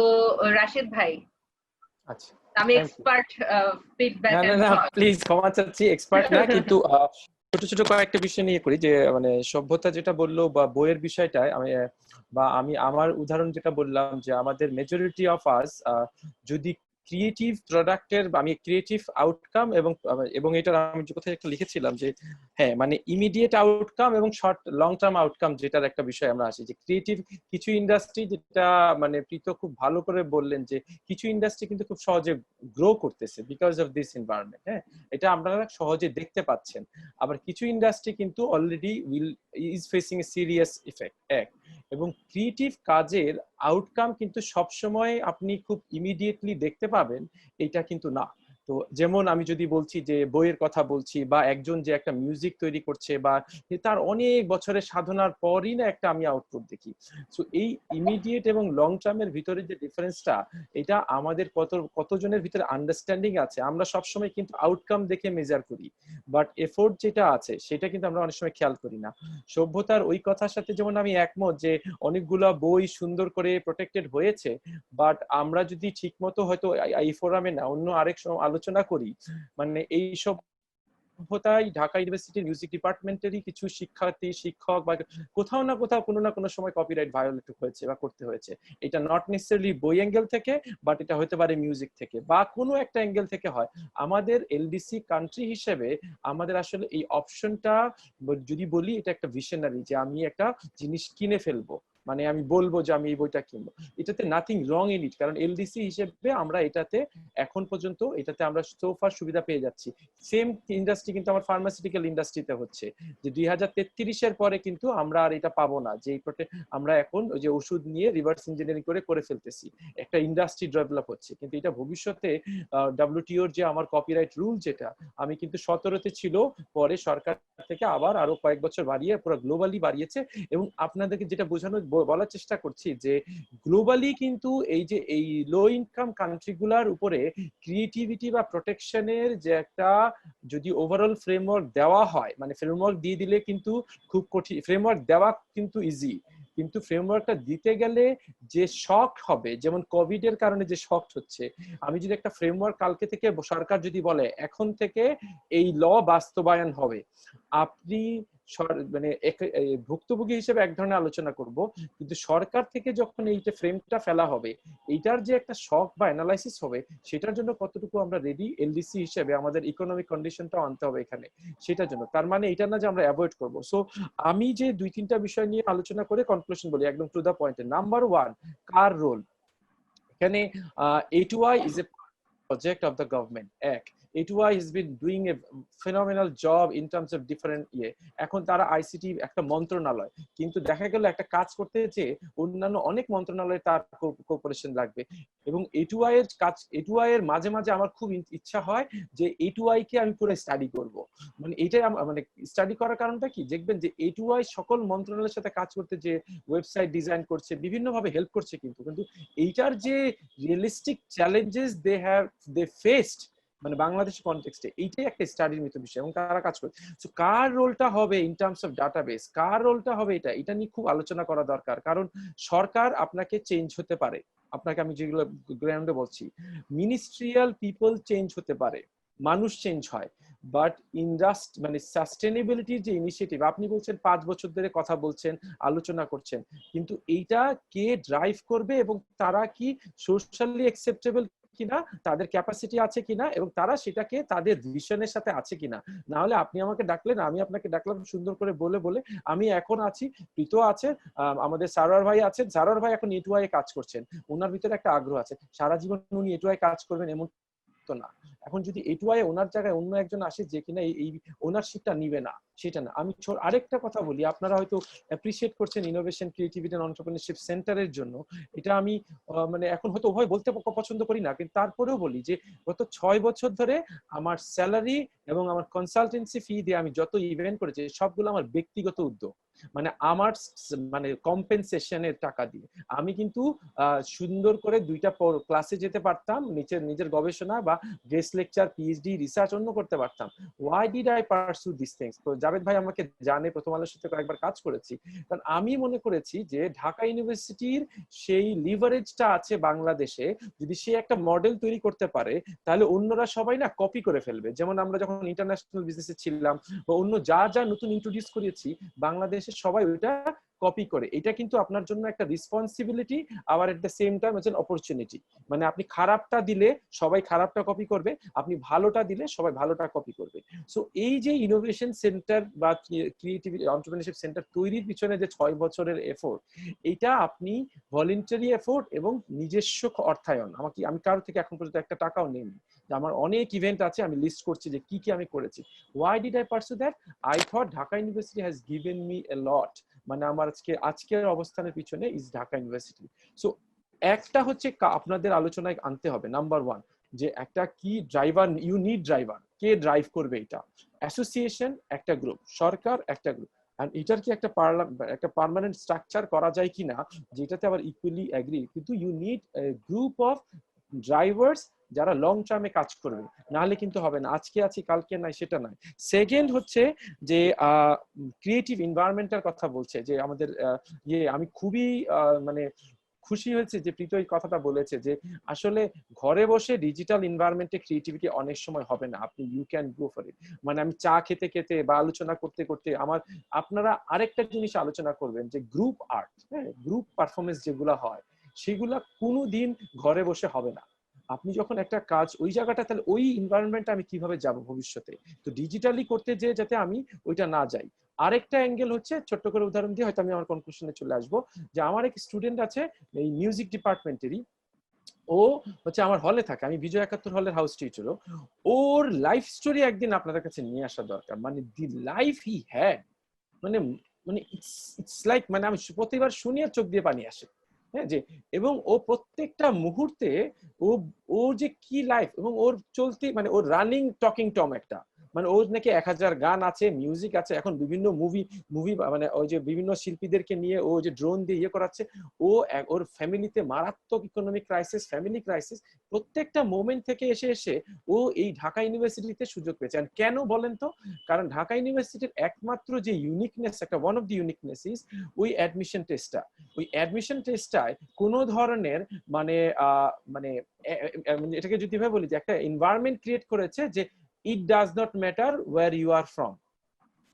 রাশেদ ভাই, আচ্ছা, আমি থ্যাংক ইউ। এক্সপার্ট ফিডব্যাক না না এন্ড না, প্লিজ ক্ষমা চাচ্ছি, এক্সপার্ট না, কিন্তু ছোট ছোট কয়েকটা বিষয় নিয়ে করি। যে মানে সভ্যতা যেটা বললো বা বইয়ের বিষয়টা, আমি আমার উদাহরণ যেটা বললাম, যে আমাদের মেজরিটি অফ আস যদি ক্রিয়েটিভ প্রোডাক্টের, আমি ক্রিয়েটিভ আউটকাম এবং এটা আমি যে কোথায় একটা লিখেছিলাম যে হ্যাঁ, মানে ইমিডিয়েট আউটকাম এবং শর্ট লং টার্ম আউটকাম, যেটার একটা বিষয় আমরা আসি, যে ক্রিয়েটিভ কিছু ইন্ডাস্ট্রি, যেটা মানে প্রীত খুব ভালো করে বললেন, যে কিছু ইন্ডাস্ট্রি কিন্তু খুব সহজে গ্রো করতেছে বিকজ অফ দিস এনভায়রনমেন্ট। হ্যাঁ, এটা আপনারা সহজে দেখতে পাচ্ছেন। আবার কিছু ইন্ডাস্ট্রি কিন্তু already is facing A serious effect. এবং ক্রিয়েটিভ কাজের আউটকাম কিন্তু সবসময় আপনি খুব ইমিডিয়েটলি দেখতে পাবেন, এটা কিন্তু না। তো যেমন আমি যদি বলছি যে বইয়ের কথা বলছি, বা একজন যে একটা মিউজিক তৈরি করছে, বা তার অনেক বছরের সাধনার পরই না একটা আমি আউটপুট দেখি। সো এই ইমিডিয়েট এবং লং টার্মের ভিতরে যে ডিফারেন্সটা, এটা আমাদের কতজনের ভিতরে আন্ডারস্ট্যান্ডিং আছে। আমরা সবসময় কিন্তু আউটকাম দেখে মেজার করি, বাট এফোর্ট যেটা আছে সেটা কিন্তু আমরা অনেক সময় খেয়াল করি না। সভ্যতার ওই কথার সাথে যেমন আমি একমত, যে অনেকগুলা বই সুন্দর করে প্রোটেক্টেড হয়েছে, বাট আমরা যদি ঠিক মতো হয়তো এই ফোরামে না অন্য আরেক আলোচনা করি, মানে এইসব সভ্যতায় ঢাকা ইউনিভার্সিটির মিউজিক ডিপার্টমেন্টেরই কিছু শিক্ষার্থী শিক্ষক বা কোথাও না কোথাও কোনো না কোনো সময় কপিরাইট ভায়োলেট হয়েছে বা করতে হয়েছে। এটা নট নেসেসারিলি বই অ্যাঙ্গেল থেকে, বাট এটা হতে পারে মিউজিক থেকে বা কোনো একটা অ্যাঙ্গেল থেকে হয়। আমাদের এলডিসি কান্ট্রি হিসেবে আমাদের আসলে এই অপশনটা যদি বলি, এটা একটা ভিশনারি যে আমি একটা জিনিস কিনে ফেলবো, মানে আমি বলবো যে আমি এই বইটা কিনবো, এটাতে নাথিং রং ইন ইট। কারণ এলডিসি হিসেবে আমরা এটাতে এখন পর্যন্ত এটাতে আমরা সোফার সুবিধা পেয়ে যাচ্ছি। সেম ইন্ডাস্ট্রি কিন্তু আমার ফার্মাসিউটিক্যাল ইন্ডাস্ট্রিতে হচ্ছে, যে 2033-এর পরে কিন্তু আমরা আর এটা পাবো না, যে আমরা এখন ওই যে ওষুধ নিয়ে রিভার্স ইঞ্জিনিয়ারিং করে ফেলতেছি, একটা ইন্ডাস্ট্রি ডেভেলপ হচ্ছে। কিন্তু এটা ভবিষ্যতে WTOর যে আমার কপিরাইট রুল যেটা আমি কিন্তু 17-তে ছিল, পরে সরকার থেকে আবার আরো কয়েক বছর বাড়িয়ে পুরো গ্লোবালি বাড়িয়েছে। এবং আপনাদেরকে যেটা বলার চেষ্টা করছি যে গ্লোবালি কিন্তু এই যে এই লো ইনকাম কান্ট্রিগুলোর উপরে ক্রিয়েটিভিটি বা প্রোটেকশনের যে একটা যদি ওভারঅল ফ্রেমওয়ার্ক দেওয়া হয়, মানে ফ্রেমওয়ার্ক দিয়ে দিলে কিন্তু খুব কঠিন, ফ্রেমওয়ার্ক দেওয়া কিন্তু ইজি, কিন্তু ফ্রেমওয়ার্কটা দিতে গেলে যে শক হবে, যেমন কোভিড এর কারণে যে শক হচ্ছে, আমি যদি একটা ফ্রেমওয়ার্ক কালকে থেকে সরকার যদি বলে এখন থেকে এই ল বাস্তবায়ন হবে, আপনি মানে ভুক্তভোগী হিসেবে এক ধরনের আলোচনা করব, কিন্তু সরকার থেকে যখন এইটা ফ্রেমটা ফেলা হবে, এইটার যে একটা শক বা অ্যানালাইসিস হবে, সেটার জন্য কতটুকু আমরা রেডি এলডিসি হিসেবে আমাদের ইকোনমিক কন্ডিশনটাও আনতে হবে এখানে সেটার জন্য। তার মানে এটা না যে আমরা অ্যাভয়েড করব। সো আমি যে 2-3টা বিষয় নিয়ে আলোচনা করে কনক্লুশন বলি একদম টু দা পয়েন্টে। নাম্বার 1, কার রোল এখানে? A2I is a project of the government. A2I has been doing a phenomenal job in terms of different এখন তারা আইসিটি একটা মন্ত্রণালয়, কিন্তু দেখা গেল একটা কাজ করতে যে অন্যান্য অনেক মন্ত্রণালয়ে তার কোঅপারেশন লাগবে। এবং A2I এর কাজ, A2I এর মাঝে মাঝে আমার খুব ইচ্ছা হয় যে A2I কে আমি পুরো স্টাডি করব। মানে এটাই মানে স্টাডি করার কারণটা কি, দেখবেন যে A2I সকল মন্ত্রণালয়ের সাথে কাজ করতে, যে ওয়েবসাইট ডিজাইন করছে, বিভিন্ন ভাবে হেল্প করছে, কিন্তু এইটার যে রিয়েলিস্টিক চ্যালেঞ্জেস দে ফেসড মানে বাংলাদেশ কনটেক্সটে, এইটাই একটা স্টাডির মতো বিষয় এবং তারা কাজ করে। সো কার রোলটা হবে ইন টার্মস অফ ডাটাবেস, কার রোলটা হবে, এটা নিয়ে খুব আলোচনা করা দরকার। কারণ সরকার আপনাকে চেঞ্জ হতে পারে, আপনাকে আমি যেগুলো গ্রাউন্ডে বলছি, মিনিস্ট্রিয়াল পিপল চেঞ্জ হতে পারে, মানুষ চেঞ্জ হয়, বাট মানে সাস্টেনেবিলিটির যে ইনিশিয়েটিভ আপনি বলছেন 5 বছর ধরে কথা বলছেন, আলোচনা করছেন, কিন্তু এইটা কে ড্রাইভ করবে এবং তারা কি সোশ্যালি অ্যাকসেপ্টেবল কিনা, তাদের ক্যাপাসিটি আছে কিনা, এবং তারা সেটাকে তাদের ভিশনের সাথে আছে কিনা। না হলে আপনি আমাকে ডাকলেন, আমি আপনাকে ডাকলাম, সুন্দর করে বলে আমি এখন আছি, প্রীত আছে, আমাদের সারোয়ার ভাই আছেন, সারোয়ার ভাই এখন A2I কাজ করছেন, ওনার ভিতরে একটা আগ্রহ আছে, সারা জীবন উনি A2I কাজ করবেন এমন তো না। এখন যদি A2I ওনার জায়গায় অন্য একজন আসে যে কিনা এই ওনারশিপটা নিবে না, সেটা না। আমি আরেকটা কথা বলি, আপনারা হয়তো অ্যাপ্রিশিয়েট করছেন ইনোভেশন ক্রিয়েটিভিটি এন্ড এন্টারপ্রেনারশিপ সেন্টারের জন্য, এটা আমি মানে এখন হয়তো উভয় বলতে পছন্দ করি না, কিন্তু তারপরেও বলি যে গত 6 বছর ধরে আমার স্যালারি এবং আমার কনসালটেন্সি ফি দিয়ে আমি যত ইভেন্ট করেছি সবগুলো আমার ব্যক্তিগত উদ্যোগ, মানে আমার মানে কম্পেনসেশনের টাকা দিয়ে আমি কিন্তু সুন্দর করে 2টা ক্লাসে যেতে পারতাম, নিজের গবেষণা বা গেস্ট লেকচার, পিএইচডি, রিসার্চ অন্য করতে পারতাম। Y did I পারসু this things? তো জাভেদ ভাই আমাকে জানে, প্রথম আলোর সাথে কয়েকবার কাজ করেছি, কারণ আমি মনে করেছি যে ঢাকা ইউনিভার্সিটির সেই লিভারেজটা আছে বাংলাদেশে, যদি সে একটা মডেল তৈরি করতে পারে তাহলে অন্যরা সবাই না কপি করে ফেলবে। যেমন আমরা যখন ইন্টারন্যাশনাল বিজনেসে ছিলাম বা অন্য যা নতুন ইন্ট্রোডিউস করেছি, বাংলাদেশের সবাই ওইটা কপি করে। এটা কিন্তু আপনার জন্য একটা রেসপন্সিবিলিটি, আবার এট দ্য সেম টাইম হচ্ছে অপরচুনিটি। মানে আপনি খারাপটা দিলে সবাই খারাপটা কপি করবে, আপনি ভালোটা দিলে সবাই ভালোটা কপি করবে। সো এই যে ইনোভেশন সেন্টার বা ক্রিয়েটিভিটি এন্টারপ্রেনারশিপ সেন্টার তৈরির পিছনে যে 6 বছরের এফোর্ট, এটা আপনি ভলেন্টারি এফোর্ট এবং নিজস্ব অর্থায়ন, আমি কারো থেকে এখন পর্যন্ত একটা টাকাও নেইনি। আমার অনেক ইভেন্ট আছে, আমি লিস্ট করছি যে কি আমি করেছি। Why did I pursue that? I thought Dhaka university has given me a lot. মানে আমার আজকের অবস্থানের পিছনে ইজ ঢাকা ইউনিভার্সিটি। সো একটা হচ্ছে আপনাদের আলোচনায় আনতে হবে, নাম্বার 1, যে একটা কি ড্রাইভার, ইউ নিড ড্রাইভার, কে ড্রাইভ করবে এটা? অ্যাসোসিয়েশন একটা গ্রুপ, সরকার একটা গ্রুপ, এন্ড এটার কি একটা পার্মানেন্ট স্ট্রাকচার করা যায় কিনা যেটাতে আবার ইকুয়ালি এগ্রি, কিন্তু you need a group of drivers যারা লং টার্মে কাজ করবে, নাহলে কিন্তু হবে না। আজকে আছি কালকে নাই সেটা নয়। সেকেন্ড হচ্ছে যে ক্রিয়েটিভ এনভায়রনমেন্টের কথা বলছে যে আমাদের আমি খুবই মানে খুশি হয়েছে যে প্রীত এই কথাটা বলেছে যে আসলে ঘরে বসে ডিজিটাল এনভায়রনমেন্টে ক্রিয়েটিভিটি অনেক সময় হবে না, আপনি you can go for it. মানে আমি চা খেতে খেতে বা আলোচনা করতে করতে আপনারা আরেকটা জিনিস আলোচনা করবেন যে গ্রুপ আর্ট, হ্যাঁ, গ্রুপ পারফরমেন্স যেগুলো হয় সেগুলা কোনোদিন ঘরে বসে হবে না। আপনি যখন একটা কাজ ওই জায়গাটা, তাহলে ওই এনভায়রনমেন্টে আমি কিভাবে যাব ভবিষ্যতে? তো ডিজিটালি করতে যে যাতে আমি ওইটা না যাই। আরেকটা অ্যাঙ্গেল হচ্ছে, ছোট্ট করে উদাহরণ দিয়ে হয়তো আমি আমার কনক্লুশনে চলে আসবো, যে আমার এক স্টুডেন্ট আছে এই মিউজিক ডিপার্টমেন্টেরই, ও হচ্ছে আমার হলে থাকে, আমি বিজয় 71 হলের হাউস টিচার। ওর লাইফ স্টোরি একদিন আপনাদের কাছে নিয়ে আসা দরকার। মানে দি লাইফ হি হ্যাড, মানে মানে ইটস লাইক, মানে আমি প্রতিবার শুনি আর চোখ দিয়ে পানি আসে, হ্যাঁ, যে এবং ও প্রত্যেকটা মুহূর্তে ও ওর যে কি লাইফ, এবং ওর চলতি মানে ওর রানিং টকিং টম একটা, মানে ওর নাকি 1000 গান আছে, মিউজিক আছে, এখন বিভিন্ন মুভি মানে ওই যে বিভিন্ন শিল্পীদেরকে নিয়ে ও যে ড্রোন দিয়ে ইয়ে করাচ্ছে। ওর ফ্যামিলিতে মারাত্মক ইকোনমিক ক্রাইসিস, ফ্যামিলি ক্রাইসিস, প্রত্যেকটা মোমেন্ট থেকে এসে এসে ও এই ঢাকা ইউনিভার্সিটিতে সুযোগ পেয়েছে। আর কেন বলেন তো? কারণ ঢাকা ইউনিভার্সিটির একমাত্র যে ইউনিকনেস, একটা one of the uniqueness is ওই অ্যাডমিশন টেস্টটা। ওই অ্যাডমিশন টেস্টটায় কোনো ধরনের মানে মানে এটাকে যদি ভাবে বলি যে একটা এনভায়রনমেন্ট ক্রিয়েট করেছে যে it does not matter where you are from,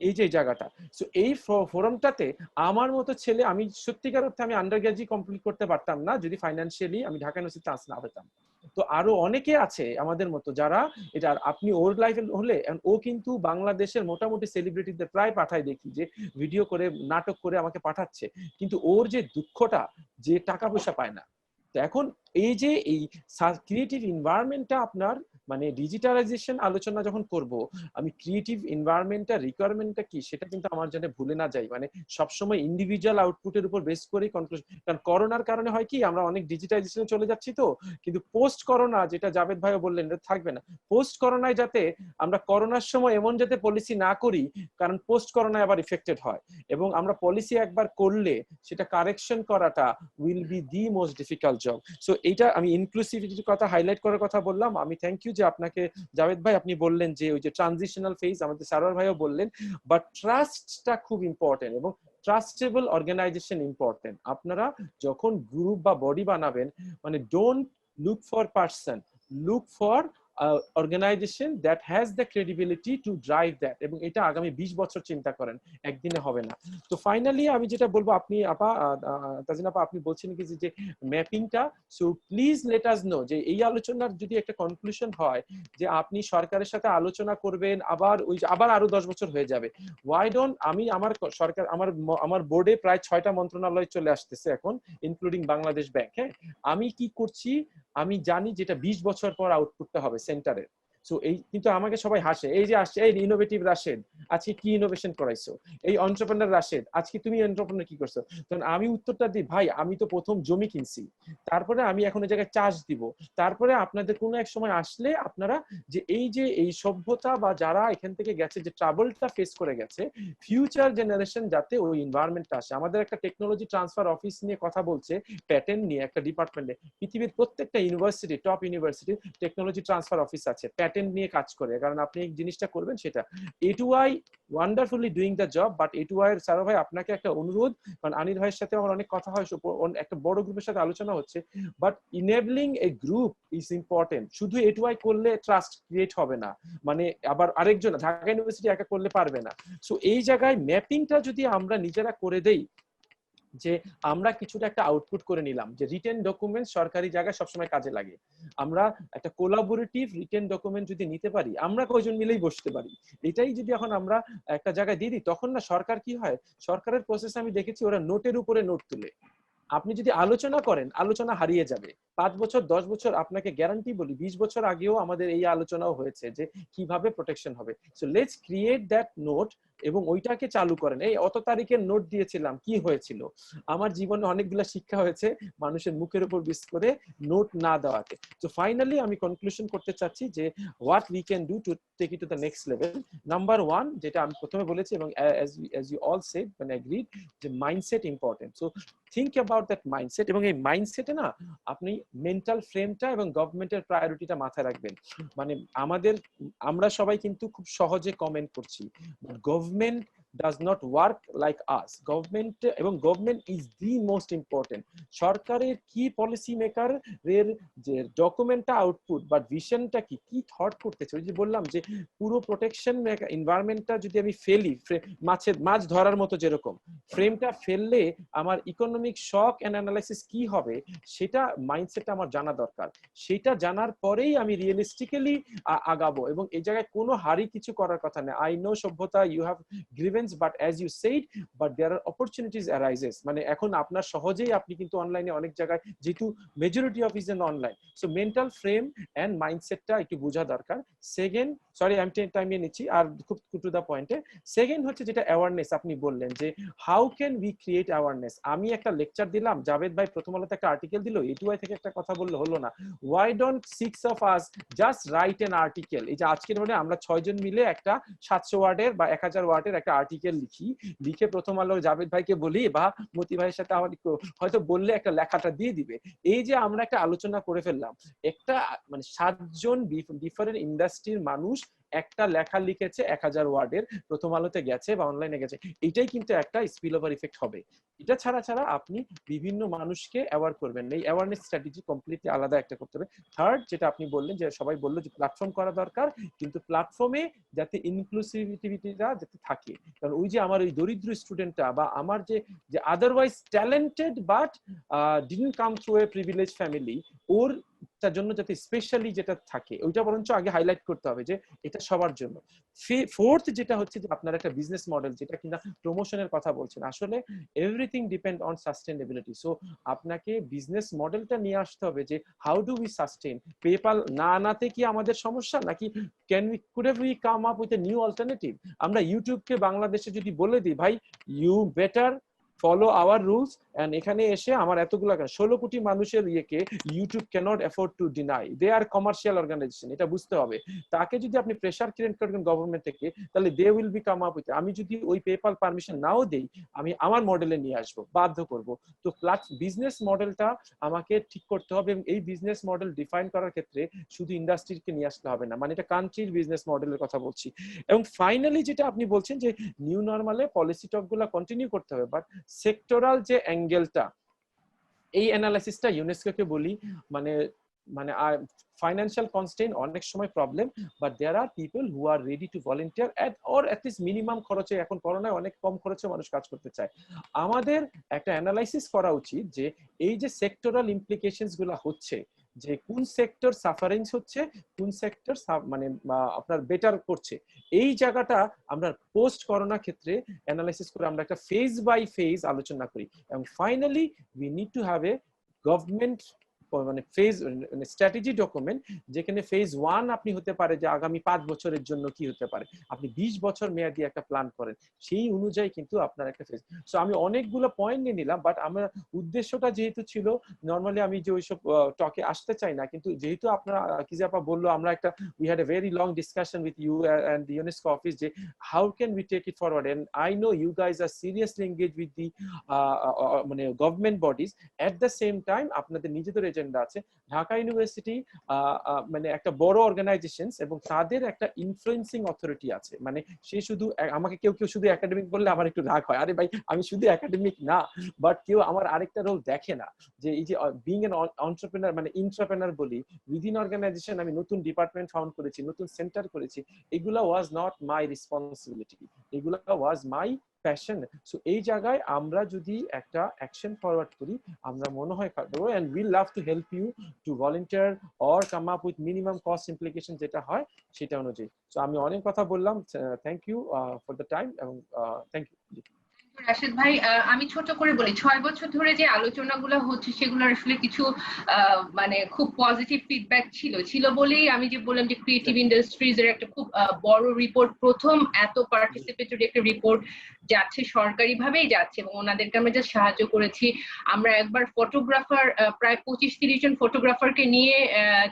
এই যে জায়গাটা। সো এই ফোরামটাতে আমার মতো ছেলে, আমি সত্যিকার অর্থে আমি আন্ডার গ্র্যাজুয়েট কমপ্লিট করতে পারতাম না যদি ফাইন্যান্সিয়ালি আমি ঢাকা ইউনিভার্সিটি চান্স না পেতাম। তো আরো অনেকে আছে আমাদের মতো যারা এটা, আপনি ওর লাইফে হলে, ও কিন্তু বাংলাদেশের মোটামুটি সেলিব্রিটিদের প্রায় পাঠায়, দেখি যে ভিডিও করে নাটক করে আমাকে পাঠাচ্ছে, কিন্তু ওর যে দুঃখটা, যে টাকা পয়সা পায় না। তো এখন এই যে এই ক্রিয়েটিভ এনভায়রনমেন্টটা আপনার, মানে ডিজিটালাইজেশন আলোচনা যখন করব, আমি ক্রিয়েটিভ এনভায়রনমেন্টটা রিকোয়ারমেন্টটা কি সেটা কিন্তু আমার জন্য ভুলে না যাই। মানে সবসময় ইন্ডিভিজুয়াল আউটপুটের উপর বেস করেই কনক্লুশন, কারণ করোনার কারণে হয় কি, আমরা অনেক ডিজিটাইজেশনে চলে যাচ্ছি, তো কিন্তু পোস্ট করোনা, যেটা জাভেদ ভাইও বললেন, এটা থাকবে না। পোস্ট করোনায় যাতে আমরা করোনার সময় এমন যাতে পলিসি না করি, কারণ পোস্ট করোনায় আবার ইফেক্টেড হয়, এবং আমরা পলিসি একবার করলে সেটা কারেকশন করাটা will be the most difficult job. So এইটা আমি ইনক্লুসিভিটির কথা হাইলাইট করার কথা বললাম। আমি থ্যাংক ইউ যে আপনাকে জাভেদ ভাই, আপনি বললেন যে ওই যে ট্রানজিশনাল ফেজ, আমাদের সারোয়ার ভাইও বললেন, বাট ট্রাস্টটা খুব ইম্পর্টেন্ট এবং ট্রাস্টেবল অর্গানাইজেশন ইম্পর্টেন্ট। আপনারা যখন গ্রুপ বা বডি বানাবেন, মানে don't look for person, look for organisation that has the credibility to drive that, এবং এটা আগামী 20 বছর চিন্তা করেন, একদিনে হবে না। তো ফাইনালি আমি যেটা বলবো, আপনি আপা তাজিন আপা, আপনি বলছেন কি যে ম্যাপিংটা, so please let us know যে এই আলোচনার যদি একটা কনক্লুশন হয় যে আপনি সরকারের সাথে আলোচনা করবেন, আবার আরো 10 বছর হয়ে যাবে, ওয়াই ডোন্ট আমি আমার সরকার, আমার বোর্ডে প্রায় 6টা মন্ত্রণালয় চলে আসতেছে এখন, ইনক্লুডিং বাংলাদেশ ব্যাংক। হ্যাঁ, আমি কি করছি, আমি জানি যেটা 20 বছর পর আউটপুটটা হবে সেন্টারের। সো এই কিন্তু আমাকে সবাই হাসে, এই যে আসছে এই ইনোভেটিভ রাশেদ, আজকে কি ইনোভেশন করাইছো, এই এন্টারপ্রেনার রাশেদ, আজকে তুমি এন্টারপ্রেনার কি করছো? তখন আমি উত্তরটা দিই, ভাই আমি তো প্রথম জমি কিনছি, তারপরে আমি এখন এই জায়গায় চাষ দিব, তারপরে আপনাদের কোনো এক সময় আসলে আপনারা যে এই সভ্যতা বা যারা এখান থেকে গেছে, যে ট্রাবলটা ফেস করে গেছে, ফিউচার জেনারেশন যাতে ওই এনভায়রনমেন্টটা আসে। আমাদের একটা টেকনোলজি ট্রান্সফার অফিস নিয়ে কথা বলছে, প্যাটেন্ট নিয়ে একটা ডিপার্টমেন্টে, পৃথিবীর প্রত্যেকটা university, top university technology transfer office আছে, প্যাটেন্ট নিয়ে কাজ করে, কারণ আপনি এই জিনিসটা করবেন সেটা। A2I wonderfully doing the job, but A2I এর সারা ভাই আপনাকে একটা অনুরোধ, কারণ আনির ভাইয়ের সাথে আমার অনেক কথা হয়, একটা বড় গ্রুপের সাথে আলোচনা হচ্ছে, but enabling a group is important. শুধু A2I করলে ট্রাস্ট ক্রিয়েট হবে না, মানে আবার আরেকজন ঢাকা ইউনিভার্সিটি একা করলে পারবে না। সো এই জায়গায় ম্যাপিংটা যদি আমরা নিজেরা করে দেই, যে আমরা কিছুটা একটা আউটপুট করে নিলাম, যে রিটেন ডকুমেন্ট সরকারি জায়গায় সবসময় কাজে লাগে, আমরা একটা কোলাবোরেটিভ রিটেন ডকুমেন্ট যদি নিতে পারি, আমরা কয়জন মিলেই বসতে পারি, এটাই যদি এখন আমরা একটা জায়গায় দিয়ে দিই, তখন না সরকার কি হয়, সরকারের প্রসেস আমি দেখেছি ওরা নোটের উপরে নোট তুলে, আপনি যদি আলোচনা করেন আলোচনা হারিয়ে যাবে। 5 বছর 10 বছর আপনাকে গ্যারান্টি বলি, 20 বছর আগেও আমাদের এই আলোচনাও হয়েছে যে কিভাবে প্রোটেকশন হবে। So let's create that note এবং ওইটাকে চালু করেন। এই অত তারিখের নোট দিয়েছিলাম, কি হয়েছিল? আমার জীবনে অনেকগুলো শিক্ষা হয়েছে মানুষের মুখের উপর বেস করে নোট না দেওয়াতে। তো ফাইনালি আমি কনক্লুশন করতে চাচ্ছি যে what we can do to take it to the next level. Number 1, যেটা আমি প্রথমে বলেছি এবং as you all said when agreed, যে mindset important. So think about that mindset, এবং এই মাইন্ডসেটে না আপনি মেন্টাল ফ্রেমটা এবং গভর্নমেন্টের প্রায়োরিটিটা মাথায় রাখবেন। মানে আমরা সবাই কিন্তু খুব সহজে কমেন্ট করছি, government does not work like us. Government এবং government is the most important. সরকারের কি পলিসি মেকার এর যে ডকুমেন্টটা আউটপুট বা ভিশনটা কি কি থট করতেছে, ওই যে বললাম যে পুরো প্রোটেকশন এনভায়রনমেন্টটা যদি আমি ফেলি, মাছ ধরার মতো যেরকম ফ্রেমটা ফেললে আমার ইকোনমিক শক এন্ড অ্যানালাইসিস কি হবে সেটা মাইন্ডসেটটা আমার জানা দরকার। সেটা জানার পরেই আমি রিয়েলিস্টিক্যালি আগাবো, এবং এই জায়গায় কোনো হারি কিছু করার কথা নেই। I know Sabhyata you have grievance but as you said but there are opportunities arises. মানে এখন আপনার সহজেই আপনি কিন্তু অনলাইনে অনেক জায়গায়, যেহেতু majority of is in online, so mental frame and মাইন্ডসেটটা একটু বোঝা দরকার। সেকেন্ড, সরি আমি টাইম নিয়ে নিচ্ছি, আর খুব টু দা পয়েন্টে। সেকেন্ড হচ্ছে যেটা অ্যাওয়ারনেস, আপনি বললেন যে how can we create awareness. আমি একটা লেকচার দিলাম, জাভেদ ভাই প্রথম আলোতে একটা আর্টিকেল দিল, এটুআই থেকে একটা কথা বললে হলো না। Why don't 6 of us just write an article? এই যে আজকের মানে আমরা 6 জন মিলে একটা 700 ওয়ার্ডের বা 1000 ওয়ার্ডের একটা আর্টিকেল লিখে প্রথম আলো জাভেদ ভাইকে বলি বা মতি ভাইয়ের সাথে আমার হয়তো বললে একটা লেখাটা দিয়ে দিবে। এই যে আমরা একটা আলোচনা করে ফেললাম, একটা মানে 7 জন ডিফারেন্ট ইন্ডাস্ট্রির মানুষ একটা লেখা লিখেছে 1000 ওয়ার্ডের, প্রথম আলোতে গেছে বা অনলাইনে গেছে, এটাই কিন্তু একটা স্পিল ওভার ইফেক্ট হবে। এটা ছাড়া আপনি বিভিন্ন মানুষকে অ্যাওয়ার করবেন, এই অ্যাওয়ারনেস স্ট্র্যাটেজি কমপ্লিটলি আলাদা একটা করতে হবে। থার্ড, যেটা আপনি বললেন যে সবাই বললো যে প্ল্যাটফর্ম করা দরকার, কিন্তু প্ল্যাটফর্মে যাতে ইনক্লুসিভিটিটা যাতে থাকে। কারণ ওই যে আমার ওই দরিদ্র স্টুডেন্টটা বা আমার যে otherwise talented but didn't come through a privilege family, ওর তার জন্য যাতে স্পেশালি যেটা থাকে ওইটা বরঞ্চ আগে হাইলাইট করতে হবে যে এটা সবার জন্য। ফোর্থ যেটা হচ্ছে যে আপনার একটা বিজনেস মডেল, যেটা কিনা প্রমোশনের কথা বলছেন, আসলে everything depend on sustainability. So আপনাকে বিজনেস মডেলটা নিয়ে আসতে হবে যে how do we sustain. PayPal না আনাতে কি আমাদের সমস্যা, নাকি could we come up with a new alternative? আমরা ইউটিউবকে বাংলাদেশে যদি বলে দিই ভাই you better follow our rules, and এখানে এসে আমার এতগুলো 16 কোটি মানুষের ইয়েকে YouTube can't afford to deny, they are commercial organisation, এটা বুঝতে হবে। তাকে যদি আপনি প্রেসার ক্রিয়েট করেন গভর্নমেন্ট থেকে, তাহলে they will be come up with. আমি যদি ওই পেপাল পারমিশন নাও দেই, আমি আমার মডেলে নিয়ে আসবো, বাধ্য করব। তো বিজনেস মডেলটা আমাকে ঠিক করতে হবে, এবং এই বিজনেস মডেল ডিফাইন করার ক্ষেত্রে শুধু ইন্ডাস্ট্রিকে নিয়ে আসতে হবে না, মানে এটা কান্ট্রির বিজনেস মডেলের কথা বলছি। এবং ফাইনালি যেটা আপনি বলছেন যে নিউ নর্মালে পলিসি টকগুলো কন্টিনিউ করতে হবে, বাট সেক্টরাল যে অ্যাঙ্গেলটা, এই অ্যানালাইসিসটা ইউনেস্কোকে বলি, মানে ফাইন্যান্সিয়াল কনস্ট্রেইন অনেক সময় problem, but there are people who are ready to volunteer at least minimum খরচে। এখন করোনায় অনেক কম খরচে মানুষ কাজ করতে চায়। আমাদের একটা অ্যানালাইসিস করা উচিত যে এই যে সেক্টরাল ইমপ্লিকেশনস গুলো হচ্ছে, যে কোন সেক্টর সাফারিংস হচ্ছে, কোন সেক্টর মানে আপনার বেটার করছে, এই জায়গাটা আমরা পোস্ট করোনা ক্ষেত্রে অ্যানালাইসিস করে আমরা একটা ফেজ বাই ফেজ আলোচনা করি। এবং finally we need to have a government মানে ফেজ স্ট্র্যাটেজি ডকুমেন্ট, যেখানে ফেজ 1 আপনি হতে পারে যে আগামী 5 বছরের জন্য কি হতে পারে, আপনি 20 বছর মেয়াদি একটা প্ল্যান করেন, সেই অনুযায়ী কিন্তু আপনার একটা ফেজ। সো আমি অনেকগুলো পয়েন্ট নিয়ে নিলাম, বাট আমার উদ্দেশ্যটা যেহেতু ছিল, নর্মালি আমি যে ওইসব টকে আসতে চাই না, কিন্তু যেহেতু আপনারা কিজাপা বললো, আমরা একটা we had a very long discussion with you and the UNESCO office যে how can we take it forward, and I know you guys are seriously engage with the মানে government bodies. At the same time আপনাদের নিজেদের এজেন্ডা আছে। ঢাকা ইউনিভার্সিটি মানে একটা বড় অর্গানাইজেশন এবং তাদের একটা ইনফ্লুয়েন্সিং অথরিটি আছে। মানে সে শুধু আমাকে কেউ শুধু একাডেমিক বললে আমার একটু রাগ হয়, আরে ভাই আমি শুধু একাডেমিক না, বাট কেউ আমার আরেকটা রোল দেখে না, যে এই যে বিং এন এন্টারপ্রেনার মানে ইন্ট্রাপ্রেনার বলি, উইদিন অর্গানাইজেশন আমি নতুন ডিপার্টমেন্ট ফাউন্ড করেছি, নতুন সেন্টার করেছি, এগুলা ওয়াজ নট মাই রেসপন্সিবিলিটি, এগুলা ওয়াজ মাই প্যাশন। সো এই জায়গায় আমরা যদি একটা অ্যাকশন ফরওয়ার্ড করি, আমরা মনে হয় পারবো, and we love to help you to volunteer or come up with minimum cost implication যেটা হয় সেটা অনুযায়ী। সো আমি অনেক কথা বললাম, thank you for the time, এবং থ্যাংক ইউ। রাশেদ ভাই, আমি ছোট করে বলি, 6 বছর ধরে যে আলোচনাগুলো হচ্ছে সেগুলো আসলে কিছু মানে খুব পজিটিভ ফিডব্যাক ছিল বলেই আমি যে বললাম যে ক্রিয়েটিভ ইন্ডাস্ট্রিজ এর একটা খুব বড় রিপোর্ট, প্রথম এত পার্টিসিপেটরি একটা রিপোর্ট যাচ্ছে, সরকারি ভাবেই যাচ্ছে, এবং ওনাদেরকে আমরা যা সাহায্য করেছি। আমরা একবার ফটোগ্রাফার প্রায় 25-30 জন ফটোগ্রাফারকে নিয়ে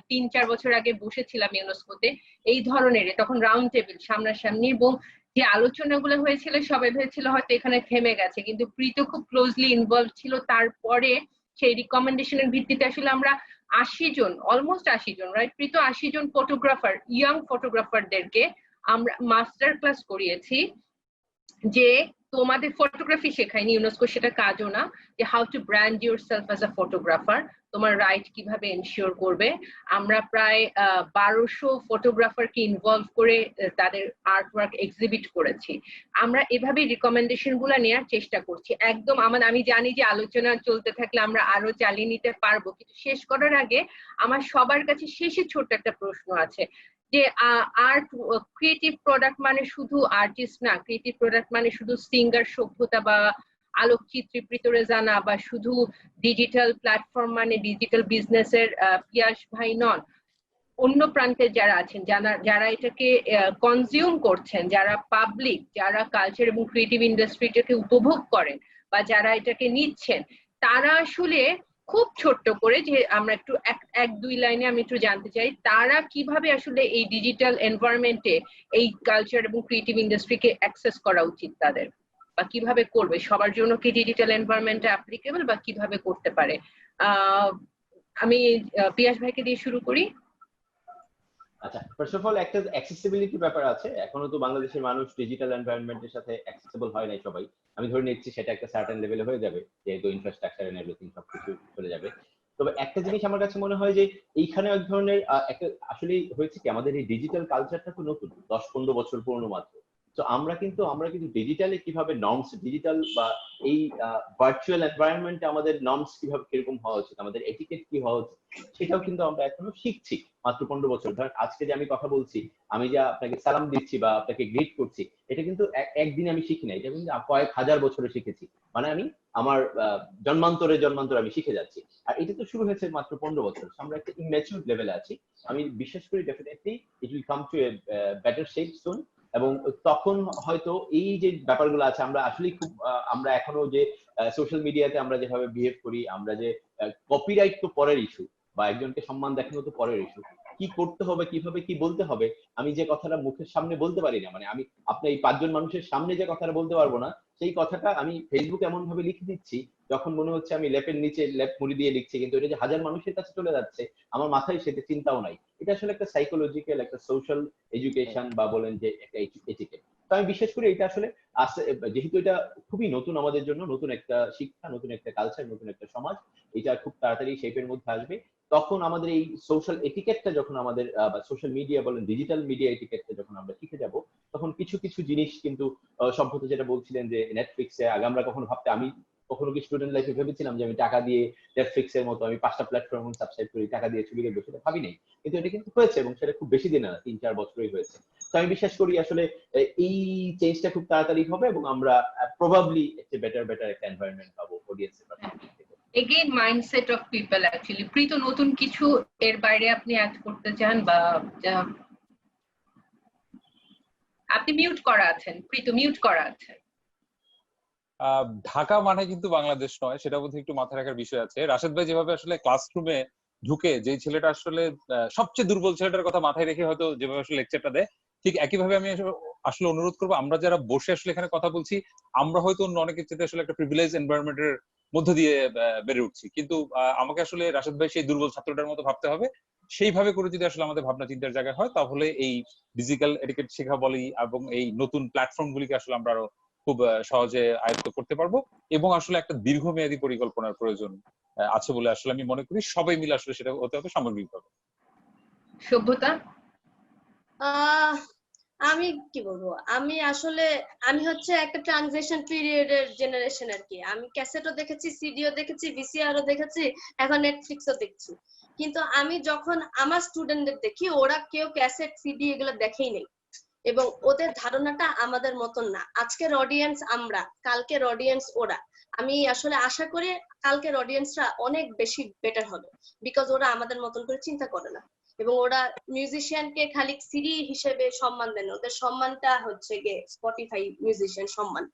3-4 বছর আগে বসেছিলাম ইউনেস্কোতে এই ধরনের, তখন রাউন্ড টেবিল সামনাসামনি, এবং যে আলোচনাগুলো হয়েছিল সবাই ভেবেছিল হয়তো এখানে থেমে গেছে, কিন্তু প্রীত খুব ক্লোজলি ইনভলভ ছিল। তারপরে সেই রিকমেন্ডেশনের ভিত্তিতে আসলে আমরা 80 জন, অলমোস্ট 80 জন, রাইট প্রীত, 80 জন ফটোগ্রাফার, ইয়াং ফটোগ্রাফারদেরকে আমরা মাস্টার ক্লাস করিয়েছি যে তোমাদের ফটোগ্রাফি শেখায়নি, ইউনেস্কো সেটা কাজও না, যে how to brand yourself as a photographer, তোমার রাইট কিভাবে এনশিওর করবে। আমরা প্রায় 1200 ফটোগ্রাফারকে ইনভলভ করে তাদের আর্ট ওয়ার্ক এক্সিবিট করেছি। আমরা এভাবে রিকমেন্ডেশন গুলা নেওয়ার চেষ্টা করছি। একদম আমি জানি যে আলোচনা চলতে থাকলে আমরা আরো চালিয়ে নিতে পারবো, কিন্তু শেষ করার আগে আমার সবার কাছে শেষে ছোট্ট একটা প্রশ্ন আছে, যে আর্ট ক্রিয়েটিভ প্রোডাক্ট মানে শুধু আর্টিস্ট না, ক্রিয়েটিভ প্রোডাক্ট মানে শুধু সিঙ্গার সভ্যতা বা আলোকচিত্রী প্রীতরেজানা বা শুধু ডিজিটাল প্ল্যাটফর্ম মানে ডিজিটাল বিজনেসের পিয়াস ভাই নন। অন্য প্রান্তে যারা আছেন, যারা এটাকে কনজিউম করছেন, যারা পাবলিক, যারা কালচার এবং ক্রিয়েটিভ ইন্ডাস্ট্রিটাকে উপভোগ করেন বা যারা এটাকে নিচ্ছেন, তারা আসলে খুব ছোট্ট করে, যে আমরা একটু এক দুই লাইনে আমি একটু জানতে চাই, তারা কিভাবে আসলে এই ডিজিটাল এনভায়রনমেন্টে এই কালচার এবং ক্রিয়েটিভ ইন্ডাস্ট্রিকে অ্যাক্সেস করা উচিত তাদের, বা কিভাবে করবে, সবার জন্য কি ডিজিটাল এনভায়রনমেন্টে অ্যাপ্লিকেবল বা কিভাবে করতে পারে। আমি পিয়াস ভাইকে দিয়ে শুরু করি। আচ্ছা, ফার্স্ট অফ অল একটা অ্যাক্সেসিবিলিটি ব্যাপার আছে। এখনো তো বাংলাদেশের মানুষ ডিজিটাল এনভায়রনমেন্টের সাথে অ্যাক্সেসিবল হয় নাই সবাই। আমি ধরে নিচ্ছি সেটা একটা সার্টেন লেভেলে হয়ে যাবে, যেহেতু ইনফ্রাস্ট্রাকচার এন্ড এভরিথিং সবকিছু চলে যাবে। তবে একটা জিনিস আমার কাছে মনে হয় যে এইখানে এক ধরনের একটা আসলে হয়েছে কি, আমাদের এই ডিজিটাল কালচারটা তো নতুন, 10-15 বছর পুরনো মাত্র। তো আমরা কিন্তু ডিজিটালে কিভাবে নর্মস, ডিজিটাল বা এই ভার্চুয়াল এনভায়রনমেন্টে আমাদের নর্মস কিভাবে কিরকম হওয়া উচিত, আমাদের এটিকেট কি হওয়া উচিত, সেটাও কিন্তু আমরা এখনো শিখছি মাত্র 15 বছর। ধরেন আজকে যে আমি কথা বলছি, আমি যে আপনাকে সালাম দিচ্ছি বা আপনাকে গ্রিট করছি, এটা কিন্তু একদিন আমি শিখি না, এটা কিন্তু কয়েক হাজার বছরে শিখেছি। মানে আমি আমার জন্মান্তরে আমি শিখে যাচ্ছি। আর এটা তো শুরু হয়েছে মাত্র 15 বছর। আমরা একটা ইম্যাচিউর লেভেলে আছি। আমি বিশ্বাস করি definitely it will come to a better shape soon. এবং তখন হয়তো এই যে ব্যাপারগুলো আছে, আমরা আসলেই খুব আমরা এখনো যে সোশ্যাল মিডিয়াতে আমরা যেভাবে বিহেভ করি, আমরা যে কপিরাইট তো পরের ইস্যু, বা একজনকে সম্মান দেখানো তো পরের ইস্যু, কি করতে হবে, কিভাবে কি বলতে হবে, আমি যে কথাটা মুখের সামনে বলতে পারি না, মানে আমি আপনার এই 5 জন মানুষের সামনে যে কথাটা বলতে পারবো না, সেই কথাটা আমি ফেসবুক এমন ভাবে লিখে দিচ্ছি যখন মনে হচ্ছে আমি লেপের নিচে লেপ মুড়ি দিয়ে লিখছি, কিন্তু এটা যে হাজার মানুষের কাছে চলে যাচ্ছে আমার মাথায় সেটা চিন্তাও নাই। এটা আসলে একটা সাইকোলজিক্যাল, একটা সোশ্যাল এডুকেশন বা বলেন যে একটা এটিকেট। তো আমি বিশ্বাস করি এটা আসলে যেহেতু এটা খুবই নতুন আমাদের জন্য, নতুন একটা শিক্ষা, নতুন একটা কালচার, নতুন একটা সমাজ, এটা খুব তাড়াতাড়ি শেপের মধ্যে আসবে। তখন আমাদের এই সোশ্যাল এটিকেটটা যখন আমাদের বা সোশ্যাল মিডিয়া বলেন, ডিজিটাল মিডিয়া এটিকেটটা যখন আমরা শিখে যাব, তখন কিছু কিছু জিনিস কিন্তু সম্ভবত যেটা বলছিলেন যে নেটফ্লিক্সে আগে আমরা কখনো ভাবতে, আমি কখনো কি স্টুডেন্ট লাইফে ভেবেছিলাম যে আমি টাকা দিয়ে নেটফ্লিক্সের মতো আমি 5টা প্ল্যাটফর্ম সাবস্ক্রাইব করি, টাকা দিয়ে ছবি দেখবো, সেটা ভাবি নাই। কিন্তু এটা কিন্তু হয়েছে, এবং সেটা খুব বেশি দিন না, 3-4 বছরই হয়েছে। তো আমি বিশ্বাস করি আসলে এই চেঞ্জটা খুব তাড়াতাড়ি হবে, এবং আমরা প্রবাবলি একটা বেটার একটা এনভায়রনমেন্ট পাবো অডিয়েন্সের পার্সপেক্টিভ থেকে। Again mindset of people actually. Preet, নতুন কিছু এর বাইরে আপনি অ্যাড করতে চান? বা আপনি মিউট করা আছেন, প্রীত মিউট করা আছেন। ঢাকা মানে কিন্তু বাংলাদেশ নয়, সেটা বোধহয় একটু মাথায় রাখার বিষয় আছে। রাশেদ ভাই যেভাবে আসলে ক্লাসরুমে ঢুকে যে ছেলেটা আসলে সবচেয়ে দুর্বল ছেলেটার কথা মাথায় রেখে হয়তো যেভাবে আসলে লেকচারটা দেয়, ঠিক একইভাবে আমি আসলে অনুরোধ করবো, আমরা যারা বসে আসলে এখানে কথা বলছি, আমরা হয়তো অন্য অনেকের চেয়ে আসলে একটা প্রিভিলেজ এনভায়রনমেন্টের মধ্য দিয়ে বেড়ে উঠছি, কিন্তু আমাকে আসলে রাশেদ ভাই সেই দুর্বল ছাত্রটার মতো ভাবতে হবে। সেইভাবে করে যদি আসলে আমাদের ভাবনা চিন্তার জায়গায় হয়, তাহলে এই ডিজিটাল এটিকেট শেখা বলি এবং এই নতুন প্ল্যাটফর্ম গুলিকে আসলে আমরা আরো খুব সহজে আয়ত্ত করতে পারবো। এবং আসলে একটা দীর্ঘমেয়াদী পরিকল্পনার প্রয়োজন আছে বলে আসলে আমি মনে করি। সবাই মিলে আসলে সেটা হতে হবে সামগ্রিকভাবে। সভ্যতা, আমি কি বলবো, আমি হচ্ছে একটা ট্রানজিশন পিরিয়ডের জেনারেশন আর কি। আমি ক্যাসেটও দেখেছি, সিডিও দেখেছি, ভিসিআরও দেখেছি, এখন নেটফ্লিক্সও দেখছি। কিন্তু আমি যখন আমার স্টুডেন্টদের দেখি, ওরা কেউ ক্যাসেট, সিডি এগুলো দেখেই নেই, এবং ওদের ধারণাটা আমাদের মতন না। আজকের অডিয়েন্স আমরা, কালকের অডিয়েন্স ওরা। আমি আসলে আশা করি কালকের অডিয়েন্সরা অনেক বেশি বেটার হবে, বিকজ ওরা আমাদের মতন করে চিন্তা করে না, এবং ওরা মিউজিশিয়ানকে খালি সিডি হিসেবে সম্মান দেন। ওদের সম্মানটা হচ্ছে গিয়ে স্পটিফাই মিউজিশিয়ান সম্মান,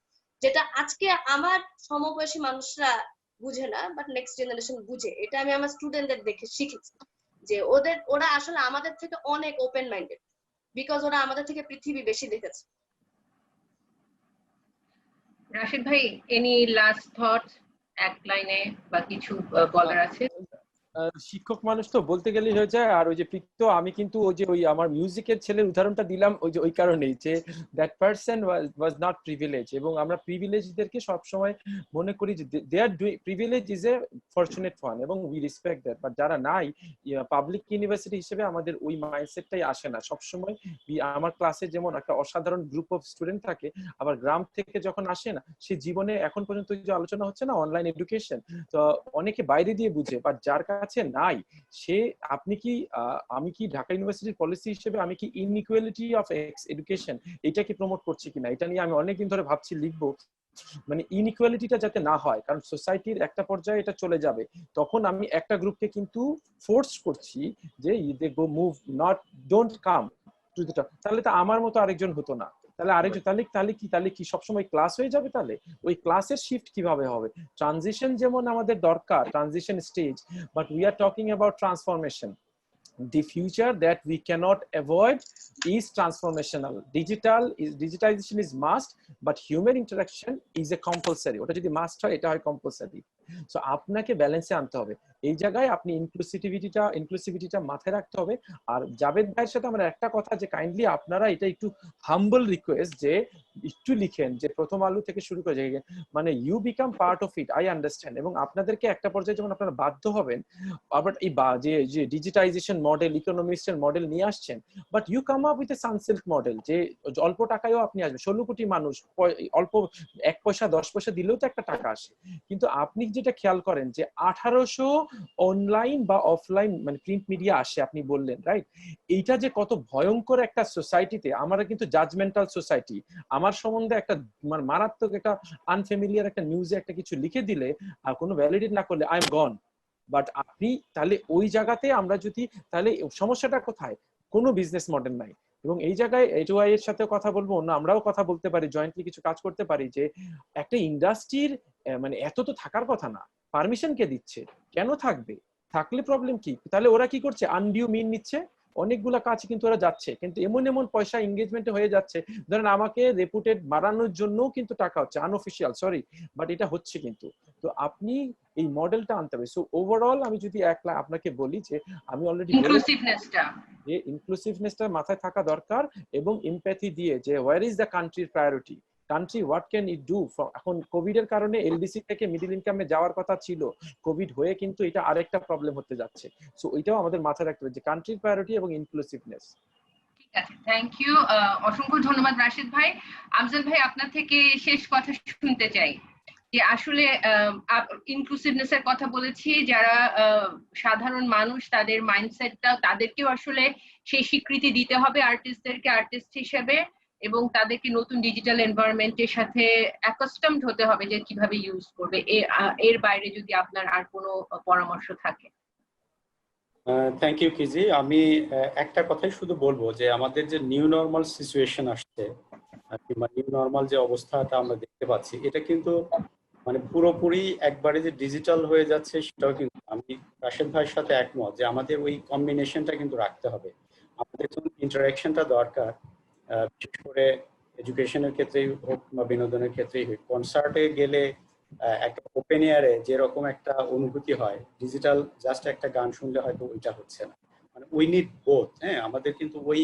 যেটা আজকে আমার সমবয়সী মানুষরা বুঝে না, বাট নেক্সট জেনারেশন বুঝে। এটা আমি আমার স্টুডেন্টদের দেখে শিখেছি যে ওরা আসলে আমাদের থেকে অনেক ওপেন মাইন্ডেড, বিকজ ওরা আমাদের থেকে পৃথিবী বেশি দেখেছে। রাশিদ ভাই, এনি লাস্ট থট, এক লাইনে বা কিছু বলার আছে? শিক্ষক মানুষ তো বলতে গেলেই হয়ে যায়। আর ওই যে প্রীত, আমি কিন্তু ওই আমার মিউজিকের ছেলের উদাহরণটা দিলাম ওই কারণেই যে that person was not privilege, এবং আমরা প্রিভিলেজদেরকে সবসময় মনে করি যে they are doing, privilege is a fortunate one এবং উই রেসপেক্ট দ্যাট। বাট যারা নাই, পাবলিক ইউনিভার্সিটি হিসেবে আমাদের ওই মাইন্ডসেটটাই আসে না সবসময়। আমার ক্লাসে যেমন একটা অসাধারণ গ্রুপ অফ স্টুডেন্ট থাকে, আবার গ্রাম থেকে যখন আসে না, সে জীবনে এখন পর্যন্ত যে আলোচনা হচ্ছে না অনলাইন এডুকেশন, তো অনেকে বাইরে দিয়ে বুঝে, বাট যার কাছে নাই সে, আপনি কি আমি কি ঢাকা ইউনিভার্সিটির পলিসি হিসেবে আমি কি ইনইকুয়ালিটি অফ এডুকেশন এটা কি প্রমোট করছি কিনা, এটা নিয়ে আমি অনেকদিন ধরে ভাবছি, লিখবো। মানে ইনইকুয়ালিটিটা যাতে না হয়, কারণ সোসাইটির একটা পর্যায়ে এটা চলে যাবে, তখন আমি একটা গ্রুপকে কিন্তু ফোর্স করছি যে they go move, not don't come to the top. তাহলে তো আমার মতো আরেকজন হতো না, তাহলে আরেকজন, তাহলে কি সবসময় ক্লাস হয়ে যাবে? তাহলে ওই ক্লাসের শিফট কিভাবে হবে? ট্রানজিশন যেমন আমাদের দরকার, transition stage, but we are talking about transformation. The future that we cannot avoid is transformational. Digitization is must, but human interaction is a compulsory. ওটা যদি মাস্ট হয়, এটা হয় কম্পালসারি। সো আপনাকে ব্যালেন্সে আনতে হবে। এই জায়গায় আপনি ইনক্লুসিভিটিটা মাথায় রাখতে হবে। আর জাভেদ ভাইয়ের সাথে আমার একটা কথা, যে কাইন্ডলি আপনারা এটা একটু হাম্বল রিকোয়েস্ট, যে একটু লিখেন যে প্রথম আলো থেকে শুরু করে, মানে you become part of it, I understand. এবং আপনাদেরকে একটা পর্যায়ে যখন আপনারা বাধ্য হবেন, আবার এই যে ডিজিটাইজেশন মডেল, ইকোনমিক্সের মডেল নিয়ে আসছেন, but you come up with a Sunsilk model, যে অল্প টাকায়ও আপনি আসবেন। 16 কোটি মানুষ, অল্প 1 পয়সা 10 পয়সা দিলেও তো একটা টাকা আসে। কিন্তু আপনি যেটা খেয়াল করেন যে 1800 অনলাইন বা অফলাইন মানে প্রিন্ট মিডিয়া আসে, আপনি বললেন রাইট, এইটা যে কত ভয়ঙ্কর একটা সোসাইটিতে, আমরা কিন্তু জাজমেন্টাল সোসাইটি। আমার সম্বন্ধে একটা মারাত্মক একটা আনফ্যামিলিয়ার একটা নিউজে একটা কিছু লিখে দিলে আর কোনো ভ্যালিডেট না করলে, আই এম গন। বাট আপনি তাহলে ওই জায়গাতে আমরা যদি, তাহলে সমস্যাটা কোথায়? কোনো বিজনেস মডেল নাই। এবং এই জায়গায় এটুআই এর সাথে কথা বলবো, অন্য আমরাও কথা বলতে পারি, জয়েন্টলি কিছু কাজ করতে পারি, যে একটা ইন্ডাস্ট্রির মানে এত তো থাকার কথা না, পারমিশন কে দিচ্ছে? কেন থাকবে? থাকলে প্রবলেম কি? তাহলে ওরা কি করছে? আনডিউ মিন নিচ্ছে, অনেকগুলা কাজ কিন্তু ওরা যাচ্ছে, কিন্তু এমন পয়সা এঙ্গেজমেন্টে হয়ে যাচ্ছে, ধরেন আমাকে রেপুটেড বাড়ানোর জন্য কিন্তু টাকা হচ্ছে, আনঅফিসিয়াল সরি, বাট এটা হচ্ছে কিন্তু। তো আপনি এই মডেলটা আনতে হবে। সো ওভারঅল আমি যদি আপনাকে বলি যে আমি অলরেডি যে ইনক্লুসিভনেসটা মাথায় থাকা দরকার, এবং এমপ্যাথি দিয়ে যে হোয়ার ইজ দ্য কান্ট্রির priority, country what can it do. এখন কোভিড এর কারণে এলডিসি থেকে মিডল ইনকামে যাওয়ার কথা ছিল, কোভিড হয়ে কিন্তু এটা আরেকটা প্রবলেম হতে যাচ্ছে। সো ওইটাও আমাদের মাথায় রাখতে হবে, যে কান্ট্রির প্রায়োরিটি এবং ইনক্লুসিভনেস। ঠিক আছে, থ্যাংক ইউ, অসংখ্য ধন্যবাদ রাশিদ ভাই। আমজাদ ভাই, আপনার থেকে শেষ কথা শুনতে চাই, যে আসলে ইনক্লুসিভনেস এর কথা বলেছি, যারা সাধারণ মানুষ, তাদের মাইন্ডসেটটা, তাদেরকেও আসলে সেই স্বীকৃতি দিতে হবে আর্টিস্টদেরকে আর্টিস্ট হিসেবে, এবং তাদেরকে নতুন ডিজিটাল এনভায়রনমেন্টের সাথে অ্যাকাস্টমড হতে হবে যে কিভাবে ইউজ করবে। এর বাইরে যদি আপনার আর কোনো পরামর্শ থাকে। থ্যাংক ইউ কিজি। আমি একটা কথাই শুধু বলবো, যে আমাদের যে নিউ নর্মাল সিচুয়েশন আসছে, কিংবা নিউ নর্মাল যে অবস্থাটা আমরা দেখতে পাচ্ছি, এটা কিন্তু মানে পুরোপুরি একবারে যে ডিজিটাল হয়ে যাচ্ছে সেটাও কিন্তু, আমি রাশেদ ভাইয়ের সাথে একমত যে আমাদের ওই কম্বিনেশনটা কিন্তু রাখতে হবে। আমাদের যখন ইন্টারাকশনটা দরকার, বিশেষ করে এডুকেশনের ক্ষেত্রেই হোক বা বিনোদনের ক্ষেত্রেই হোক, কনসার্টে গেলে একটা ওপেন এয়ারে যেরকম একটা অনুভূতি হয়, ডিজিটাল জাস্ট একটা গান শুনলে হয়তো ওইটা হচ্ছে না। মানে উই নিড বোথ। হ্যাঁ, আমাদের কিন্তু ওই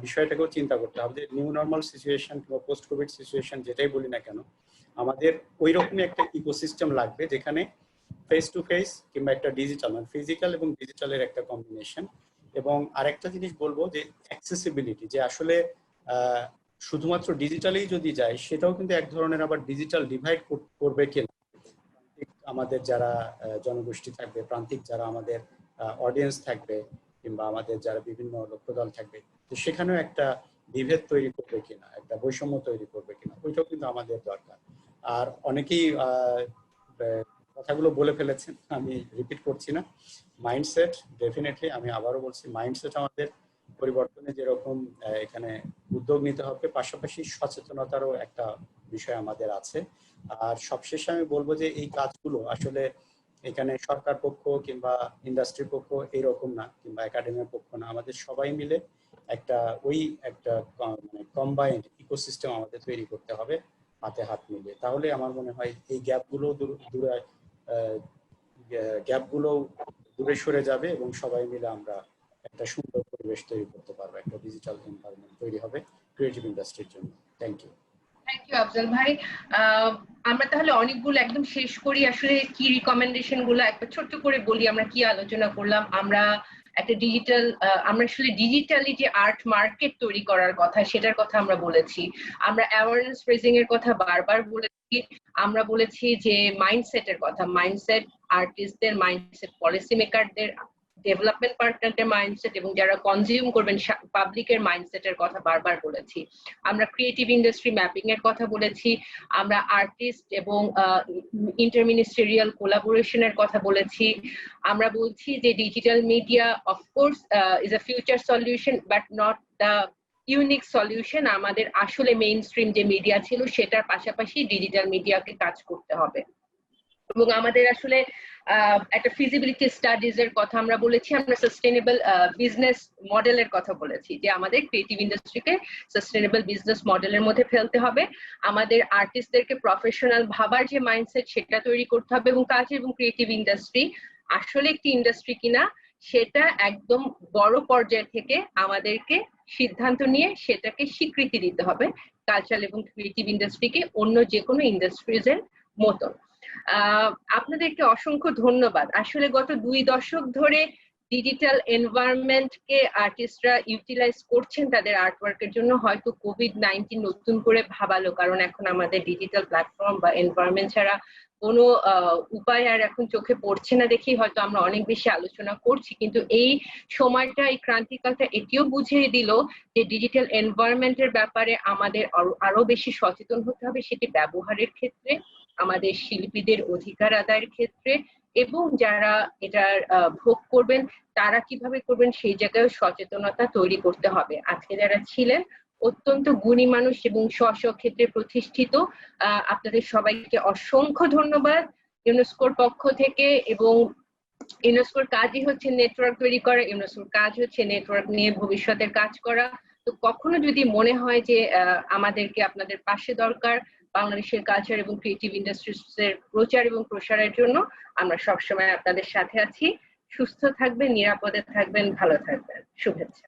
বিষয়টাকেও চিন্তা করতে হবে, যে নিউ নর্মাল সিচুয়েশন কিংবা পোস্ট কোভিড সিচুয়েশন যেটাই বলি না কেন, আমাদের ওই রকমই একটা ইকোসিস্টেম লাগবে, যেখানে ফেস টু ফেস কিংবা একটা ডিজিটাল, মানে ফিজিক্যাল এবং ডিজিটালের একটা কম্বিনেশন। এবং আরেকটা জিনিস বলবো, যে অ্যাক্সেসিবিলিটি, যে আসলে শুধুমাত্র ডিজিটালেই যদি যায়, সেটাও কিন্তু এক ধরনের আবার ডিজিটাল ডিভাইড করবে কিনা। আমাদের যারা জনগোষ্ঠী থাকবে, প্রান্তিক যারা আমাদের অডিয়েন্স থাকবে, কিংবা আমাদের যারা বিভিন্ন লক্ষ্যদল থাকবে, তো সেখানেও একটা বিভেদ তৈরি করবে কিনা, একটা বৈষম্য তৈরি করবে কিনা, ওইটাও কিন্তু আমাদের দরকার। আর অনেকেই কথাগুলো বলে ফেলেছেন, আমি রিপিট করছি না। মাইন্ডসেট, ডেফিনেটলি আমি আবারও বলছি, মাইন্ডসেট আমাদের পরিবর্তনে যেরকম এখানে উদ্যোগ নিতে হবে, পাশাপাশি সচেতনতারও একটা বিষয় আমাদের আছে। আর সবশেষে আমি বলবো যে এই কাজগুলো আসলে এখানে সরকার পক্ষ কিংবা ইন্ডাস্ট্রি পক্ষ এইরকম না, কিংবা একাডেমির পক্ষ না, আমাদের সবাই মিলে একটা মানে কম্বাইন্ড ইকোসিস্টেম আমাদের তৈরি করতে হবে হাতে হাত মিলিয়ে। তাহলে আমার মনে হয় এই গ্যাপগুলো দূরে সরে যাবে এবং সবাই মিলে আমরা একটা সুন্দর পরিবেশ তৈরি করতে পারবো, একটা ডিজিটাল এনভায়রনমেন্ট তৈরি হবে ক্রিয়েটিভ ইন্ডাস্ট্রির জন্য। Thank you. Thank you Afzal ভাই। আমরা তাহলে অনেকগুলো একদম শেষ করি, আসলে কি রিকমেন্ডেশন গুলো একটা ছোট্ট করে বলি, আমরা কি আলোচনা করলাম। আমরা একটা আমরা আসলে ডিজিটালি যে আর্ট মার্কেট তৈরি করার কথা সেটার কথা আমরা বলেছি। আমরা অ্যাওয়ারনেস রেজিং এর কথা বারবার বলেছি। আমরা বলেছি যে মাইন্ডসেটের কথা, মাইন্ডসেট আর্টিস্টদের মাইন্ডসেট, পলিসি মেকারদের, ডেভেলপমেন্ট পার্টনারদের মাইন্ডসেট এবং যারা কনজিউম করবেন পাবলিকের মাইন্ডসেটের কথা বারবার বলেছি। আমরা ক্রিয়েটিভ ইন্ডাস্ট্রি ম্যাপিং এর কথা বলেছি। আমরা আর্টিস্ট এবং ইন্টারমিনিস্টেরিয়াল কোলাবোরেশনের কথা বলেছি। আমরা বলছি যে digital media of course is a future solution but not the unique solution. আমাদের আসলে মেইন স্ট্রিম যে মিডিয়া ছিল সেটার পাশাপাশি ডিজিটাল মিডিয়াকে কাজ করতে হবে। এবং আমাদের আসলে একটা ফিজিবিলিটি স্টাডিজ এর কথা আমরা বলেছি। আমরা সাস্টেনেবল বিজনেস মডেলের কথা বলেছি, যে আমাদের ক্রিয়েটিভ ইন্ডাস্ট্রিকে সাস্টেনেবল বিজনেস মডেলের মধ্যে ফেলতে হবে। আমাদের আর্টিস্টদেরকে প্রফেশনাল ভাবার যে মাইন্ডসেট সেটা তৈরি করতে হবে, এবং কালচার এবং ক্রিয়েটিভ ইন্ডাস্ট্রি আসলে একটি ইন্ডাস্ট্রি কিনা সেটা একদম বড় পর্যায় থেকে আমাদেরকে সিদ্ধান্ত নিয়ে সেটাকে স্বীকৃতি দিতে হবে, কালচার এবং ক্রিয়েটিভ ইন্ডাস্ট্রিকে অন্য যে কোনো ইন্ডাস্ট্রিজ এর মতো। আপনাদেরকে অসংখ্য ধন্যবাদ। আসলে গত 2 দশক ধরে ডিজিটাল এনভায়রনমেন্টকে আর্টিস্টরা ইউটিলাইজ করছেন তাদের আর্টওয়ার্কের জন্য। হয়তো কোভিড-19 নতুন করে ভাবালো, কারণ এখন আমাদের ডিজিটাল প্ল্যাটফর্ম বা এনভায়রনমেন্ট ছাড়া কোনো উপায় আর এখন চোখে পড়ছে না দেখেই হয়তো আমরা অনেক বেশি আলোচনা করছি। কিন্তু এই সময়টা, এই ক্রান্তিকালটা এটিও বুঝিয়ে দিল যে ডিজিটাল এনভায়রনমেন্টের ব্যাপারে আমাদের আরো বেশি সচেতন হতে হবে, সেটি ব্যবহারের ক্ষেত্রে, আমাদের শিল্পীদের অধিকার আদায়ের ক্ষেত্রে, এবং যারা এটার ভোগ করবেন তারা কিভাবে করবেন সেই জায়গায় সচেতনতা তৈরি করতে হবে। আজকে যারা ছিলেন অত্যন্ত গুণী মানুষ এবং স্ব ক্ষেত্রে প্রতিষ্ঠিত, আপনাদের সবাইকে অসংখ্য ধন্যবাদ ইউনেস্কোর পক্ষ থেকে। এবং ইউনেস্কোর কাজই হচ্ছে নেটওয়ার্ক তৈরি করা, ইউনেস্কোর কাজ হচ্ছে নেটওয়ার্ক নিয়ে ভবিষ্যতের কাজ করা। তো কখনো যদি মনে হয় যে আমাদেরকে আপনাদের পাশে দরকার বাংলাদেশের কালচার এবং ক্রিয়েটিভ ইন্ডাস্ট্রিজ এর প্রচার এবং প্রসারের জন্য, আমরা সবসময় আপনাদের সাথে আছি। সুস্থ থাকবেন, নিরাপদে থাকবেন, ভালো থাকবেন। শুভেচ্ছা।